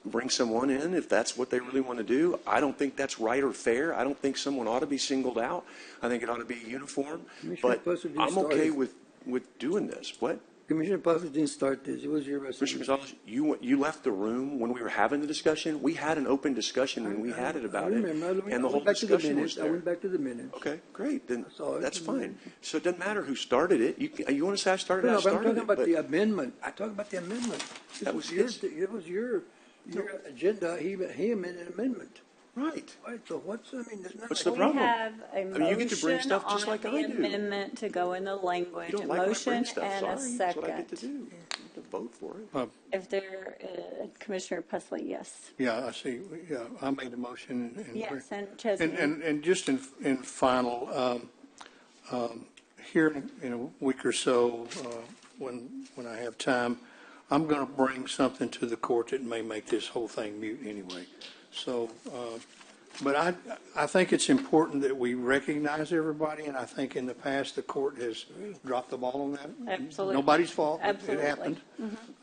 bring someone in if that's what they really want to do. I don't think that's right or fair. I don't think someone ought to be singled out. I think it ought to be uniform. Commissioner But Pusley didn't I'm start okay it. with doing this. What? Commissioner Pusley didn't start this. It was your Commissioner resolution. Gonzalez, you left the room when we were having the discussion. We had an open discussion when we had it about I it. remember. And the I whole went back to the discussion was minutes. I there. went back to the minutes. Okay, great. Then saw it. that's fine. So it doesn't matter who started it. You want to say I started it? No, I but I'm started talking it. about but- the amendment. I'm talking about the amendment. That was It was your agenda. He amended an amendment. Right. Right. So what's, I mean, there's not. What's like- the problem? We have a I mean, you get to bring motion stuff just on like the I do. amendment to go in the language, You a don't like when I motion bring stuff. and a Sorry. That's what I get to second. do. I get to vote for it. If there, Commissioner Pusley, yes. Yeah, I see. Yeah, I made the motion. Yes, and Chesney. And just in final, here in a week or so, when I have time, I'm going to bring something to the court that may make this whole thing mute anyway. So, but I think it's important that we recognize everybody, and I think in the past the court has dropped the ball on that. Absolutely. Nobody's fault. Absolutely. It happened.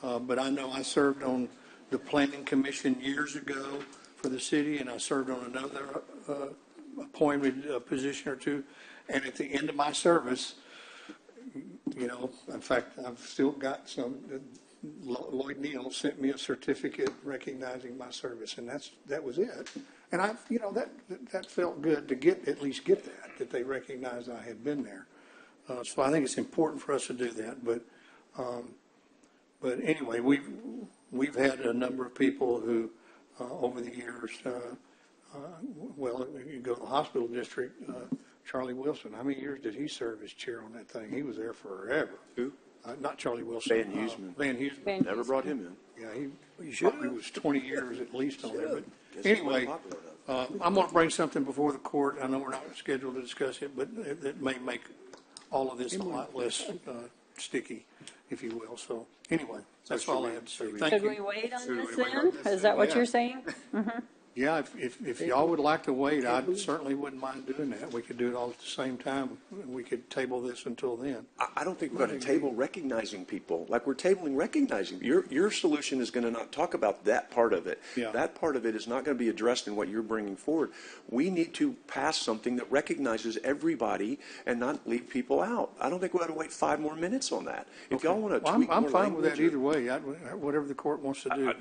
But I know I served on the planning commission years ago for the city, and I served on another appointed position or two. And at the end of my service, You know, in fact, I've still got some. Lloyd Neal sent me a certificate recognizing my service, and that was it. And that felt good to at least get that they recognized I had been there. So I think it's important for us to do that. But anyway, we've had a number of people who over the years. Well, you go to the hospital district. Charlie Wilson. How many years did he serve as chair on that thing? He was there forever. Who? Not Charlie Wilson. Van Huesman. Van Huesman. Never brought him in. Yeah, he probably was 20 years at least on there. But anyway, I'm going to bring something before the court. I know we're not scheduled to discuss it, but it may make all of this a lot less sticky, if you will. So anyway, that's all I have to say. Thank you. Should we wait on this then? Is that what you're saying? Mm-hmm. Yeah, if y'all would like to wait, I certainly wouldn't mind doing that. We could do it all at the same time. We could table this until then. I don't think we're going to table recognizing people. Like we're tabling recognizing. Your solution is going to not talk about that part of it. Yeah. That part of it is not going to be addressed in what you're bringing forward. We need to pass something that recognizes everybody and not leave people out. I don't think we ought to wait 5 more minutes on that. If y'all want to tweak I'm more fine with that language, either way. Whatever the court wants to do.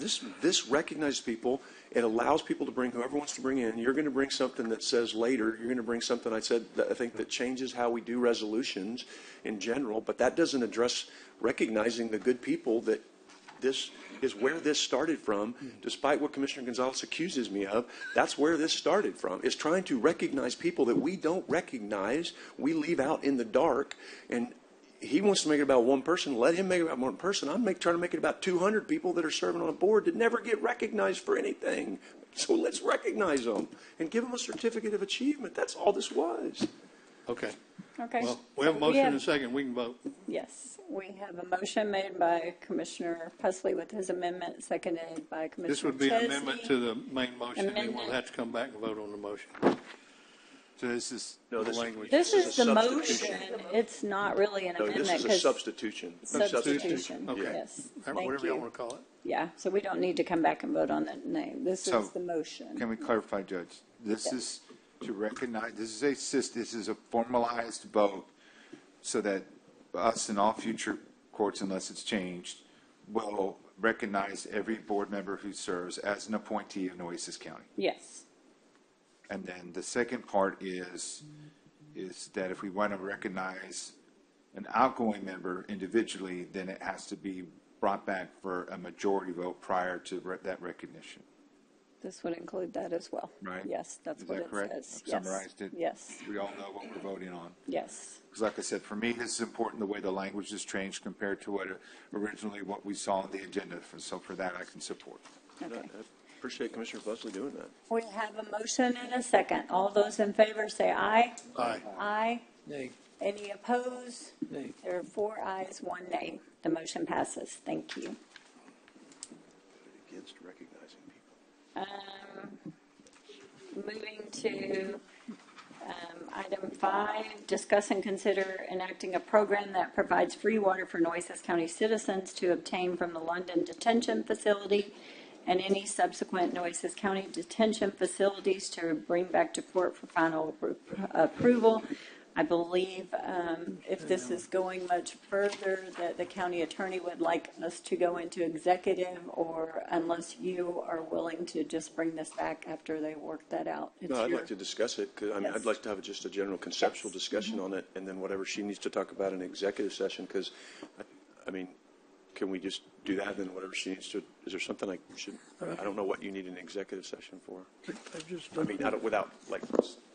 This recognizes people. It allows people to bring whoever wants to bring in. You're going to bring something that says later. You're going to bring something I think that changes how we do resolutions in general. But that doesn't address recognizing the good people that this is where this started from. Despite what Commissioner Gonzalez accuses me of, that's where this started from. It's trying to recognize people that we don't recognize. We leave out in the dark. And he wants to make it about one person. Let him make it about one person. I'm trying to make it about 200 people that are serving on a board that never get recognized for anything. So let's recognize them and give them a certificate of achievement. That's all this was. Okay. Okay. Well, we have a motion and a second. We can vote. Yes, we have a motion made by Commissioner Pusley with his amendment, seconded by Commissioner This would be an Chesney. amendment to the main motion, and then we'll have to come back and vote on the motion. So this is the language. This is the substitution. motion. It's not really an No, amendment. this is a 'cause- substitution. Substitution, Okay. yes. Thank Whatever you. y'all want to call it. Yeah, so we don't need to come back and vote on the name. This So, is the motion. Can we clarify, Judge? This is to recognize, this is a formalized vote so that us and all future courts, unless it's changed, will recognize every board member who serves as an appointee of Nueces County. Yes. And then the second part is that if we want to recognize an outgoing member individually, then it has to be brought back for a majority vote prior to that recognition. This would include that as well. Right? Yes, that's Is what that it correct? says. I've summarized it. Yes. We all know what we're voting on. Yes. Because like I said, for me, this is important, the way the language has changed compared to what we saw on the agenda. So for that, I can support. Okay. I appreciate Commissioner Busley doing that. We have a motion and a second. All those in favor say aye. Aye. Aye. Nay. Any opposed? Nay. There are 4 ayes, 1 nay. The motion passes. Thank you. Against recognizing people. Moving to item 5, discuss and consider enacting a program that provides free water for Nueces County citizens to obtain from the London Detention Facility and any subsequent Nueces County detention facilities to bring back to court for final approval. I believe if this is going much further, that the county attorney would like us to go into executive, or unless you are willing to just bring this back after they work that out. No, I'd like to discuss it, because Yes. I'd like to have just a general conceptual discussion on it, and then whatever she needs to talk about in executive session, because, I mean, can we just do that, and then whatever she needs to, is there something I should, I don't know what you need an executive session for. I mean, without, like,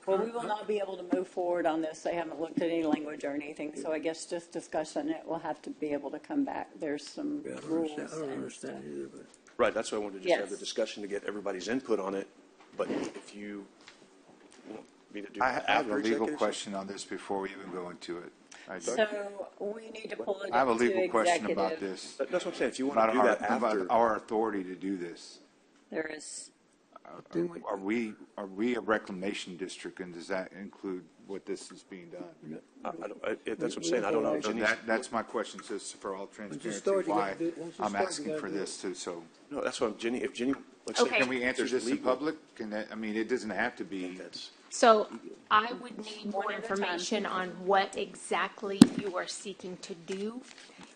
Well, we will not be able to move forward on this. They haven't looked at any language or anything, so I guess just discussion it will have to be able to come back. There's some rules. I don't understand either, but. right, that's why I wanted to just have the Yes. discussion to get everybody's input on it, but if you want me to do I that have after a legal executive question on this before we even go into it. So we need to pull it I have a into legal question executive. about this. That's what I'm saying, if you want About to do that about after. our authority to do this. There is, Are we a reclamation district, and does that include what this is being done? That's what I'm saying, I don't know. So that's my question, just for all transparency, start, you why gotta do it. Once you I'm start, you asking gotta for do it. this too, so. No, that's what Jenny, if Jenny Like, Can we answer there's this in legal- public? I mean, it doesn't have to be. So I would need more One at a time. information on what exactly you are seeking to do.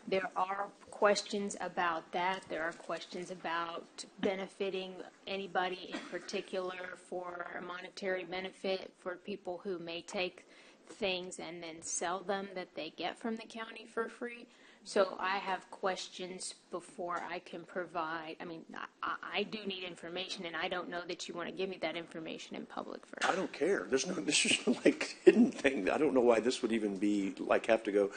There are questions about that. There are questions about benefiting anybody in particular for a monetary benefit for people who may take things and then sell them that they get from the county for free. So I have questions before I can provide. I mean, I do need information, and I don't know that you want to give me that information in public first. I don't care. There's no like hidden thing. I don't know why this would even be like have to go.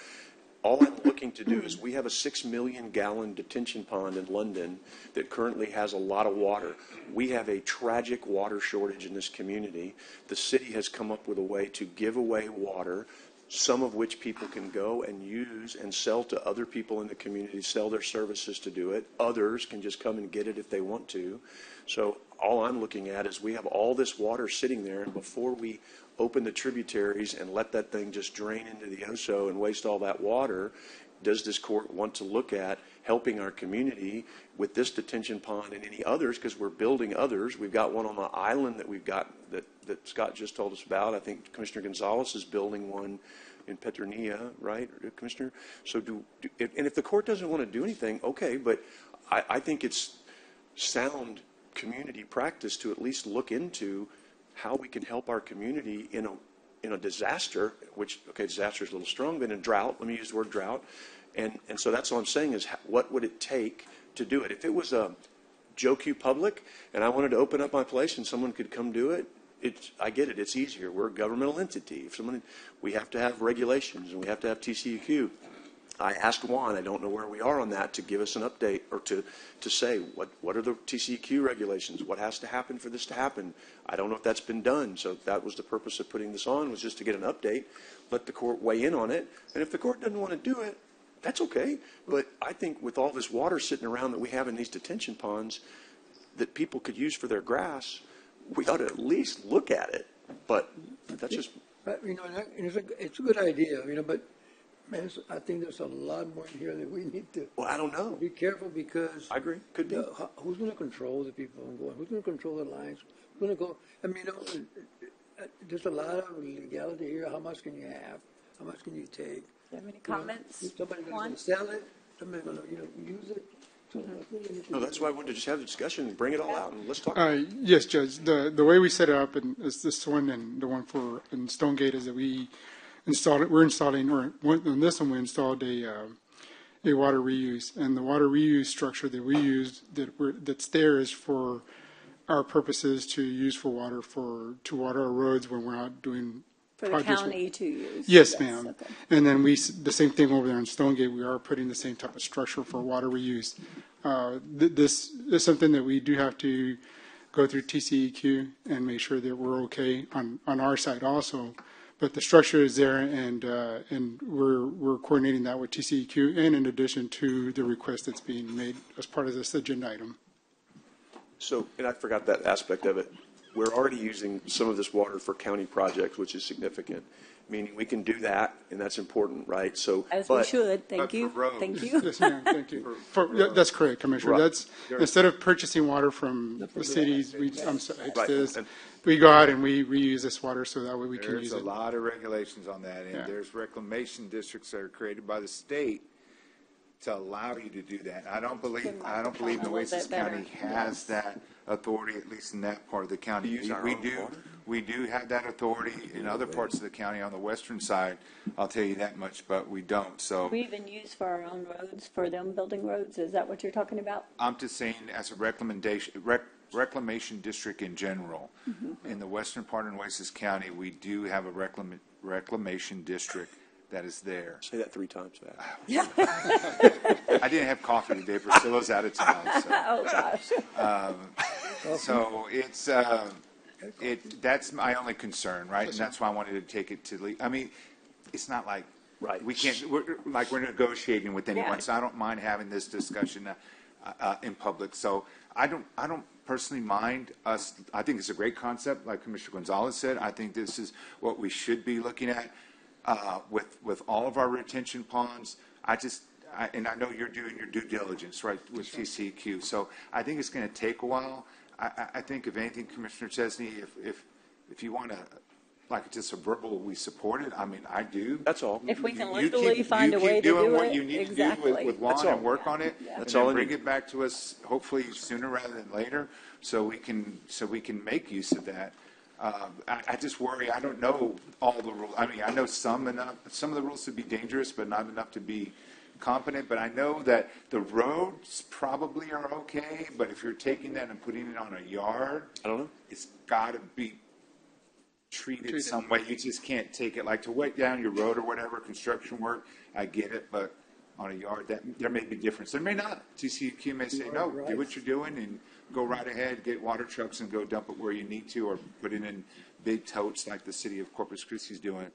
All I'm looking to do is we have a 6 million gallon detention pond in London that currently has a lot of water. We have a tragic water shortage in this community. The city has come up with a way to give away water, some of which people can go and use and sell to other people in the community, sell their services to do it. Others can just come and get it if they want to. So all I'm looking at is we have all this water sitting there, and before we open the tributaries and let that thing just drain into the Oso and waste all that water, does this court want to look at helping our community with this detention pond and any others, because we're building others. We've got one on the island that we've got that Scott just told us about. I think Commissioner Gonzalez is building one in Petronilla, right, Commissioner? So and if the court doesn't want to do anything, okay, but I think it's sound community practice to at least look into how we can help our community in a disaster, which, okay, disaster is a little strong, but in drought, let me use the word drought. And so that's all I'm saying is what would it take to do it? If it was a Joe Q Public and I wanted to open up my place and someone could come do it, I get it, it's easier. We're a governmental entity. We have to have regulations and we have to have TCEQ. I asked Juan, I don't know where we are on that, to give us an update or to say what are the TCEQ regulations? What has to happen for this to happen? I don't know if that's been done. So that was the purpose of putting this on, was just to get an update, let the court weigh in on it. And if the court doesn't want to do it, that's okay. But I think with all this water sitting around that we have in these detention ponds that people could use for their grass, we ought to at look at it. But that's just... It's a good idea, but man, I think there's a lot more in here that we need to. Well, I don't know. Be careful because I agree. Could be. Who's going to control the people going? Who's going to control the lines? Who's going to go? There's a lot of legality here. How much can you have? How much can you take? Do you have any comments? Somebody's going to sell it. Somebody's going to use it. No, that's why I wanted to just have the discussion and bring it all out and let's talk. Yes, Judge. The way we set it up, and it's this one and the one in Stonegate, is that we installed it. We're installing, or on this one we installed a water reuse, and the water reuse structure that we used that's there is for our purposes to use for water to water our roads when we're out doing for the county to use. Yes, ma'am. Okay. And then the same thing over there in Stonegate. We are putting the same type of structure for water reuse. This is something that we do have to go through TCEQ and make sure that we're okay on our side also. But the structure is there, and we're coordinating that with TCEQ, and in addition to the request that's being made as part of this agenda item. So, and I forgot that aspect of it. We're already using some of this water for county projects, which is significant, meaning we can do that, and that's important, right? So, as we should. Thank you. Thank you. Yes, ma'am. Thank you. That's correct, Commissioner. Right. That's instead of purchasing water from the cities, we go out and we reuse this water so that way we can use it. There's a lot of regulations on that, and there's reclamation districts that are created by the state to allow you to do that. I don't believe Nueces County has that authority, at least in that part of the county. We do have that authority in other parts of the county on the western side. I'll tell you that much, but we don't. So we even use for our own roads, for them building roads. Is that what you're talking about? I'm just saying, as a reclamation district in general, in the western part of Nueces County, we do have a reclamation district that is there. Say that 3 times fast. Yeah. I didn't have coffee today. Priscilla's out of town. So. Oh, gosh. So that's my only concern, right? And that's why I wanted to take it to I mean, it's not like we can't, we're negotiating with anyone, so I don't mind having this discussion in public. So I don't personally mind us. I think it's a great concept, like Commissioner Gonzalez said. I think this is what we should be looking at with all of our retention ponds. I and I know you're doing your due diligence, right, with TCEQ. So I think it's going to take a while. I think if anything, Commissioner Chesney, if you want to, like just a verbal, we support it. I mean, I do. That's all. If we can You legally keep- find a way to do You keep doing what it, you need exactly. to do with That's Juan all. and work on it. Yeah. That's and all I then bring need. it back to us, hopefully sooner rather than later, so we can make use of that. I just worry, I don't know all the rules. I mean, I know some of the rules to be dangerous, but not enough to be competent. But I know that the roads probably are okay, but if you're taking that and putting it on a yard, I don't know. it's got to be treated some way. You just can't take it like to wet down your road or whatever, construction work, I get it, but on a yard, there may be difference. There may not. TCEQ may say, no, do what you're doing and go right ahead, get water trucks and go dump it where you need to, or put it in big totes like the city of Corpus Christi is doing.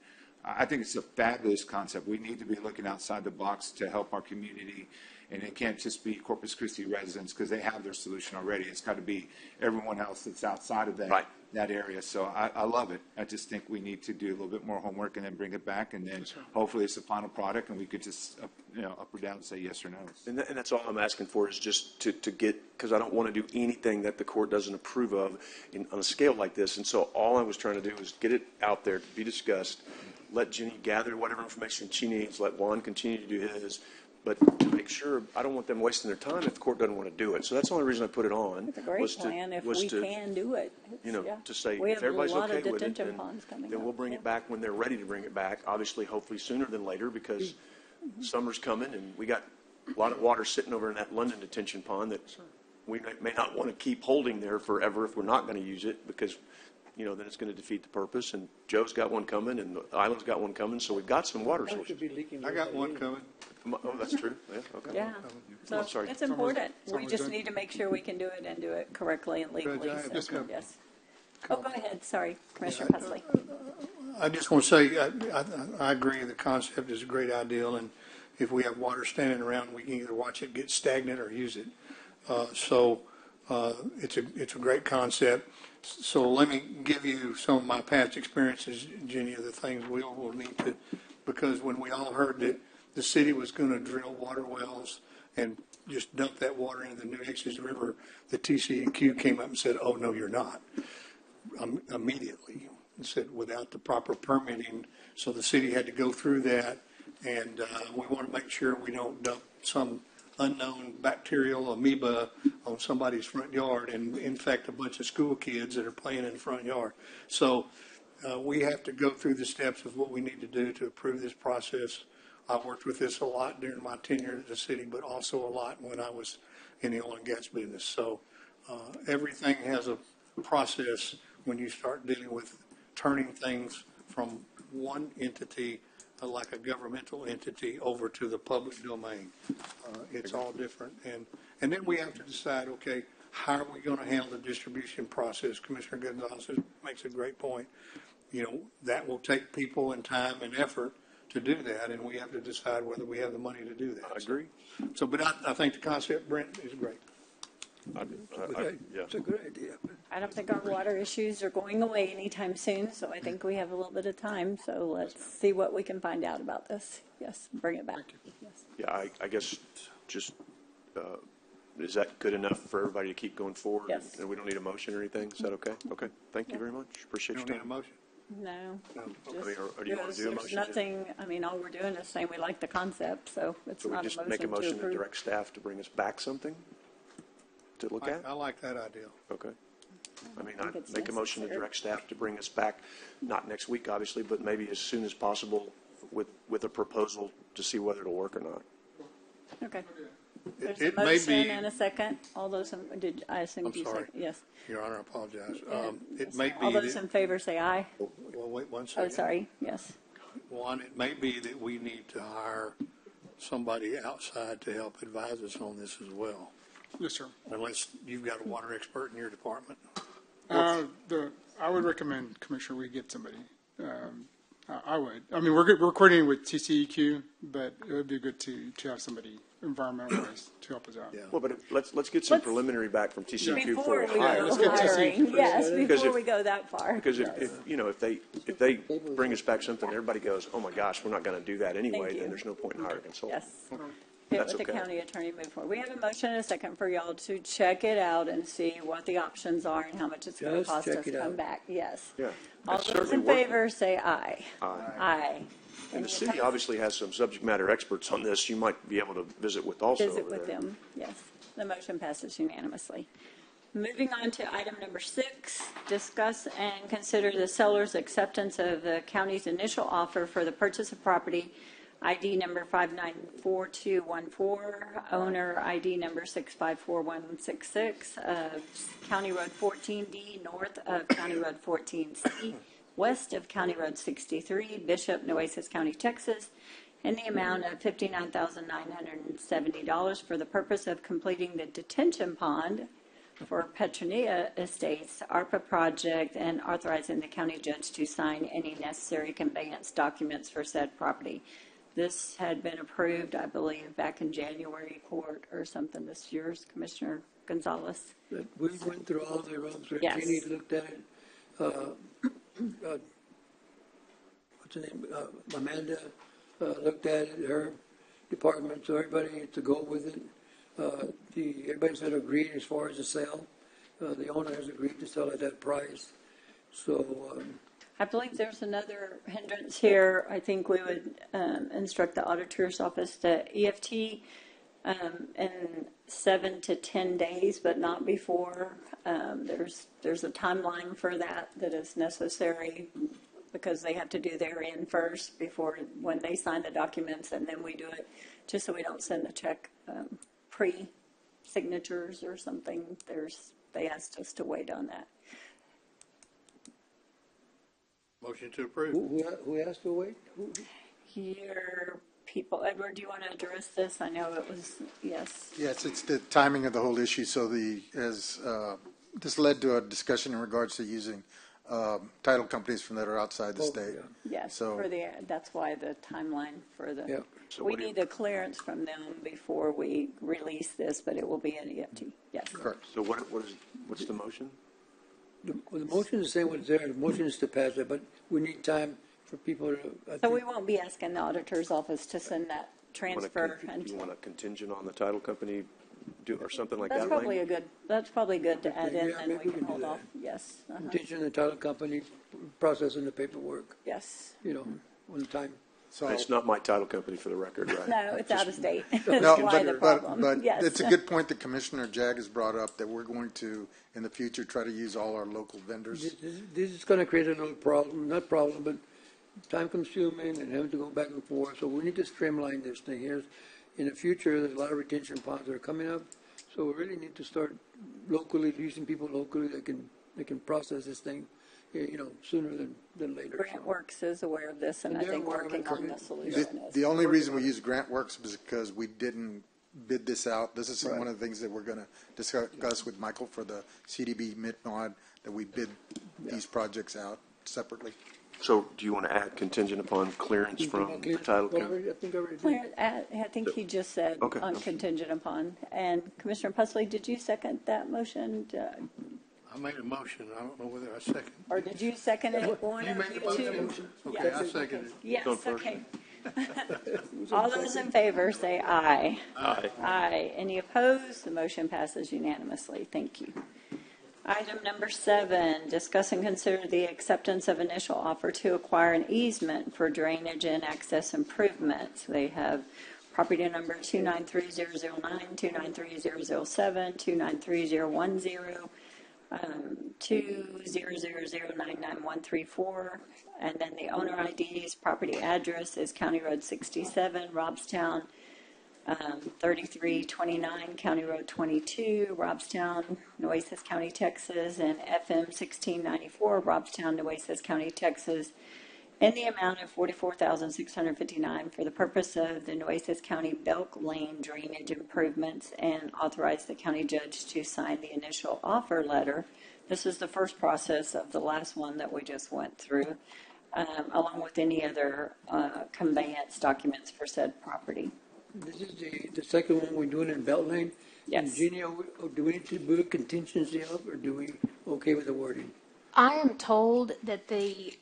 I think it's a fabulous concept. We need to be looking outside the box to help our community, and it can't just be Corpus Christi residents because they have their solution already. It's got to be everyone else that's outside of that. Right. That area. So I love it. I just think we need to do a little bit more homework and then bring it back, and then hopefully it's the final product, and we could just up or down say yes or no. And that's all I'm asking for is just to get, because I don't want to do anything that the court doesn't approve of on a scale like this. And so all I was trying to do was get it out there to be discussed, let Jenny gather whatever information she needs, let Juan continue to do his, but to make sure, I don't want them wasting their time if the court doesn't want to do it. So that's the only reason I put it on. It's a great plan if we can do it. To say, We if have a everybody's lot okay of with it, detention ponds coming then up. we'll bring it back when they're ready to bring it back. Obviously, hopefully sooner than later, because summer's coming and we got a lot of water sitting over in that London detention pond that we may not want to keep holding there forever if we're not going to use it, because then it's going to defeat the purpose. And Joe's got one coming, and the island's got one coming, so we've got some water sources. I got one coming. Oh, that's true. Yeah, okay. Yeah. So I'm sorry. it's important. We just need to make sure we can do it and do it correctly and legally. Judge, I have So, a yes. Oh, go ahead. Sorry, Commissioner Pesley. I just want to say, I agree, the concept is a great idea, and if we have water standing around, we can either watch it get stagnant or use it. It's a great concept. So let me give you some of my past experiences, Jenny, of the things we will need to, because when we all heard that the city was going to drill water wells and just dump that water into the Nueces River, the TCEQ came up and said, oh, no, you're not, immediately. And said without the proper permitting. So the city had to go through that, and we want to make sure we don't dump some unknown bacterial amoeba on somebody's front yard and infect a bunch of school kids that are playing in the front yard. So we have to go through the steps of what we need to do to approve this process. I worked with this a lot during my tenure at the city, but also a lot when I was in the oil and gas business. So everything has a process when you start dealing with turning things from one entity, like a governmental entity, over to the public domain. It's all different. And then we have to decide, okay, how are we going to handle the distribution process? Commissioner Gonzalez makes a great point. That will take people and time and effort to do that, and we have to decide whether we have the money to do that. I agree. So, but I think the concept, Brent, is great. Yeah. It's a good idea. I don't think our water issues are going away anytime soon, so I think we have a little bit of time. So let's see what we can find out about this. Yes, bring it back. Yes. Yeah, I guess just, is that good enough for everybody to keep going forward? Yes. And we don't need a motion or anything? Is that okay? Okay. Thank you very much. Appreciate You your don't need a time. motion? No. I mean, or do you want to do a There's motion? nothing, all we're doing is saying we like the concept, so it's So we not just a make a motion to motion to approve. direct staff to bring us back something to look at? I like that idea. Okay. I mean, think I'd it's make a motion to necessary. direct staff to bring us back, not next week, obviously, but maybe as soon as possible with a proposal to see whether it'll work or not. Okay. There's a It may motion be, and a second. All those, I assume I'm you sorry. said, yes. Your Honor, I apologize. Yeah. It may All be those in that, favor say aye. well, wait one second. Oh, sorry, yes. One, it may be that we need to hire somebody outside to help advise us on this as well, Yes, sir. unless you've got a water expert in your department. I would recommend, Commissioner, we get somebody. I would. I mean, we're coordinating with TCEQ, but it would be good to have somebody environmental-wise to help us out. Well, but let's get some preliminary back from TCEQ Before for we hire. go let's get to see hiring, first. yes, Because before if- we go that far. Because if they bring us back something, everybody goes, oh my gosh, we're not going to do that anyway, you. then there's no point in hiring a consultant. Yes. get That's with the okay. county attorney, move forward. We have a motion and a second for y'all to check it out and see what the options are and how much it's going to Just cost check us it to come out. back. Yes. Yeah. All It's those certainly in worth it. favor say aye. Aye. Aye. And Any the city opposed? obviously has some subject matter experts on this you might be able to visit with also. Visit over with there. them, yes. The motion passes unanimously. Moving on to item number 6, discuss and consider the seller's acceptance of the county's initial offer for the purchase of property, ID number 594214, owner ID number 654166, of County Road 14D, north of County Road 14C, west of County Road 63, Bishop, Nueces County, Texas, in the amount of $59,970 for the purpose of completing the detention pond for Petronia Estates ARPA project and authorizing the county judge to sign any necessary conveyance documents for said property. This had been approved, I believe, back in January court or something this year, Commissioner Gonzalez. But we went through all the roads. Yes. Jeannie looked at it. What's her name? Amanda looked at it, her department, so everybody to go with it. Everybody's had agreed as far as the sale. The owner has agreed to sell at that price. So, I believe there's another hindrance here. I think we would instruct the auditor's office to EFT in 7 to 10 days, but not before. There's a timeline for that is necessary because they have to do their end first before when they sign the documents, and then we do it just so we don't send the check pre-signatures or something. They asked us to wait on that. Motion to approve. who asked to wait? Your people, Edward, do you want to address this? I know it was, yes. Yes, it's the timing of the whole issue. So this led to a discussion in regards to using title companies from that are outside the state. Yes, So- that's why the timeline for the, Yeah. So we what do you- need a clearance from them before we release this, but it will be an EFT, yes. Correct. So what's the motion? The motion is saying what's there. The motion is to pass it, but we need time for people to. So we won't be asking the auditor's office to send that transfer. You want a contingent on the title company or something like That's that? probably that's probably good to add in, Yeah, and maybe we we can can do hold that. off. Yes, Contingent on the title company processing the paperwork, yes. on the time. So It's not my title company for the record, right? No, it's out of state. That's No, why the problem. but Yes. it's a good point that Commissioner Jag has brought up, that we're going to, in the future, try to use all our local vendors. This is going to create a little problem, not problem, but time consuming and having to go back and forth. So we need to streamline this thing here. In the future, there's a lot of retention ponds that are coming up. So we really need to start locally, using people locally that can process this thing, sooner than later. Grant Works is aware of this, and I And they're think aware of working it, on the correct. solution is. The only reason we use Grant Works is because we didn't bid this out. This is Right. one of the things that we're going to discuss with Michael for the CDB mid-mod, that we bid these projects out separately. So do you want to add contingent upon clearance from the title company? I think I already did. Claire, I think he just said Okay. on contingent upon. And Commissioner Pusley, did you second that motion? I made a motion. I don't know whether I second. Or did you second it? One You of made you the two? motion? Okay, Yes. I second it. Yes, Going first. okay. All those in favor say aye. Aye. Aye. Any opposed? The motion passes unanimously. Thank you. Item number 7, discuss and consider the acceptance of initial offer to acquire an easement for drainage and access improvements. They have property number 293009, 293007, 293010, 200099134, and then the owner ID's property address is County Road 67, Robstown, 3329 County Road 22, Robstown, Nueces County, Texas, and FM 1694, Robstown, Nueces County, Texas, in the amount of $44,659 for the purpose of the Nueces County Belk Lane drainage improvements, and authorize the county judge to sign the initial offer letter. This is the first process of the last one that we just went through, along with any other conveyance documents for said property. This is the second one we're doing in Belt Lane. Yes. And Jeannie, do we need to build contingency up, or do we okay with the wording? I am told that the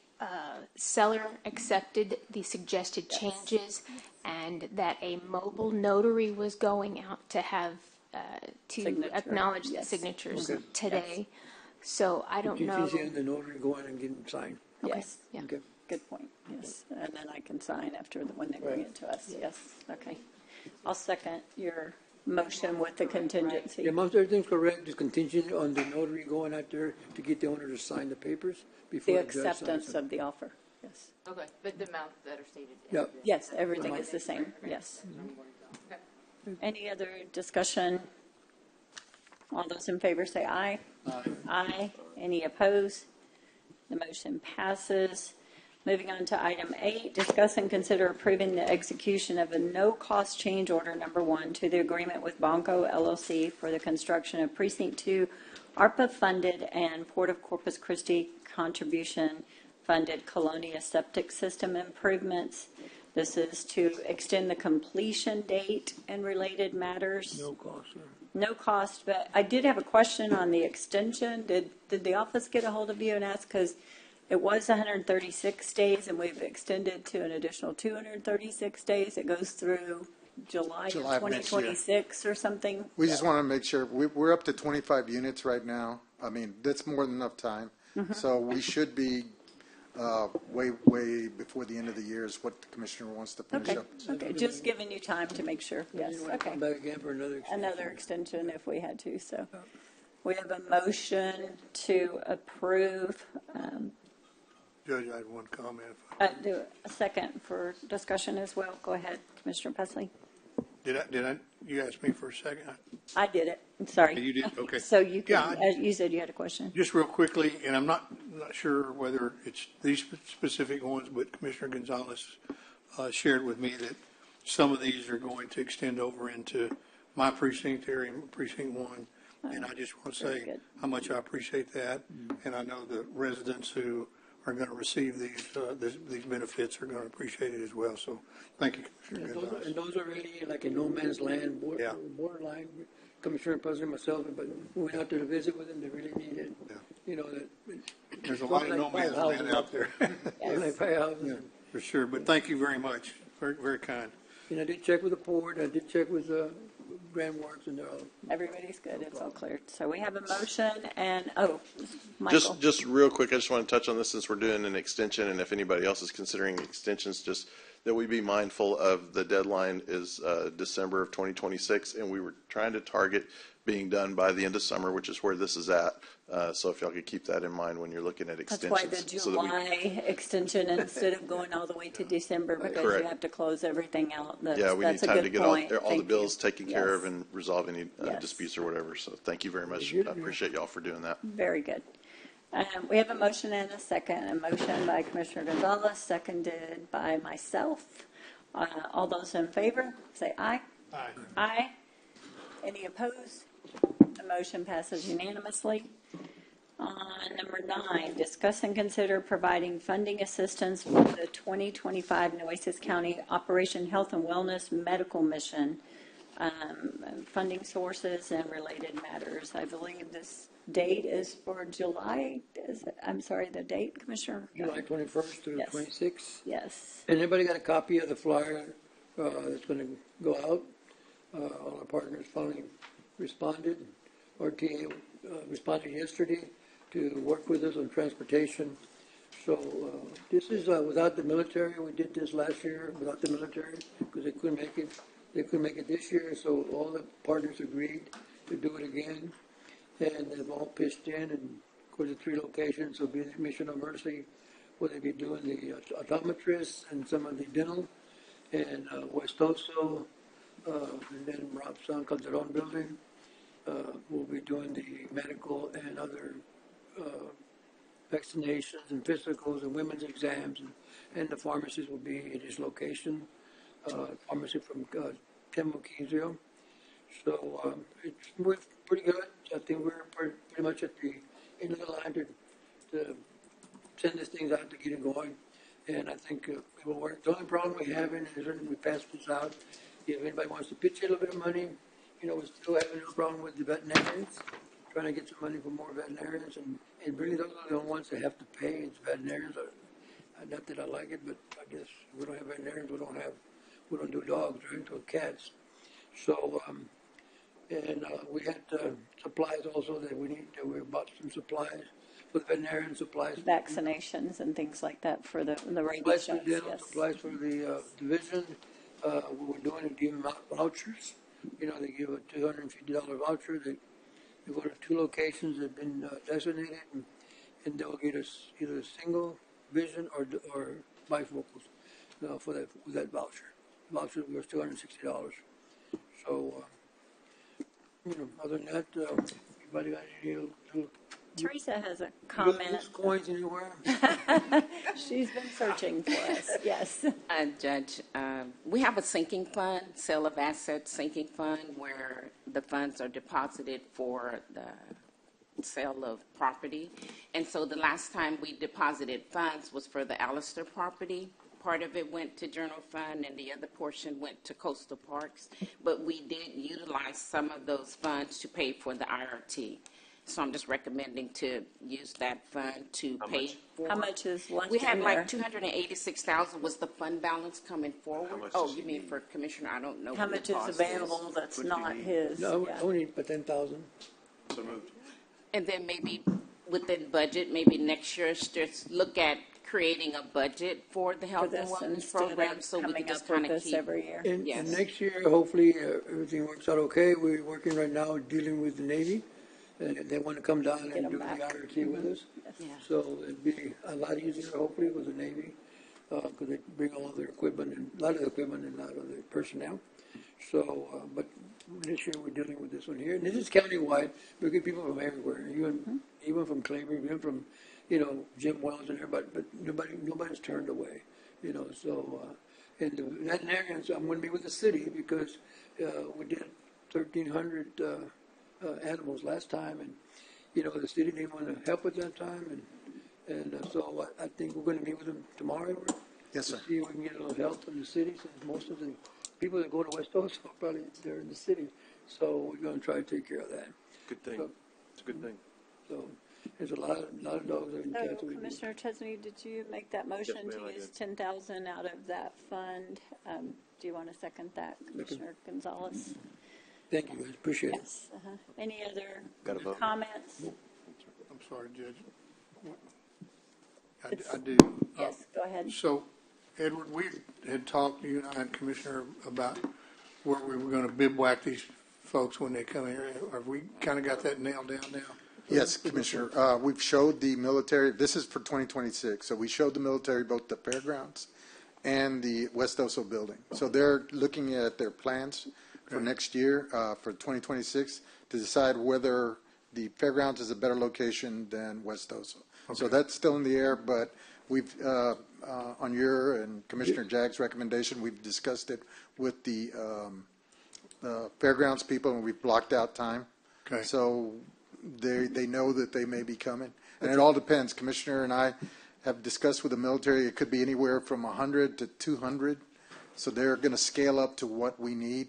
seller accepted the suggested changes, and that a mobile notary was going out to have to Signature. acknowledge the Yes. signatures Okay. today. So I don't know. She's in the notary going and getting signed. Yes. Yeah. Okay. Good point. Yes. And then I can sign after when they bring Right. it to us. Yes. Okay. I'll second your motion with the contingency. Yeah, most everything's correct, just contingent on the notary going out there to get the owner to sign the papers before The the judge signs acceptance them. of the offer. Yes. Okay, but the amounts that are stated. Yep. Yes, everything is the same. Yes. Any other discussion? All those in favor say aye. Aye. Aye. Any opposed? The motion passes. Moving on to item 8, discuss and consider approving the execution of a no-cost change order number 1 to the agreement with Bonco LLC for the construction of Precinct 2 ARPA-funded and Port of Corpus Christi contribution-funded Colonia septic system improvements. This is to extend the completion date and related matters. No cost, sir. No cost, but I did have a question on the extension. Did the office get a hold of you and ask, because it was 136 days and we've extended to an additional 236 days. It goes through July of July of next year. 2026 or something. We just want to make sure, we're up to 25 units right now. I mean, that's more than enough time. Mhm. So we should be way before the end of the year is what the commissioner wants to finish Okay, up. okay, just giving you time to make sure. Yes, You want to okay. come back again for another extension? Another extension if we had to, so. We have a motion to approve, Judge, I had one comment. do a second for discussion as well. Go ahead, Commissioner Pesley. You asked me for a second? I did it, I'm sorry. You did, okay. So you Yeah, can, you said you had a question. Just real quickly, and I'm not sure whether it's these specific ones, but Commissioner Gonzalez shared with me that some of these are going to extend over into my precinct area, Precinct 1. And I just want to Very say good. how much I appreciate that. And I know the residents who are going to receive these benefits are going to appreciate it as well. So thank you, Commissioner Gonzalez. And those are already like in no man's land, Yeah. borderline. Commissioner President, myself, but we went out there to visit with them, they really need it. Yeah. You know, that. There's a lot of no man's land out there. Like 5 houses. Yeah, for sure. But thank you very much. Very, very kind. And I did check with the port, I did check with Grand Works, and they're all. Everybody's good, it's all cleared. So we have a motion and, Michael. Just real quick, I just want to touch on this since we're doing an extension, and if anybody else is considering extensions, just that we be mindful of the deadline is December of 2026, and we were trying to target being done by the end of summer, which is where this is at. So if y'all could keep that in mind when you're looking at That's extensions. why the so that we- July extension instead of going all the way to December, because you Correct. have to close everything out. Yeah, we need That's a time to good get all point. the Thank bills you. taken care of Yes. and resolve any Yes. disputes or whatever. So thank you very much. I appreciate y'all for doing that. Very good. We have a motion and a second. A motion by Commissioner Gonzalez, seconded by myself. All those in favor, say aye. Aye. Aye. Any opposed? The motion passes unanimously. On number 9, discuss and consider providing funding assistance for the 2025 Nueces County Operation Health and Wellness Medical Mission, funding sources and related matters. I believe this date is for July. I'm sorry, the date, Commissioner? July 21st through Yes. 26th. Yes. And everybody got a copy of the flyer that's going to go out. All our partners finally responded. RTA responded yesterday to work with us on transportation. So this is without the military. We did this last year without the military because they couldn't make it. They couldn't make it this year, so all the partners agreed to do it again. And they've all pitched in, and of course the 3 locations will be the Mission of Mercy, where they'll be doing the optometrists and some of the dental, and West Oso, and then Rob San Calderon building. We'll be doing the medical and other vaccinations and physicals and women's exams, and the pharmacies will be at his location, pharmacy from Tim Muquizio. So we're pretty good. I think we're pretty much at the end of the line to send these things out to get it going. And I think it will work. The only problem we have is when we pass this out, if anybody wants to pitch in a little bit of money, you know, we're still having no problem with the veterinarians, trying to get some money for more veterinarians. And really those are the only ones that have to pay. It's veterinarians. Not that I like it, but I guess we don't have veterinarians. We we don't do dogs, right, or cats. So, and we had supplies also that we bought some supplies for the veterinarian supplies. Vaccinations and things like that for the rabies Supplies for shots, dental, yes. supplies for the division. We were doing it, giving out vouchers. You know, they give a $250 voucher. They go to 2 locations that have been designated, and they'll get us either a single vision or bifocals for that voucher. The voucher was $260. So, other than that, anybody got any little Teresa has a comment. loose coins anywhere? She's been searching for us, yes. Judge, we have a sinking fund, sale of assets sinking fund, where the funds are deposited for the sale of property. And so the last time we deposited funds was for the Allister property. Part of it went to general fund and the other portion went to coastal parks. But we did utilize some of those funds to pay for the IRT. So I'm just recommending to use that fund to pay for. How much is left We had in like there? $286,000 was the fund balance coming forward. Oh, you mean for Commissioner? I don't know. How what the much is cost available that's not his? No, Yeah. only for 10,000. So moved. And then maybe within budget, maybe next year, just look at creating a budget for the health and this wellness instead of program, so we coming can just up with kind of this keep. every year. And Yes. next year, hopefully, everything works out okay. We're working right now dealing with the Navy. They want to come down and Get 'em do the back. IRT with us. Yeah. So it'd be a lot easier, hopefully, with the Navy, because they bring all of their equipment, and a lot of the equipment and a lot of the personnel. So, but this year we're dealing with this one here. And this is countywide. We get people from everywhere, even from Claiborne, even from, Jim Wells and everybody, but nobody's turned away, so, and the veterinarians, I'm going to be with the city because we did 1,300 animals last time, and the city didn't want to help at that time, and so I think we're going to meet with them tomorrow. Yes, sir. To see if we can get a little help from the city, since most of the people that go to West Coast are probably they're in the city, so we're going to try to take care of that. Good thing. So, It's a good thing. So there's a lot of dogs and So, cats. Commissioner Chesney, did you make that motion ma'am, to I use did. 10,000 out of that fund? Do you want to second that, Commissioner Gonzalez? Thank you, guys. Appreciate it. Yes. Any other Gotta vote. comments? I'm sorry, Judge. I do. Yes, go ahead. So, Edward, we had talked, you and I and Commissioner, about where we were going to bivouac these folks when they come here. Have we kind of got that nailed down now? Yes, Commissioner. We've showed the military, this is for 2026, so we showed the military both the fairgrounds and the West Oso building. So they're looking at their plans for next year, for 2026, to decide whether the fairgrounds is a better location than West Oso. So that's still in the air, but we've, on your and Commissioner Jagg's recommendation, we've discussed it with the fairgrounds people, and we've blocked out time. Okay. So they know that they may be coming. And it all depends. Commissioner and I have discussed with the military, it could be anywhere from 100 to 200. So they're going to scale up to what we need.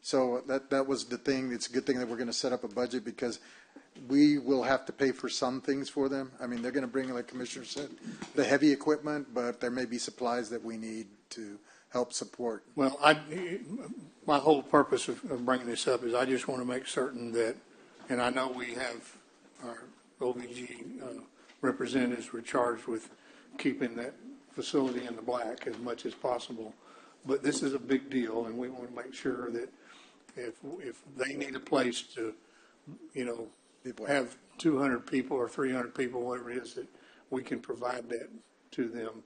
So that was the thing. It's a good thing that we're going to set up a budget, because we will have to pay for some things for them. I mean, they're going to bring, like Commissioner said, the heavy equipment, but there may be supplies that we need to help support. Well, my whole purpose of bringing this up is I just want to make certain that, and I know we have our OVG representatives were charged with keeping that facility in the black as much as possible. But this is a big deal, and we want to make sure that if they need a place to, have 200 people or 300 people, whatever it is, that we can provide that to them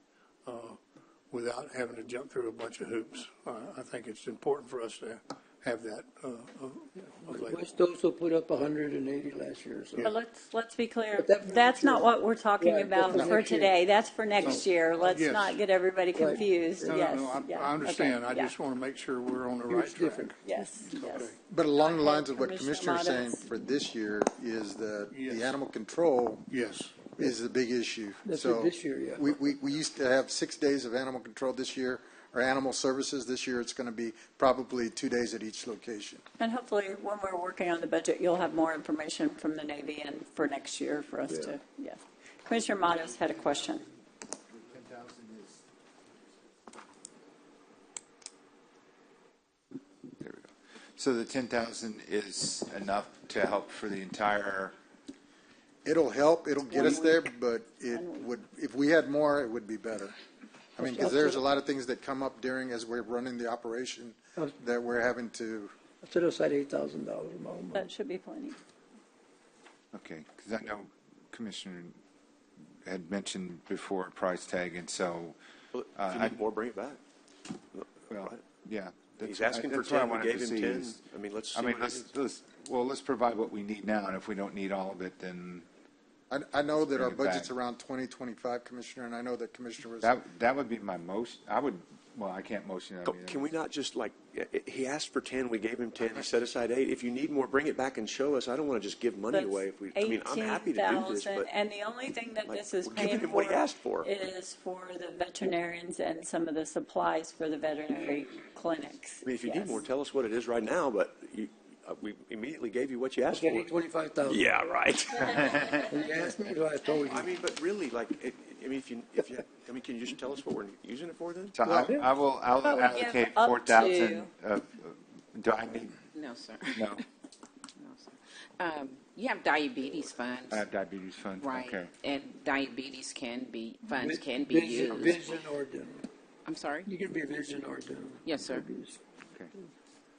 without having to jump through a bunch of hoops. I think it's important for us to have that available. West also put up 180 last year. So. But let's be clear. But That's not what we're talking Right, about that's for for next year. today. That's for next year. Let's yes. not get everybody Right. confused. No, Yes. no, yeah, I understand. okay, I yeah. just want to make sure we're on the It's right track. different. Yes, yes. But along the Go ahead, lines of what Commissioner Commissioner's saying Modas. for this year is that Yes. the animal control Yes. is the big issue. That's So it this year, yeah. we used to have 6 days of animal control this year, or animal services. This year, it's going to be probably 2 days at each location. And hopefully, when we're working on the budget, you'll have more information from the Navy and for next year for us to, yes. Commissioner Modas had a question. So the 10,000 is enough to help for the entire, It'll help, it'll get us there, but it would, if we had more, it would be better. I mean, because there's a lot of things that come up during, as we're running the operation, that we're having to. I set aside $8,000 a month. That should be plenty. okay, because I know Commissioner had mentioned before a price tag, and so. Well, if you need more, bring it back. Well, Right. yeah. He's asking for that's what I 10, we wanted gave to him see 10. is- I mean, let's see I mean, what it is. let's provide what we need now, and if we don't need all of it, then. I know that our Bring it back. budget's around 2025, Commissioner, and I know that Commissioner was. That would be my most, well, I can't motion it. I mean, Can we not just like, he asked for 10, we gave him 10, he set aside 8. If you need more, bring it back and show us. I don't want to just give money away. If we, I mean, I'm happy to do this, 18,000, but and the only thing that like, this is we're giving paying him what for he asked for. is for the veterinarians and some of the supplies for the veterinary clinics. I mean, if you Yes. need more, tell us what it is right now, but we immediately gave you what you asked Okay, for. 25,000. Yeah, right. You asked me, so I told you. I mean, but really, like, I mean, if you, I mean, can you just tell us what we're using it for then? So I'll But we give allocate up 4,000 do I need, No, sir. no, You have diabetes funds. I have diabetes fund, Right. okay. And diabetes funds can be Vision, used. vision or dental. I'm sorry? You can be vision or dental. Yes, sir. Okay.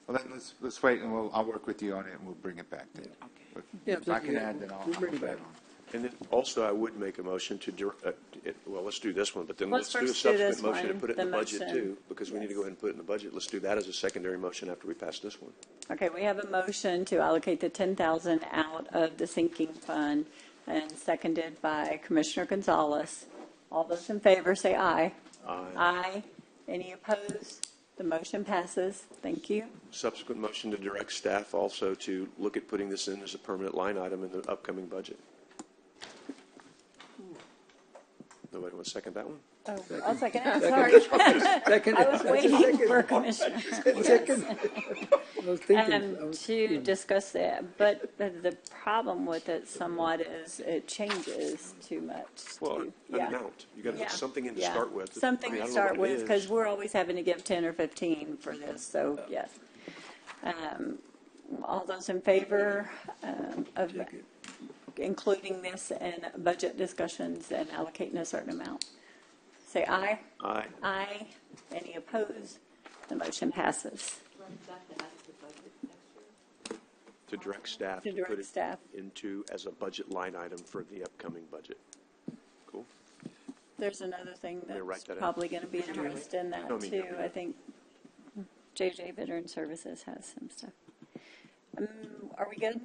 Well, then let's wait, and I'll work with you on it, and we'll bring it back then. Okay. Yeah, If I can add, then I'll. we'll bring it back. And then also, I would make a motion to, well, let's do this one, but then Let's let's do a first do this subsequent motion to one, put it in the the budget motion. too, because we need to go ahead and put it in the budget. Let's do that as a secondary motion after we pass this one. Okay, we have a motion to allocate the 10,000 out of the sinking fund, and seconded by Commissioner Gonzalez. All those in favor say aye. Aye. Aye. Any opposed? The motion passes. Thank you. Subsequent motion to direct staff also to look at putting this in as a permanent line item in the upcoming budget. Nobody want to second that one? Oh, I'll second it. Sorry. Second. I was waiting for Commissioner. Second. I was thinking. To discuss that, but the problem with it somewhat is it changes too much. Well, an yeah. amount. You got to Yeah. put something in to Yeah. start with. Something I mean, I to don't know start what it with, is. because we're always having to give 10 or 15 for this, so yes. All those in favor of including this in budget discussions and allocating a certain amount, say aye. Aye. Aye. Any opposed? The motion passes. To direct staff. To direct put it staff. into as a budget line item for the upcoming budget. Cool. There's another thing May I write that's that out? probably going to be addressed in that No, I mean, too. no. I think JJ Veteran Services has some stuff. Are we good?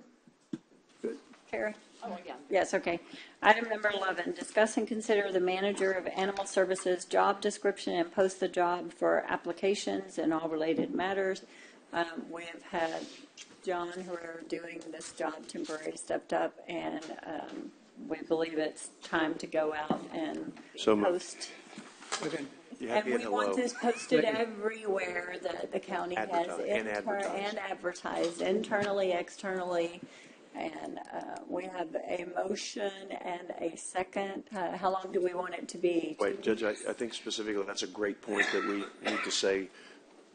Good. Kara? Oh, yeah. Yes, okay. Item number 11, discuss and consider the manager of animal services job description and post the job for applications and all related matters. We have had John, who are doing this job temporary, stepped up, and we believe it's time to go out and So moved. post. Okay. You have And to we get want hello. this posted everywhere that the county has, And advertised. and advertised, internally, externally. And we have a motion and a second. How long do we want it to be? Wait, Judge, I think specifically that's a great point that we need to say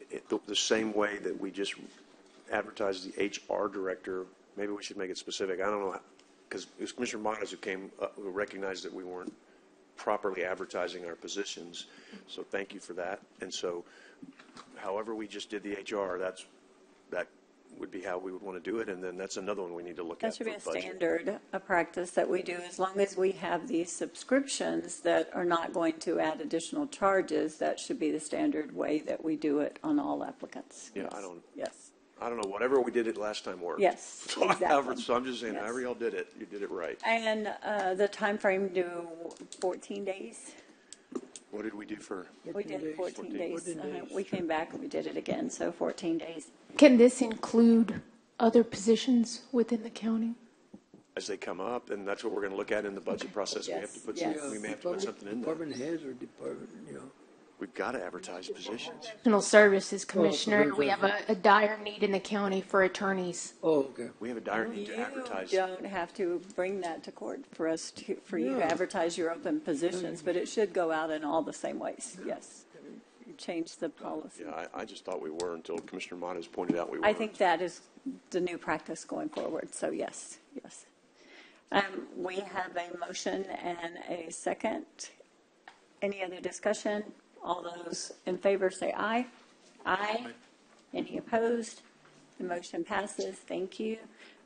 it the same way that we just advertised the HR director. Maybe we should make it specific. I don't know, because it was Commissioner Monas who recognized that we weren't properly advertising our positions. So thank you for that. And so however we just did the HR, that would be how we would want to do it. And then that's another one we need to look That at should for be a budget. standard, a practice that we do, as long as we have these subscriptions that are not going to add additional charges. That should be the standard way that we do it on all applicants. Yeah, Yes. Yes. I don't know, whatever we did it last time worked. Yes, So exactly. So I'm just saying, Yes. however y'all did it, you did it right. And the time frame to 14 days? What did we do for? We did 14 days. We came back and we did it again, so 14 days. Can this include other positions within the county? As they come up, and that's what we're going to look at in the budget process. We have to put some, we may have to put something in there. Department heads or department, We've got to advertise positions. Professional Services Commissioner, very we have a dire need in the county for attorneys. Oh, okay. We have a dire need to advertise. You don't have to bring that to court for us to, for you to Yeah. advertise your open positions, but it should go out in all the same ways, yes. change the policy. Yeah, I just thought we were until Commissioner Mottes pointed out we were. I think that is the new practice going forward, so yes, yes. We have a motion and a second. Any other discussion? All those in favor say aye. Aye. Any opposed? The motion passes. Thank you.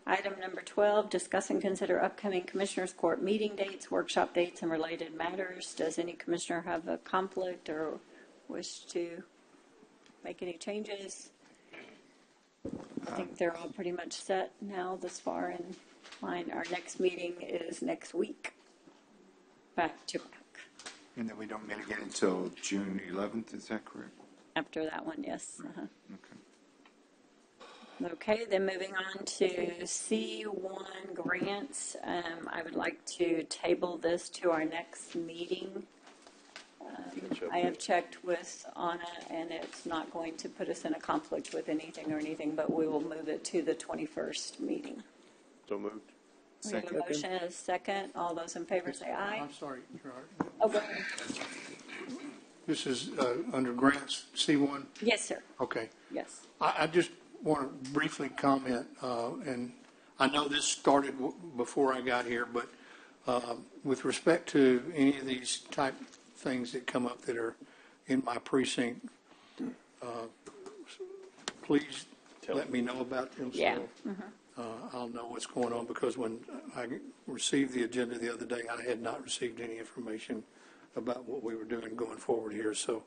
Item number 12, discuss and consider upcoming Commissioners Court meeting dates, workshop dates, and related matters. Does any commissioner have a conflict or wish to make any changes? I think they're all pretty much set now this far in line. Our next meeting is next week. Back to back. And then we don't meet again until June 11th, is that correct? After that one, yes. Okay. Okay, then moving on to C1 grants. I would like to table this to our next meeting. I have checked with Anna, and it's not going to put us in a conflict with anything or anything, but we will move it to the 21st meeting. So moved. We have a motion and a second. All those in favor say aye. I'm sorry, Gerard. Oh, go ahead. This is under grants, C1? Yes, sir. Okay. Yes. I just want to briefly comment, and I know this started before I got here, but with respect to any of these type things that come up that are in my precinct, please let me know about them. Yeah. So I'll know what's going on, because when I received the agenda the other day, I had not received any information about what we were doing going forward here. So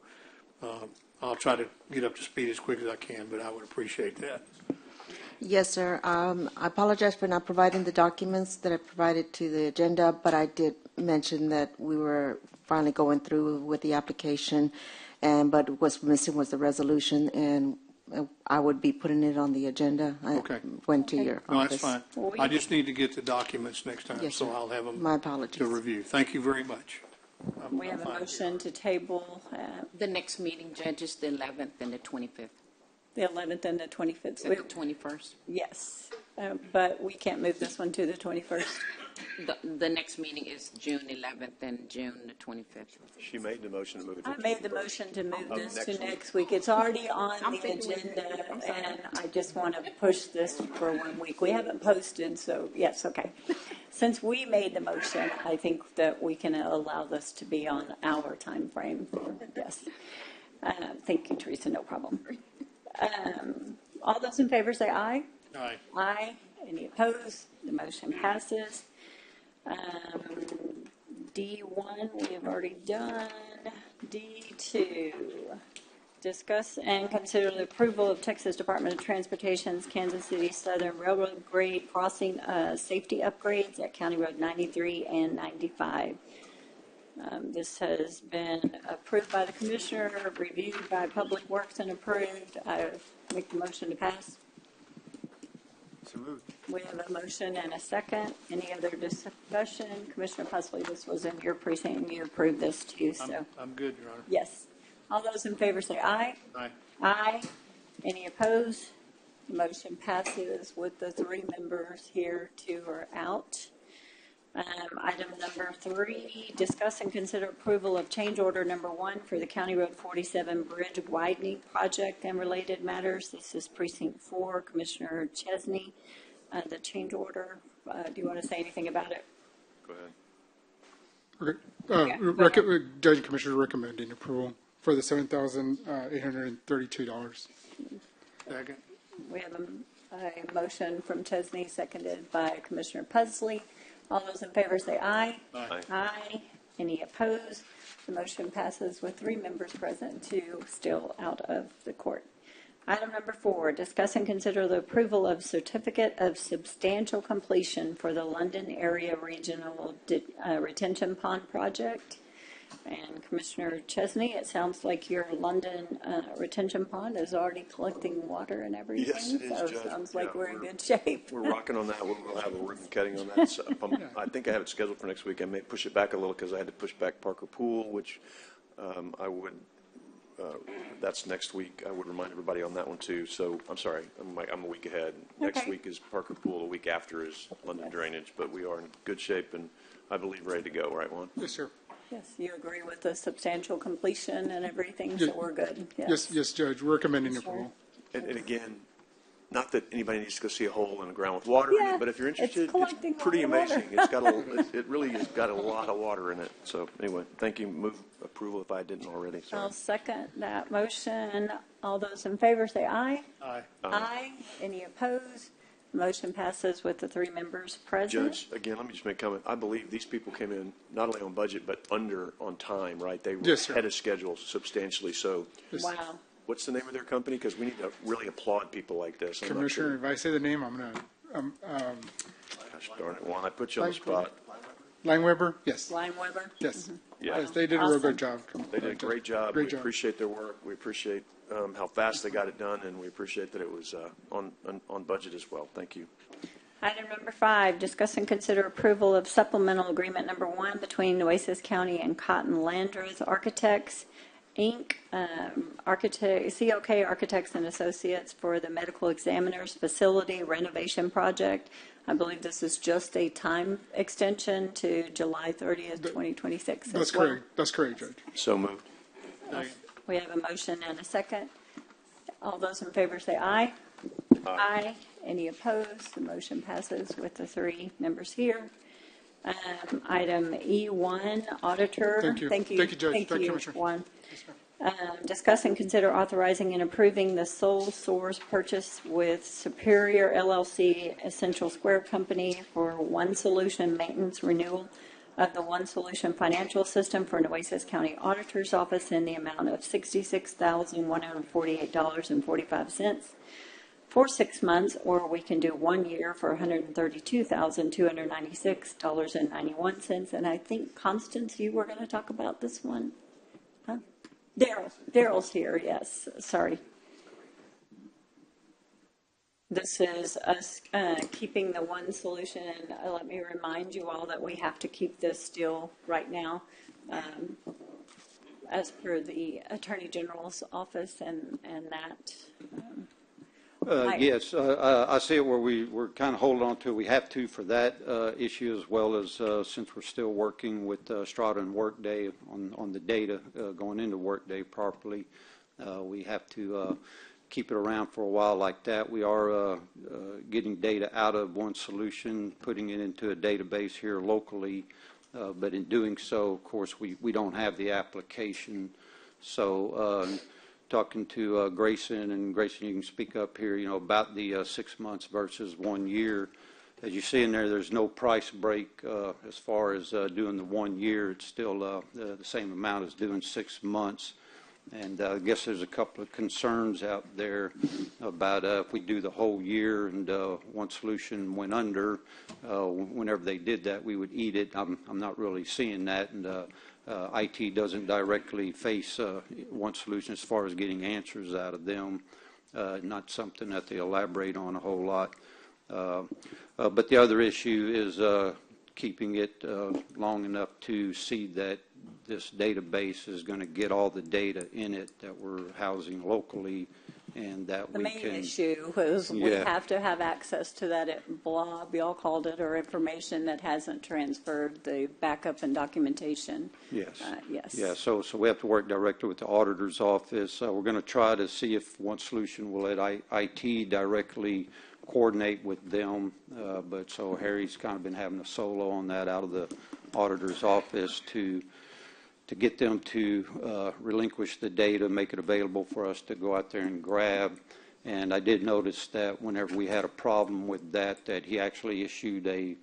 I'll try to get up to speed as quick as I can, but I would appreciate that. Yes, sir. I apologize for not providing the documents that I provided to the agenda, but I did mention that we were finally going through with the application, but what's missing was the resolution, and I would be putting it on the agenda. Okay. Went to your No, office. that's fine. I just need to get the documents next time, Yes, so sir. I'll have them My apologies. to review. Thank you very much. We have a motion to table The next meeting, Judge, is the 11th and the 25th. the 11th and the 25th. So the 21st. Yes, but we can't move this one to the 21st. The next meeting is June 11th and June the 25th. She made the motion to move it to I made the motion to move this to next week. next week. It's already on the agenda, and I just want to push this for 1 week. We haven't posted, so yes, okay. Since we made the motion, I think that we can allow this to be on our time frame. Yes. Thank you, Teresa, no problem. All those in favor say aye. Aye. Aye. Any opposed? The motion passes. D1 we have already done. D2, discuss and consider the approval of Texas Department of Transportation's Kansas City Southern Railroad grade crossing safety upgrades at County Road 93 and 95. This has been approved by the Commissioner, reviewed by Public Works, and approved. I make the motion to pass. So moved. We have a motion and a second. Any other discussion? Commissioner Pusley, this was in your precinct, and you approved this too, so. I'm good, Your Honor. Yes. All those in favor say aye. Aye. Aye. Any opposed? The motion passes with the 3 members here. 2 are out. Item number 3, discuss and consider approval of change order number 1 for the County Road 47 Bridge Widening Project and related matters. This is Precinct 4, Commissioner Chesney. The change order, do you want to say anything about it? Go ahead. Judge and Commissioners recommending approval for the $7,832. Second. We have a motion from Chesney, seconded by Commissioner Pusley. All those in favor say aye. Aye. Aye. Any opposed? The motion passes with 3 members present, 2 still out of the court. Item number 4, discuss and consider the approval of certificate of substantial completion for the London Area Regional Retention Pond Project. And Commissioner Chesney, it sounds like your London retention pond is already collecting water and everything. Yes, it is, so Judge. it sounds like Yeah, we're in good shape. We're rocking on that. We'll have a ribbon cutting on that. So I think I have it scheduled for next week. I may push it back a little because I had to push back Parker Pool, which I would. That's next week. I would remind everybody on that one too. So I'm sorry, I'm a week ahead. Next week is Parker Pool. The week after is London Drainage. But we are in good shape and I believe ready to go. Right, Juan? Yes, sir. Yes, you agree with the substantial completion and everything, so we're good. Yes, Judge, we're recommending approval. And again, not that anybody needs to go see a hole in the ground with water in Yeah, it, but if you're it's interested, collecting it's pretty a lot of water. amazing. It's got it really has got a lot of water in it. So anyway, thank you. Move approval if I didn't already. Sorry. I'll second that motion. All those in favor say aye. Aye. Aye. Any opposed? Motion passes with the 3 members present. Judge, again, let me just make a comment. I believe these people came in not only on budget, but under on time, right? They were Yes, sir. ahead of schedule substantially. So Wow. what's the name of their company? Because we need to really applaud people like this. I'm not Commissioner, sure. if I say the name, I'm going to, Gosh darn it, Juan, I put you on the spot. Langweber? Yes. Lineweber? Yes. Yeah. Yes, they did a real good job. They did a great job. Great We job. appreciate their work. We appreciate how fast they got it done, and we appreciate that it was on budget as well. Thank you. Item number 5, discuss and consider approval of supplemental agreement number 1 between Nueces County and Cotton Landreth Architects, Inc., COK Architects and Associates for the Medical Examiner's Facility Renovation Project. I believe this is just a time extension to July 30th, 2026. That's correct. That's correct, Judge. So moved. We have a motion and a second. All those in favor say aye. Aye. Any opposed? The motion passes with the 3 members here. Item E1, Auditor. Thank you. Thank you. Thank you, Judge. Thank Thank you, you, Commissioner. Juan. Discuss and consider authorizing and approving the sole source purchase with Superior LLC Essential Square Company for One Solution maintenance renewal of the One Solution financial system for Nueces County Auditor's Office in the amount of $66,148.45 for 6 months, or we can do 1 year for $132,296.91. And I think, Constance, you were going to talk about this one. Huh? Daryl's here, yes. Sorry. This is us keeping the One Solution. Let me remind you all that we have to keep this still right now as per the Attorney General's office and that. Yes, I see it where we're kind of holding on to it. We have to for that issue, as well as since we're still working with Strata and Workday on the data going into Workday properly, we have to keep it around for a while like that. We are getting data out of One Solution, putting it into a database here locally, but in doing so, of course, we don't have the application. So talking to Grayson, and Grayson, you can speak up here, about the 6 months versus 1 year. As you see in there, there's no price break as far as doing the 1 year. It's still the same amount as doing 6 months. And I guess there's a couple of concerns out there about if we do the whole year and One Solution went under, whenever they did that, we would eat it. I'm not really seeing that, and IT doesn't directly face One Solution as far as getting answers out of them. Not something that they elaborate on a whole lot. But the other issue is keeping it long enough to see that this database is going to get all the data in it that we're housing locally, and that The we main can. issue is we Yeah. have to have access to that blob, y'all called it, or information that hasn't transferred, the backup and documentation. Yes. Yes. Yeah, so we have to work directly with the auditor's office. We're going to try to see if One Solution will let IT directly coordinate with them. But so Harry's kind of been having a solo on that out of the auditor's office to get them to relinquish the data, make it available for us to go out there and grab. And I did notice that whenever we had a problem with that he actually issued a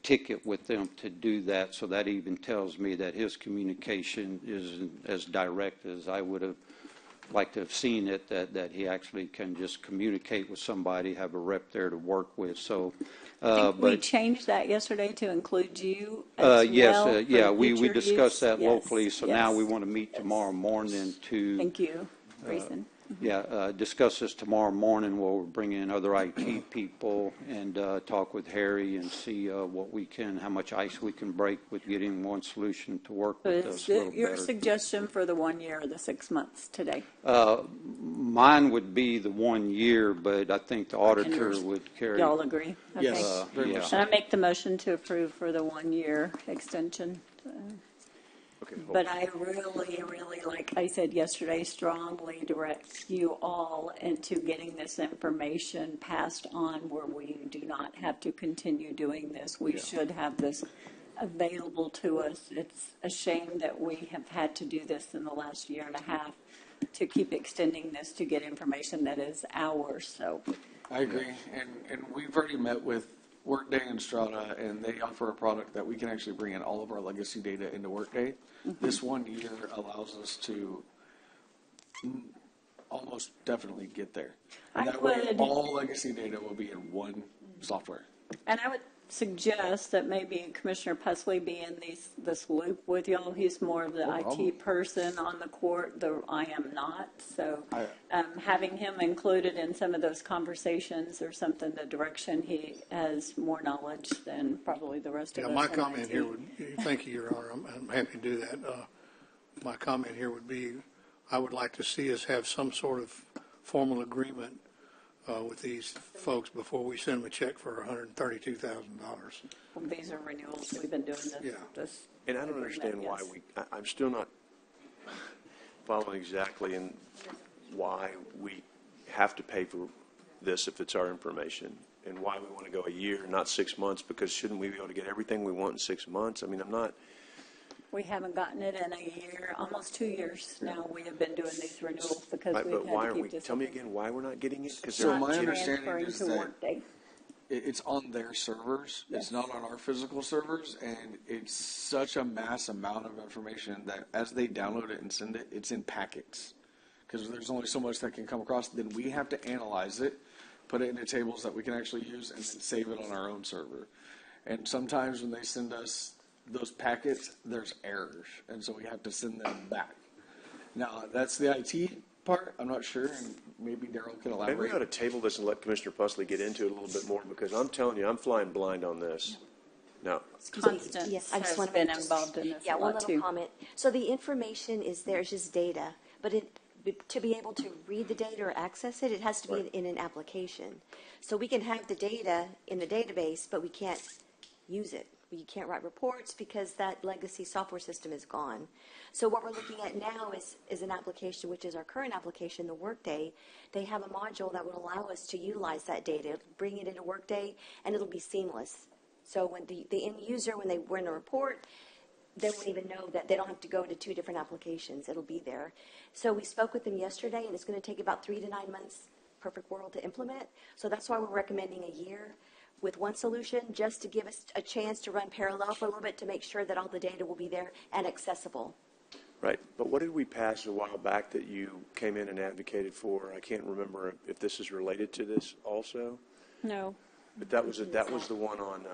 ticket with them to do that. So that even tells me that his communication isn't as direct as I would have liked to have seen it, that he actually can just communicate with somebody, have a rep there to work with. So, I think we but changed that yesterday to include you as yes, well. yeah, for we future discussed use. that Yes, locally. So now yes. we want to meet tomorrow morning to. Thank you, Grayson. Discuss this tomorrow morning. We'll bring in other IT people and talk with Harry and see how much ice we can break with getting One Solution to work So with is us a little your better. suggestion for the 1 year or the 6 months today? Mine would be the 1 year, but I think the auditor would carry. Y'all agree? Okay. Yes, very much. Can I make the motion to approve for the 1 year extension? Okay, hold But on. I really, really, like I said yesterday, strongly direct you all into getting this information passed on where we do not have to continue doing this. We should have this available to us. It's a shame that we have had to do this in the last year and a half to keep extending this to get information that is ours, so. I agree, and we've already met with Workday and Strata, and they offer a product that we can actually bring in all of our legacy data into Workday. This 1 year allows us to almost definitely get there. And that way, all legacy data will be in one software. And I would suggest that maybe Commissioner Pusley be in this loop with y'all. He's more of the IT person on the court, though I am not. So having him included in some of those conversations or something, the direction he has more knowledge than probably the rest of us. My comment here would, thank you, Your Honor, I'm happy to do that. My comment here would be, I would like to see us have some sort of formal agreement with these folks before we send them a check for $132,000. Well, these are renewals. We've been doing this. And I don't understand why I'm still not following exactly in why we have to pay for this if it's our information, and why we want to go a year, not 6 months, because shouldn't we be able to get everything we want in 6 months? I mean, I'm not. We haven't gotten it in a year, almost 2 years now. We have been doing these renewals because we've But had why to aren't keep we? this. Tell me again why we're not getting it. Because So my understanding transferring is to that Workday. it's on their servers. Yes. It's not on our physical servers, and it's such a mass amount of information that as they download it and send it, it's in packets. Because there's only so much that can come across. Then we have to analyze it, put it into tables that we can actually use, and then save it on our own server. And sometimes when they send us those packets, there's errors, and so we have to send them back. Now, that's the IT part. I'm not sure, and maybe Daryl can elaborate. Maybe we ought to table this and let Commissioner Pusley get into it a little bit more, because I'm telling you, I'm flying blind on this. No. Constance Yes, I just has want to been involved in this a one lot little too. comment. So the information is there, it's just data, but to be able to read the data or access it, it has to be in an application. So we can have the data in the database, but we can't use it. You can't write reports because that legacy software system is gone. So what we're looking at now is an application, which is our current application, the Workday. They have a module that will allow us to utilize that data, bring it into Workday, and it'll be seamless. So when the end user, when they run a report, they won't even know that they don't have to go to 2 different applications. It'll be there. So we spoke with them yesterday, and it's going to take about 3 to 9 months, perfect world, to implement. So that's why we're recommending a year with one solution, just to give us a chance to run parallel for a little bit to make sure that all the data will be there and accessible. Right, but what did we pass a while back that you came in and advocated for? I can't remember if this is related to this also. No. But that was the one on.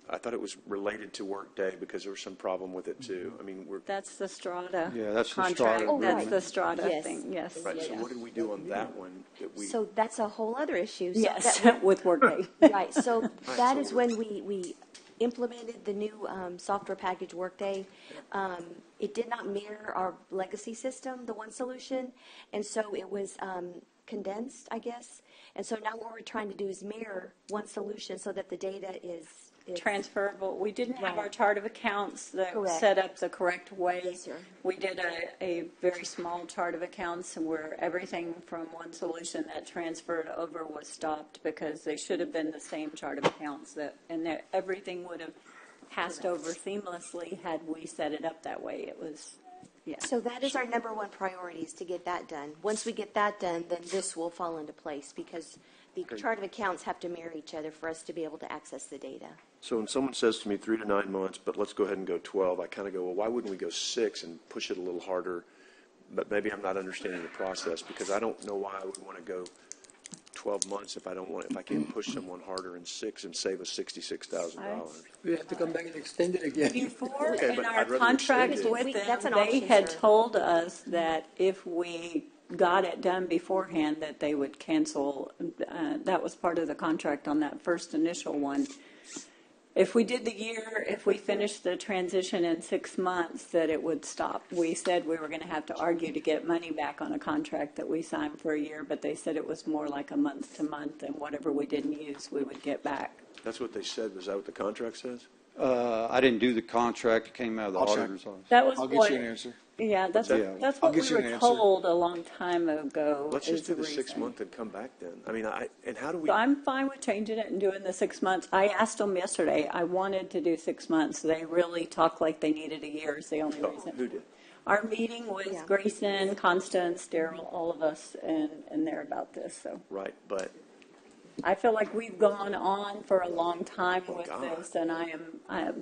I thought it was related to Workday because there was some problem with it too. I mean, That's the Strata. Yeah, that's the contract. Strata That's agreement. the Strata Yes. thing. Yes. right. So what did we do on that one? That we So that's a whole other issue. So Yes, that with Workday. right. So that so is when we implemented the new software package Workday. It did not mirror our legacy system, the one solution, and so it was condensed, I guess. And so now what we're trying to do is mirror one solution so that the data is Transferable. We didn't have Right. our chart of accounts that Correct. set up the correct way. Yes, sir. We did a very small chart of accounts where everything from one solution that transferred over was stopped because they should have been the same chart of accounts and everything would have passed over seamlessly had we set it up that way. It was, yeah. So that is our number one priority, is to get that done. Once we get that done, then this will fall into place because the chart of accounts have to mirror each other for us to be able to access the data. So when someone says to me 3 to 9 months, but let's go ahead and go 12, I kind of go, well, why wouldn't we go 6 and push it a little harder? But maybe I'm not understanding the process, because I don't know why I would want to go 12 months if I can't push someone harder in 6 and save us $66,000. We have to come back and extend it again. Before, Okay, in but our I'd rather contract extend it. with them, That's an they option, had sir. told us that if we got it done beforehand, that they would cancel. That was part of the contract on that first initial one. If we did the year, if we finished the transition in 6 months, that it would stop. We said we were going to have to argue to get money back on a contract that we signed for a year, but they said it was more like a month to month, and whatever we didn't use, we would get back. That's what they said. Was that what the contract says? I didn't do the contract. It came out of the I'll check. auditor's office. That was I'll what. get you an answer. Yeah, that's Yeah. that's I'll what get we you an were answer. told a long time ago. Let's is just do the reason. 6 month and come back then. I mean, and how do we? So I'm fine with changing it and doing the 6 months. I asked them yesterday. I wanted to do 6 months. They really talked like they needed a year. Is the only reason. Who did? Our meeting was Grayson, Constance, Daryl, all of us, and they're about this. So Right, but I feel like we've gone on for a long time with this, and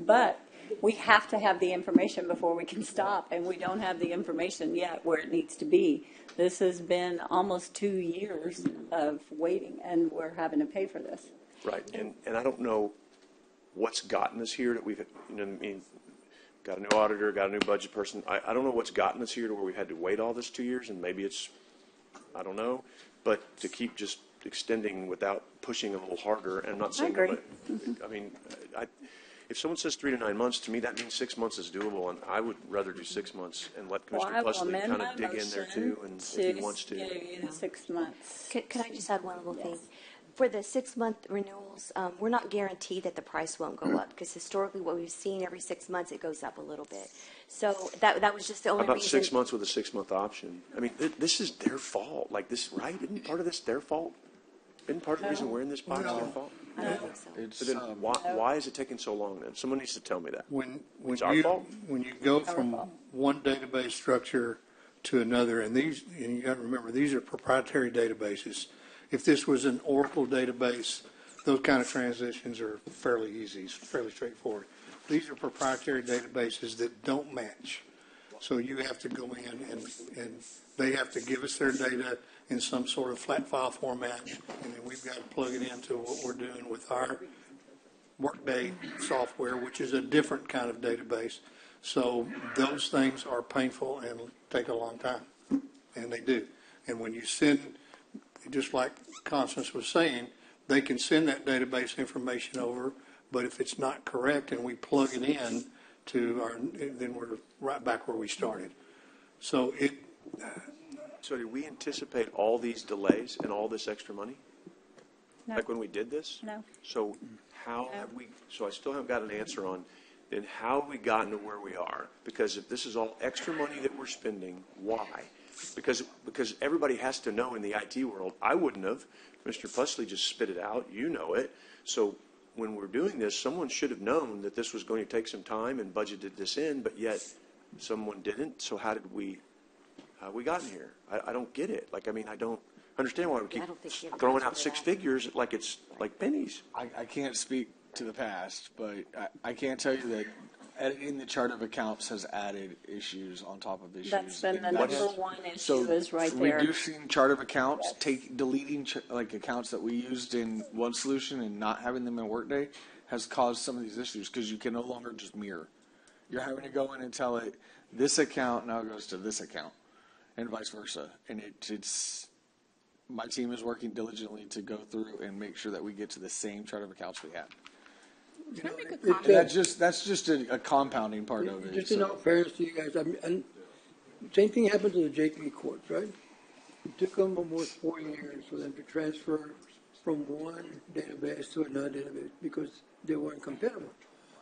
but we have to have the information before we can stop, and we don't have the information yet where it needs to be. This has been almost 2 years of waiting, and we're having to pay for this. right, and I don't know what's gotten us here that we've, you know, I mean, got a new auditor, got a new budget person. I don't know what's gotten us here to where we've had to wait all this 2 years, and maybe it's, I don't know, but to keep just extending without pushing a little harder, and I'm not saying. I agree. I mean, if someone says 3 to 9 months, to me that means 6 months is doable, and I would rather do 6 months and let Well, Commissioner I will Plessley amend kind my of dig in there motion too, and if he wants to. do 6 months. Could I just add one little thing? For the 6 month renewals, we're not guaranteed that the price won't go up because historically what we've seen every 6 months, it goes up a little bit. So that was just the How only about reason. 6 months with a 6 month option? I mean, this is their fault. Like this, right? Isn't part of this their fault? Isn't part of the reason we're in this box their fault? I don't think so. It's, So then why is it taking so long then? Someone needs to tell me that. When It's our fault? when you go from one database structure to another, and you got to remember, these are proprietary databases. If this was an Oracle database, those kind of transitions are fairly easy, fairly straightforward. These are proprietary databases that don't match. So you have to go in and they have to give us their data in some sort of flat file format, and then we've got to plug it into what we're doing with our Workday software, which is a different kind of database. So those things are painful and take a long time, and they do. And when you send, just like Constance was saying, they can send that database information over, but if it's not correct and we plug it in then we're right back where we started. So So did we anticipate all these delays and all this extra money? No. Like when we did this? No. So how have we, so I still haven't got an answer on, then how have we gotten to where we are? Because if this is all extra money that we're spending, why? Because everybody has to know in the IT world. I wouldn't have. Mr. Plessley just spit it out. You know it. So when we're doing this, someone should have known that this was going to take some time and budgeted this in, but yet someone didn't. So how we gotten here? I don't get it. Like, I mean, I don't understand why we keep throwing out six figures like it's like pennies. I can't speak to the past, but I can tell you that editing the chart of accounts has added issues on top of issues. That's been the number one issue So is right there. reducing chart of accounts, deleting like accounts that we used in one solution and not having them in Workday has caused some of these issues because you can no longer just mirror. You're having to go in and tell it this account now goes to this account, and vice versa. And it's my team is working diligently to go through and make sure that we get to the same chart of accounts we have. Can I make a It- comment? That's just a compounding part of it. Just in all fairness to you guys, and same thing happened to the JP courts, right? It took them almost 4 years for them to transfer from one database to another database because they weren't compatible.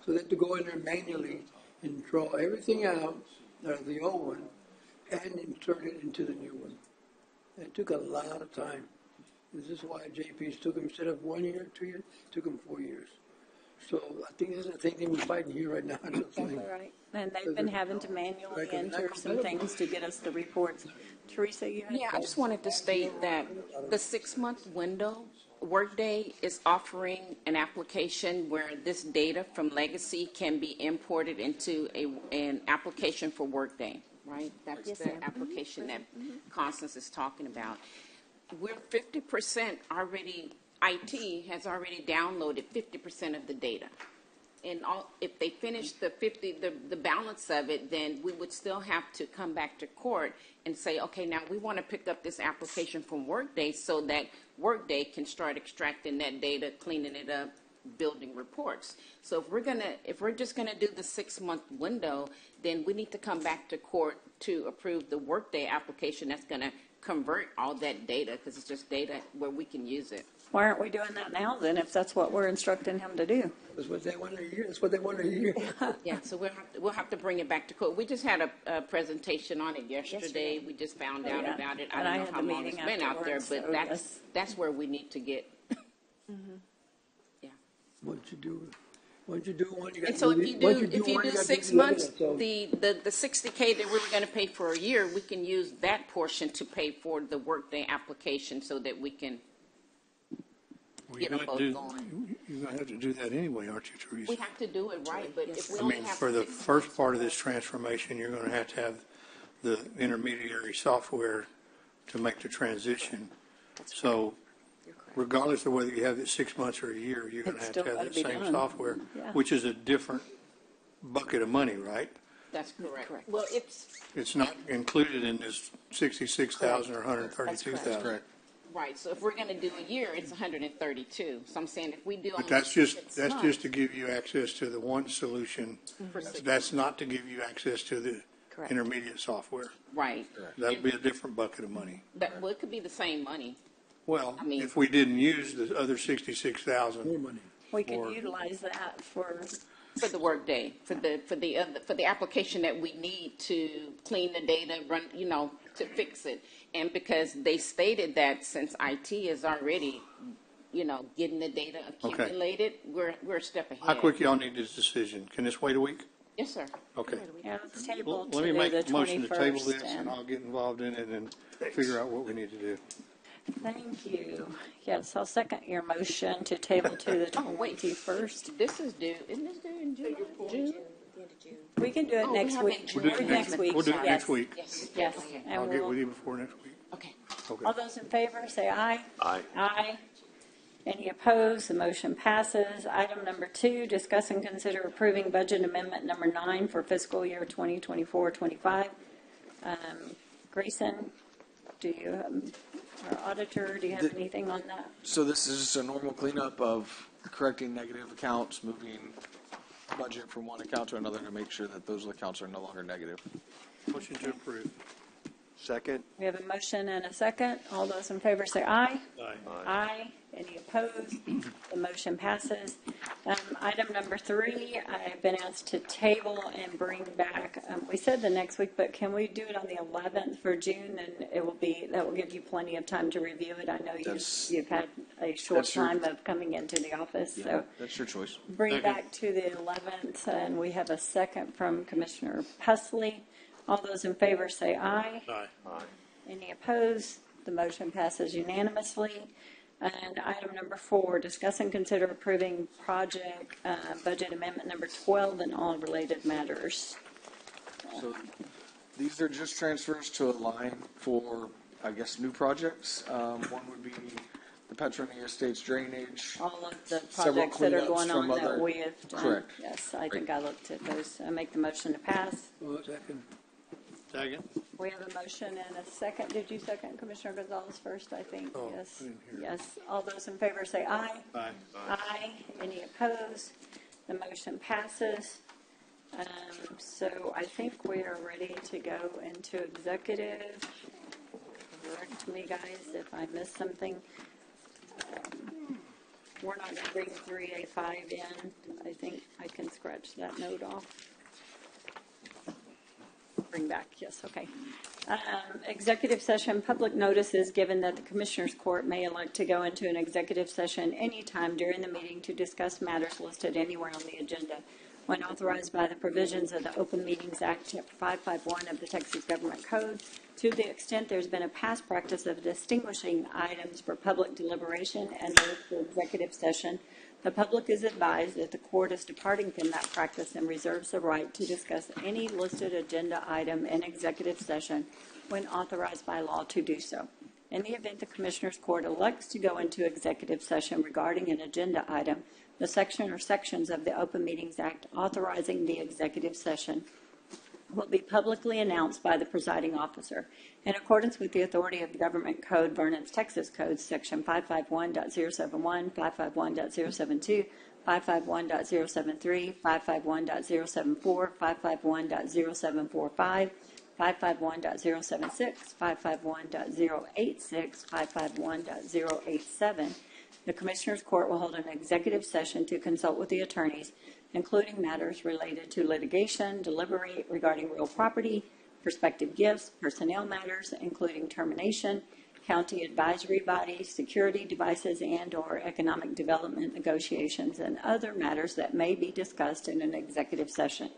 So they had to go in there manually and draw everything out of the old one and insert it into the new one. And it took a lot of time. This is why JP's took them, instead of 1 year, 2 years, took them 4 years. So I think this is the same thing we're fighting here right now. Right. And they've been having to manually enter some things to get us the reports. Teresa, you had? Yeah, I just wanted to state that the 6 month window, Workday is offering an application where this data from Legacy can be imported into an application for Workday, right? That's Yes, the ma'am. application that Constance is talking about. We're 50% already, IT has already downloaded 50% of the data. And if they finish the balance of it, then we would still have to come back to court and say, okay, now we want to pick up this application from Workday so that Workday can start extracting that data, cleaning it up, building reports. So if we're just gonna do the 6 month window, then we need to come back to court to approve the Workday application that's gonna convert all that data because it's just data where we can use it. Why aren't we doing that now then, if that's what we're instructing him to do? That's what they want to hear. That's what they want to hear. Yeah, so we'll have to bring it back to court. We just had a presentation on it yesterday. We just found out yeah. about it. And I I don't know had how the long meeting it's been out there, afterwards, but so that's where we need to get. What you do? What you do one, you got And so to if you what do, if you one, do you gotta 6 the other. months, So- the $60K that we were going to pay for a year, we can use that portion to pay for the workday application so that we can Well, get them both going. you're going to have to do that anyway, aren't you, Teresa? We have to do it right, but if we I only mean, have for the 6 first months- part of this transformation, you're going to have the intermediary software to make the transition. So regardless of whether you have it 6 months or a year, you're going to It's have to still have gotta that be same done. software, Yeah. which is a different bucket of money, right? That's correct. Well, it's, It's not included in this 66,000 or 132,000. Correct. Right, so if we're going to do a year, it's 132. So I'm saying if we do But only that's 6 just months, to give you access to the one solution. For 6 That's not to give you access to the Correct. intermediate software. Right. That'd be a different bucket of money. Well, it could be the same money. Well, I mean- if we didn't use the other 66,000. We could utilize that for, For the workday, for the application that we need to clean the data, run, to fix it. And because they stated that since IT is already, getting the data accumulated, we're a step ahead. How quick y'all need this decision? Can this wait a week? Yes, sir. Okay. yeah, let's table to Let me the make a motion to table 21st. this and I'll get involved in it and figure out what we need to do. Thank you. Yes, I'll second your motion to table to the 21st. This is due, isn't this due in June? We can do it we next have week. it June. We'll do it Next week. We'll do it Yes. next week. Yes. And I'll get we'll- with you before next week. Okay. Okay. All those in favor, say aye. Aye. Aye. Any opposed? The motion passes. Item number 2, discuss and consider approving budget amendment number 9 for fiscal year 2024-25. Grayson, do you, our auditor, do you have anything on that? So this is just a normal cleanup of correcting negative accounts, moving budget from one account to another to make sure that those accounts are no longer negative. Motion to approve. Second? We have a motion and a second. All those in favor say aye. Aye. Aye. Any opposed? The motion passes. Item number 3, I've been asked to table and bring back, we said the next week, but can we do it on the 11th for June? And that will give you plenty of time to review it. I know you've had a short that's your- time of coming into the office, Yeah, so that's your choice. bring back to the 11th, and we have a second from Commissioner Pusley. All those in favor say aye. Aye. Any opposed? The motion passes unanimously. And item number 4, discuss and consider approving project budget amendment number 12 and all related matters. So these are just transfers to align for, I guess, new projects. One would be the Petronia Estates drainage. All of the Several projects that are cleanups going on from that other- we have done. Correct. Yes, I think I looked at those. I make the motion to pass. Second. We have a motion and a second. Did you second Commissioner Gonzalez first, I think? Oh, Yes. I didn't hear. Yes. All those in favor say aye. Aye. Aye. Any opposed? The motion passes. So I think we are ready to go into executive. Correct me, guys, if I missed something. We're not going to bring 3A5 in. I think I can scratch that note off. Bring back, yes, okay. Executive session, public notice is given that the Commissioners Court may elect to go into an executive session anytime during the meeting to discuss matters listed anywhere on the agenda. When authorized by the provisions of the Open Meetings Act, Chapter 551 of the Texas Government Code, to the extent there's been a past practice of distinguishing items for public deliberation and those for executive session, the public is advised that the court is departing from that practice and reserves the right to discuss any listed agenda item in executive session when authorized by law to do so. In the event the Commissioners Court elects to go into executive session regarding an agenda item, the section or sections of the Open Meetings Act authorizing the executive session will be publicly announced by the presiding officer. In accordance with the authority of the Government Code, Vernon's Texas Code, Section 551.071, 551.072, 551.073, 551.074, 551.0745, 551.076, 551.086, 551.087, The Commissioners Court will hold an executive session to consult with the attorneys, including matters related to litigation, deliberate regarding real property, prospective gifts, personnel matters, including termination, county advisory bodies, security devices, and/or economic development negotiations, and other matters that may be discussed in an executive session.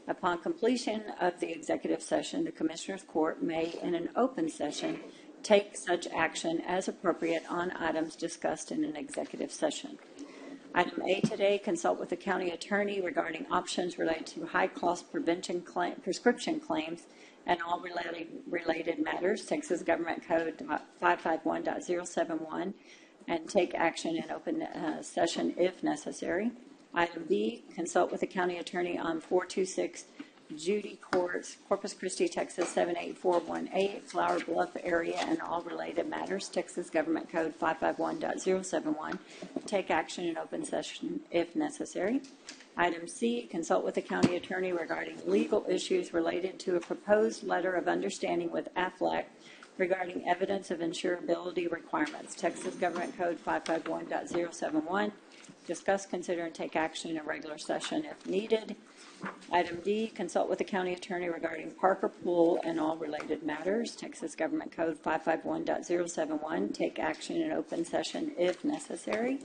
Upon completion of the executive session, the Commissioners Court may, in an open session, take such action as appropriate on items discussed in an executive session. Item A today, consult with the county attorney regarding options related to high-cost prescription claims and all related matters, Texas Government Code 551.071, and take action in open session if necessary. Item B, consult with the county attorney on 426 Judy Courts, Corpus Christi, Texas 78418, Flower Bluff area, and all related matters, Texas Government Code 551.071. Take action in open session if necessary. Item C, consult with the county attorney regarding legal issues related to a proposed letter of understanding with AFLAC regarding evidence of insurability requirements, Texas Government Code 551.071. Discuss, consider, and take action in a regular session if needed. Item D, consult with the county attorney regarding Parker Pool and all related matters, Texas Government Code 551.071. Take action in open session if necessary.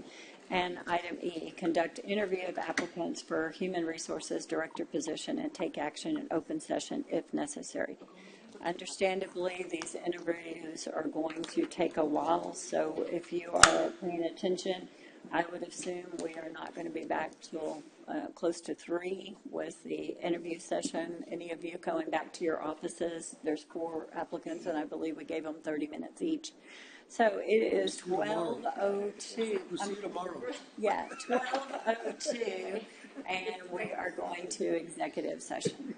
And item E, conduct interview of applicants for Human Resources Director position and take action in open session if necessary. Understandably, these interviews are going to take a while, so if you are paying attention, I would assume we are not going to be back till close to 3 with the interview session. Any of you going back to your offices? There's 4 applicants, and I believe we gave them 30 minutes each. So it is 12:02. We'll see you tomorrow. Yeah, 12:02, and we are going to executive session.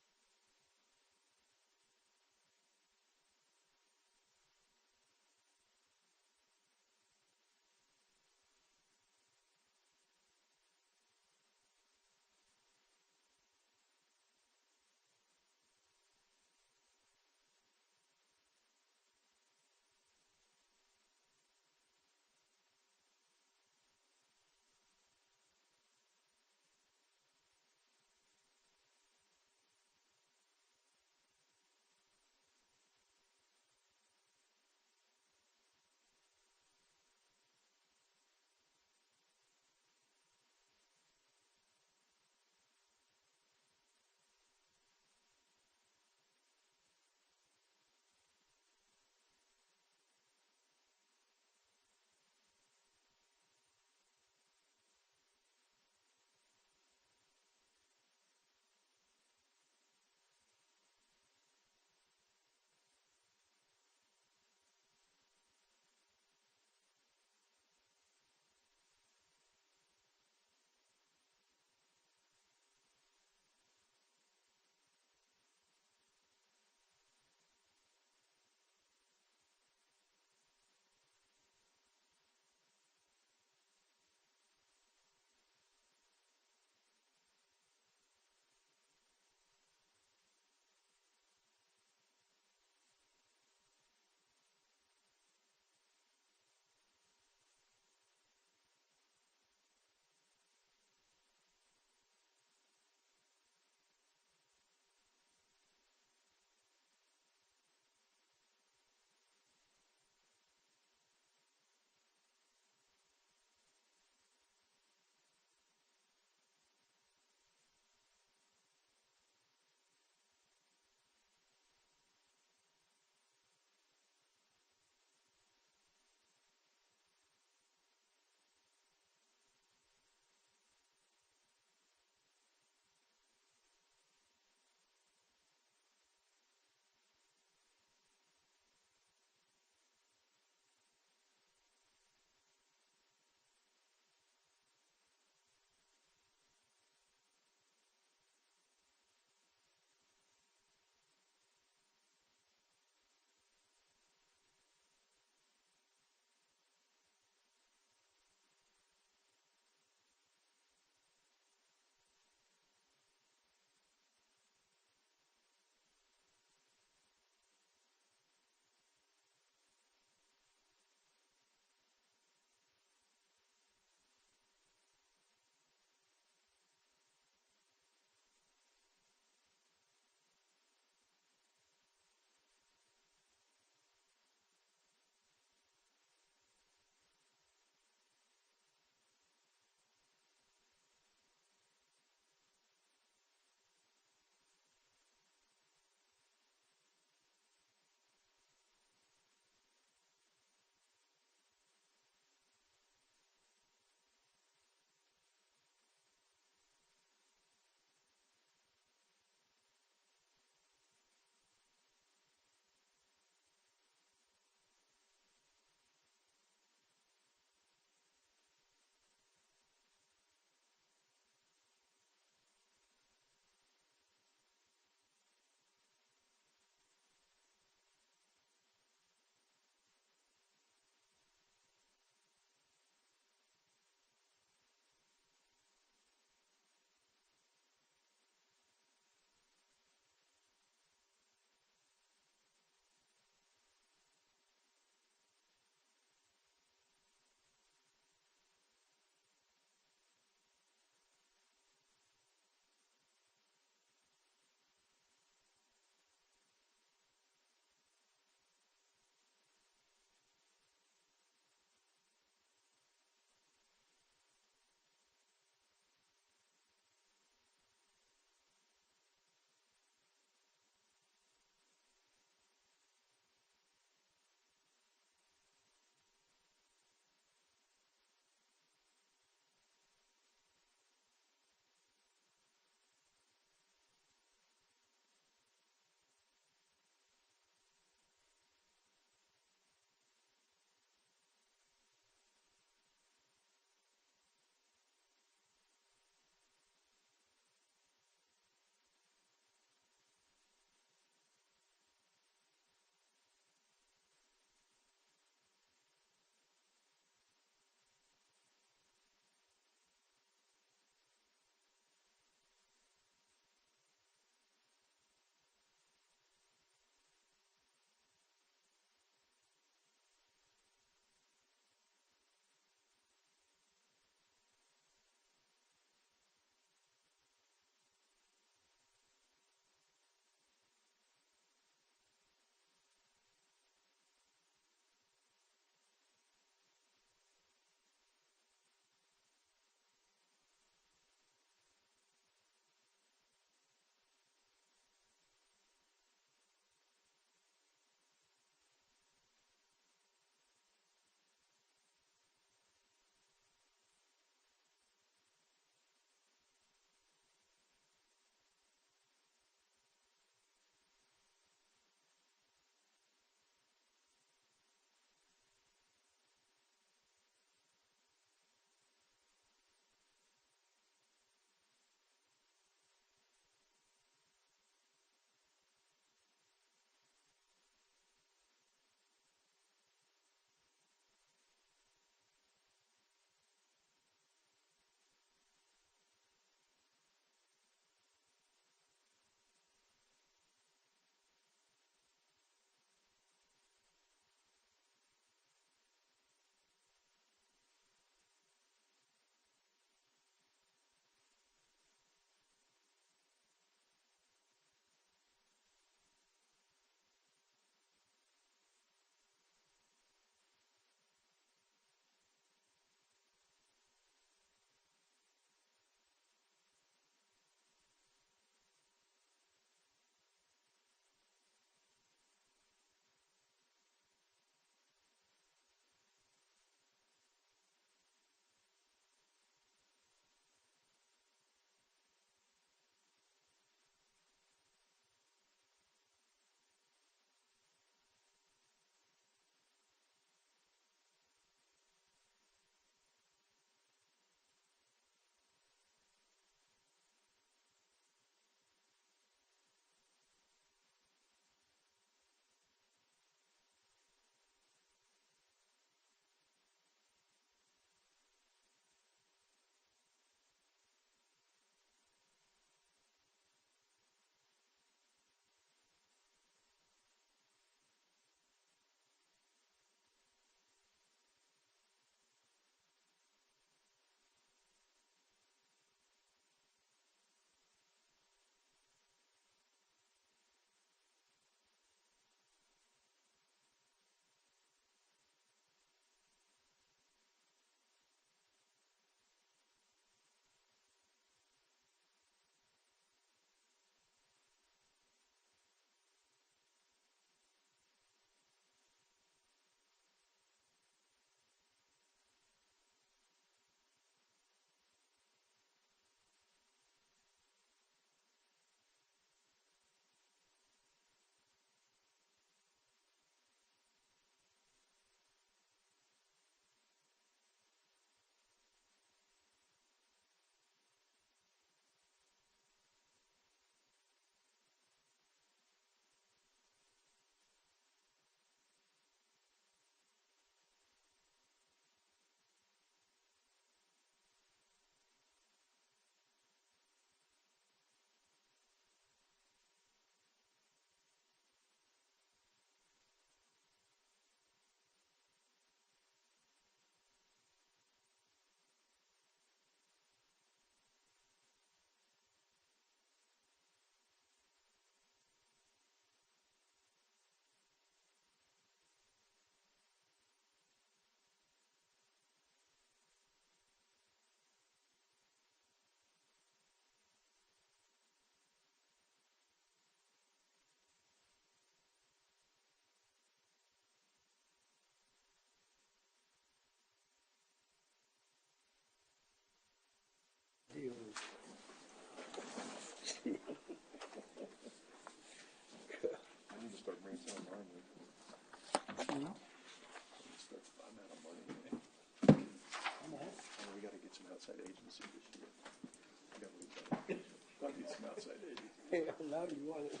Now you want it.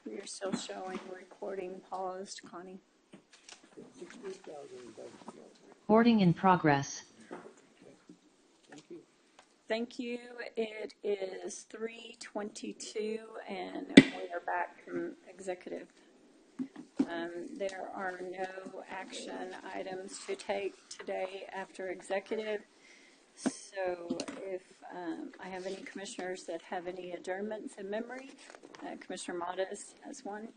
You're still showing recording paused, Connie. Recording in progress. Thank you. It is 3:22 and we are back from executive. There are no action items to take today after executive. So if I have any commissioners that have any adjournments in memory, Commissioner Modis has one.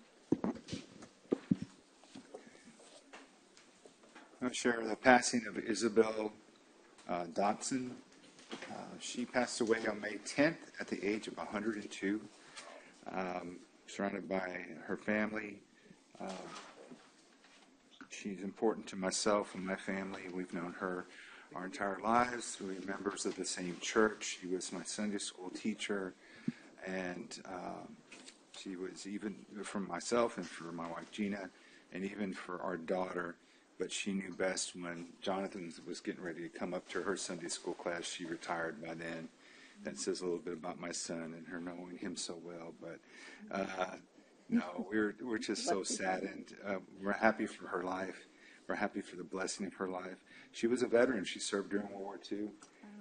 I'll share the passing of Isabel Dotson. She passed away on May 10th at the age of 102, surrounded by her family. She's important to myself and my family. We've known her our entire lives. We're members of the same church. She was my Sunday school teacher, and she was even for myself and for my wife Gina, and even for our daughter. But she knew best when Jonathan was getting ready to come up to her Sunday school class. She retired by then. That says a little bit about my son and her knowing him so well. But no, we're just so saddened. We're happy for her life. We're happy for the blessing of her life. She was a veteran. She served during World War II.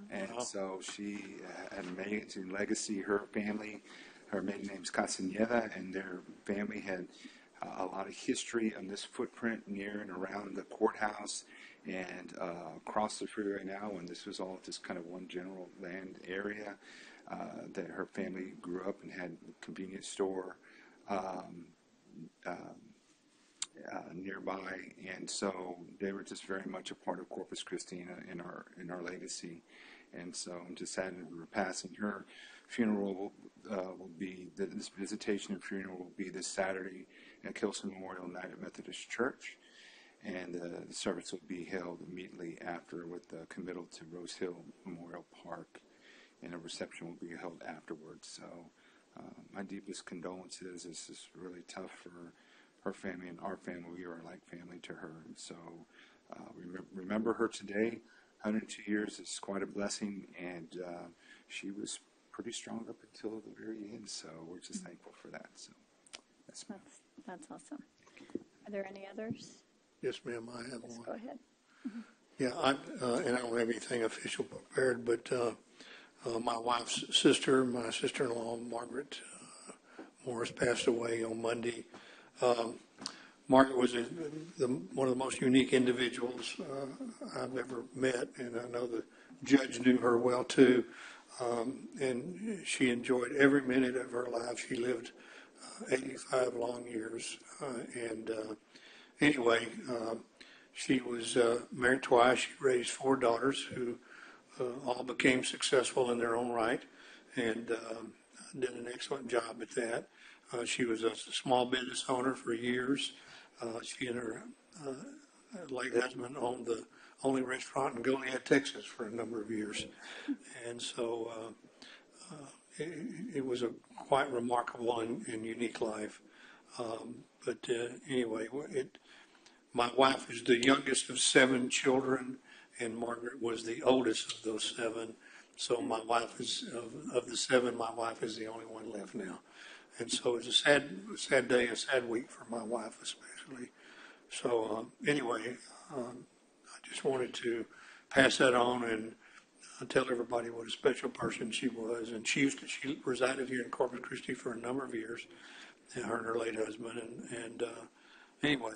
And so she had an amazing legacy. Her family, her maiden name's Casaneda, and their family had a lot of history on this footprint near and around the courthouse and across the freeway now. And this was all just kind of one general land area that her family grew up and had a convenience store nearby, and so they were just very much a part of Corpus Christi in our legacy. And so I'm just sad that we're passing. Her funeral will be this visitation and funeral will be this Saturday at Kilson Memorial United Methodist Church, and the service will be held immediately after with the committal to Rose Hill Memorial Park, and a reception will be held afterwards. So my deepest condolences. This is really tough for her family and our family. We are like family to her. And so remember her today. 102 years is quite a blessing, and she was pretty strong up until the very end. So we're just thankful for that. So that's awesome. Are there any others? Yes, ma'am, I have Yes, one. go ahead. Yeah, and I don't have anything official prepared, but my wife's sister, my sister-in-law, Margaret Morris, passed away on Monday. Margaret was one of the most unique individuals I've ever met, and I know the judge knew her well too. And she enjoyed every minute of her life. She lived 85 long years. Anyway, she was married twice. She raised 4 daughters who all became successful in their own right, and did an excellent job at that. She was a small business owner for years. She and her late husband owned the only restaurant in Goliad, Texas for a number of years. And so it was a quite remarkable and unique life. But anyway, my wife is the youngest of 7 children, and Margaret was the oldest of those 7. So my wife is, of the 7, my wife is the only one left now. And so it's a sad day, a sad week for my wife especially. So anyway, I just wanted to pass that on and tell everybody what a special person she was. And she resided here in Corpus Christi for a number of years, and her and her late husband. And anyway,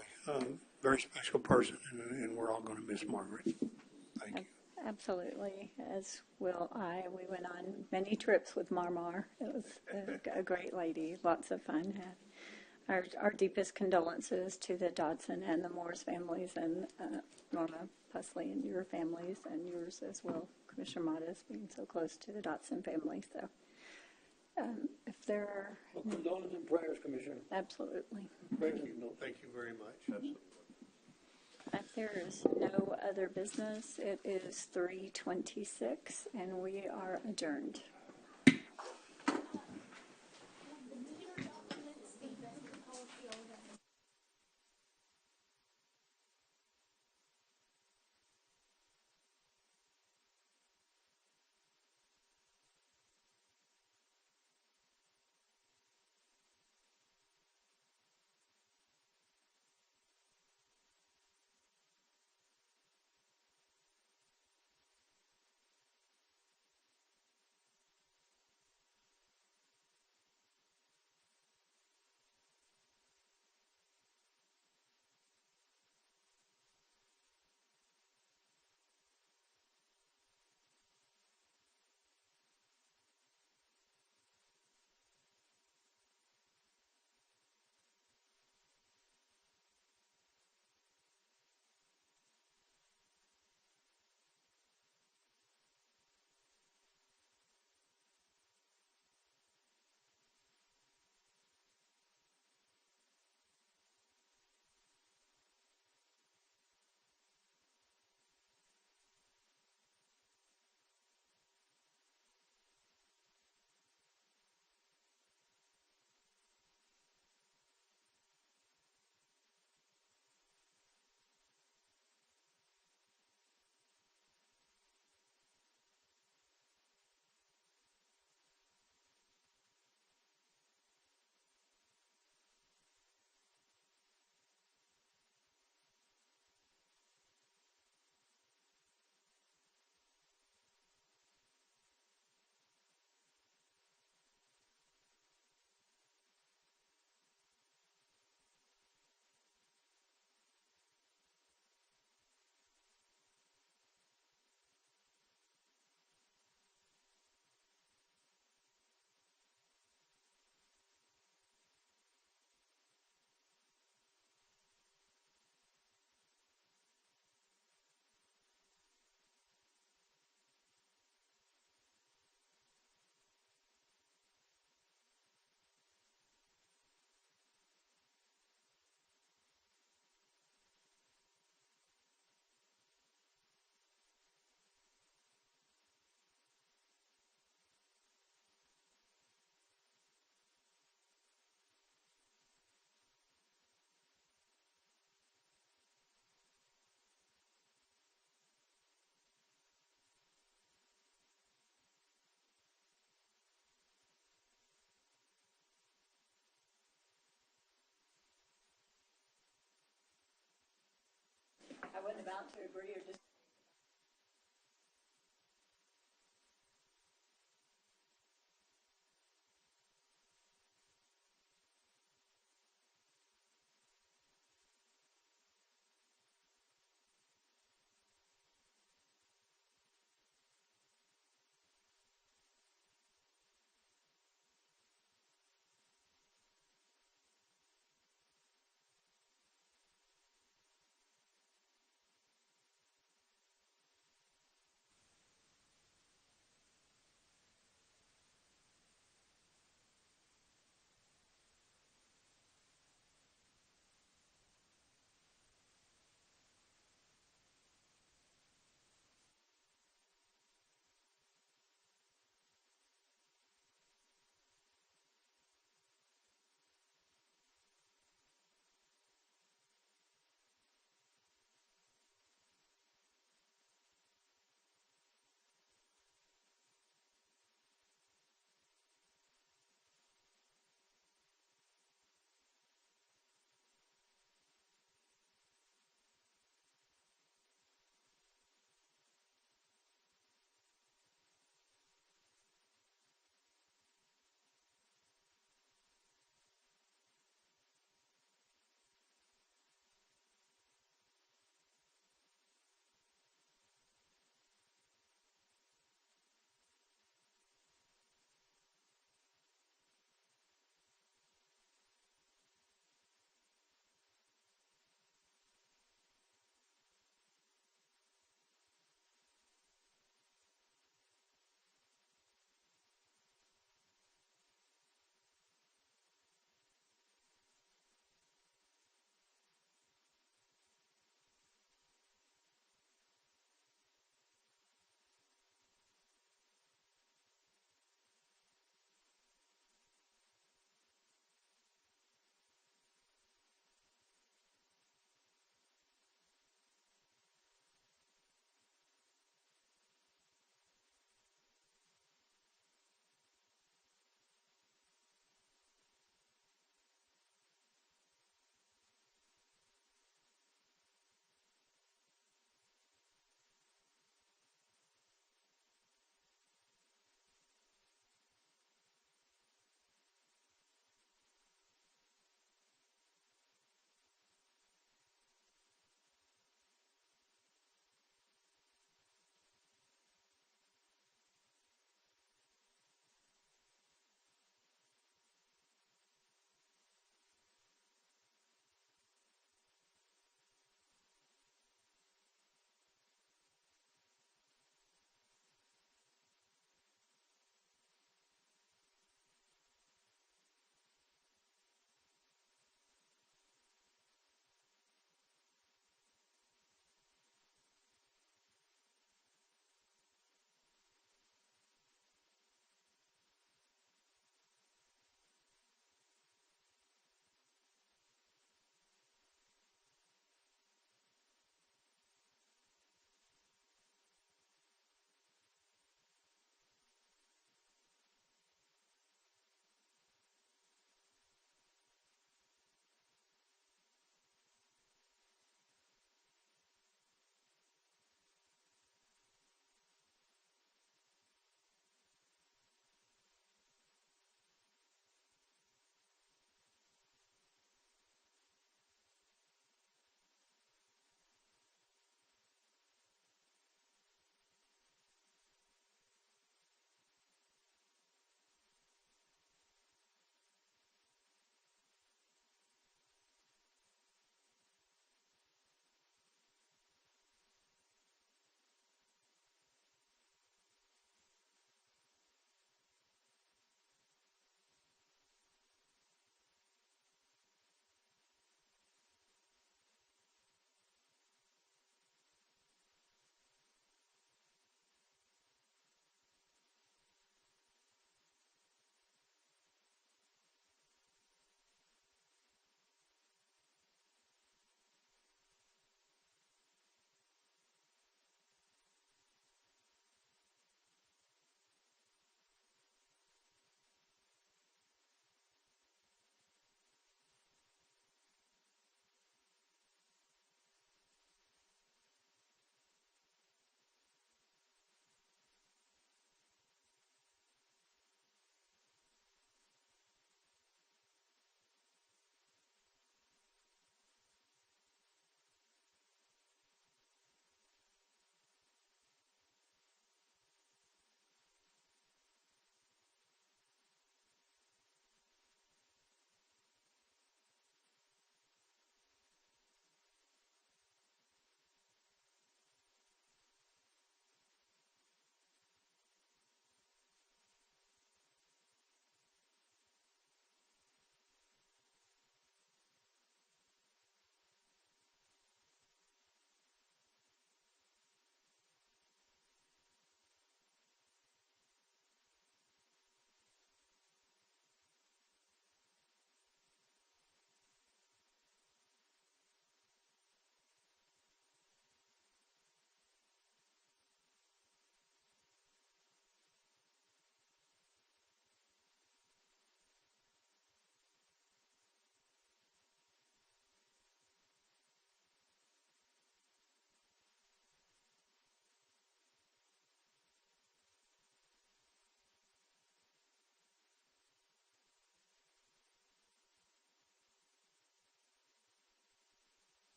very special person, and we're all going to miss Margaret. Thank you. Absolutely, as will I. We went on many trips with Marmar. It was a great lady, lots of fun. Our deepest condolences to the Dodson and the Morris families, and Norma Pusley and your families, and yours as well, Commissioner Modis, being so close to the Dodson family. So if there are... Condolences and prayers, Commissioner. Absolutely. Thank you. No, thank you very much. Absolutely. If there is no other business, it is 3:26, and we are adjourned. I wasn't about to agree or disagree.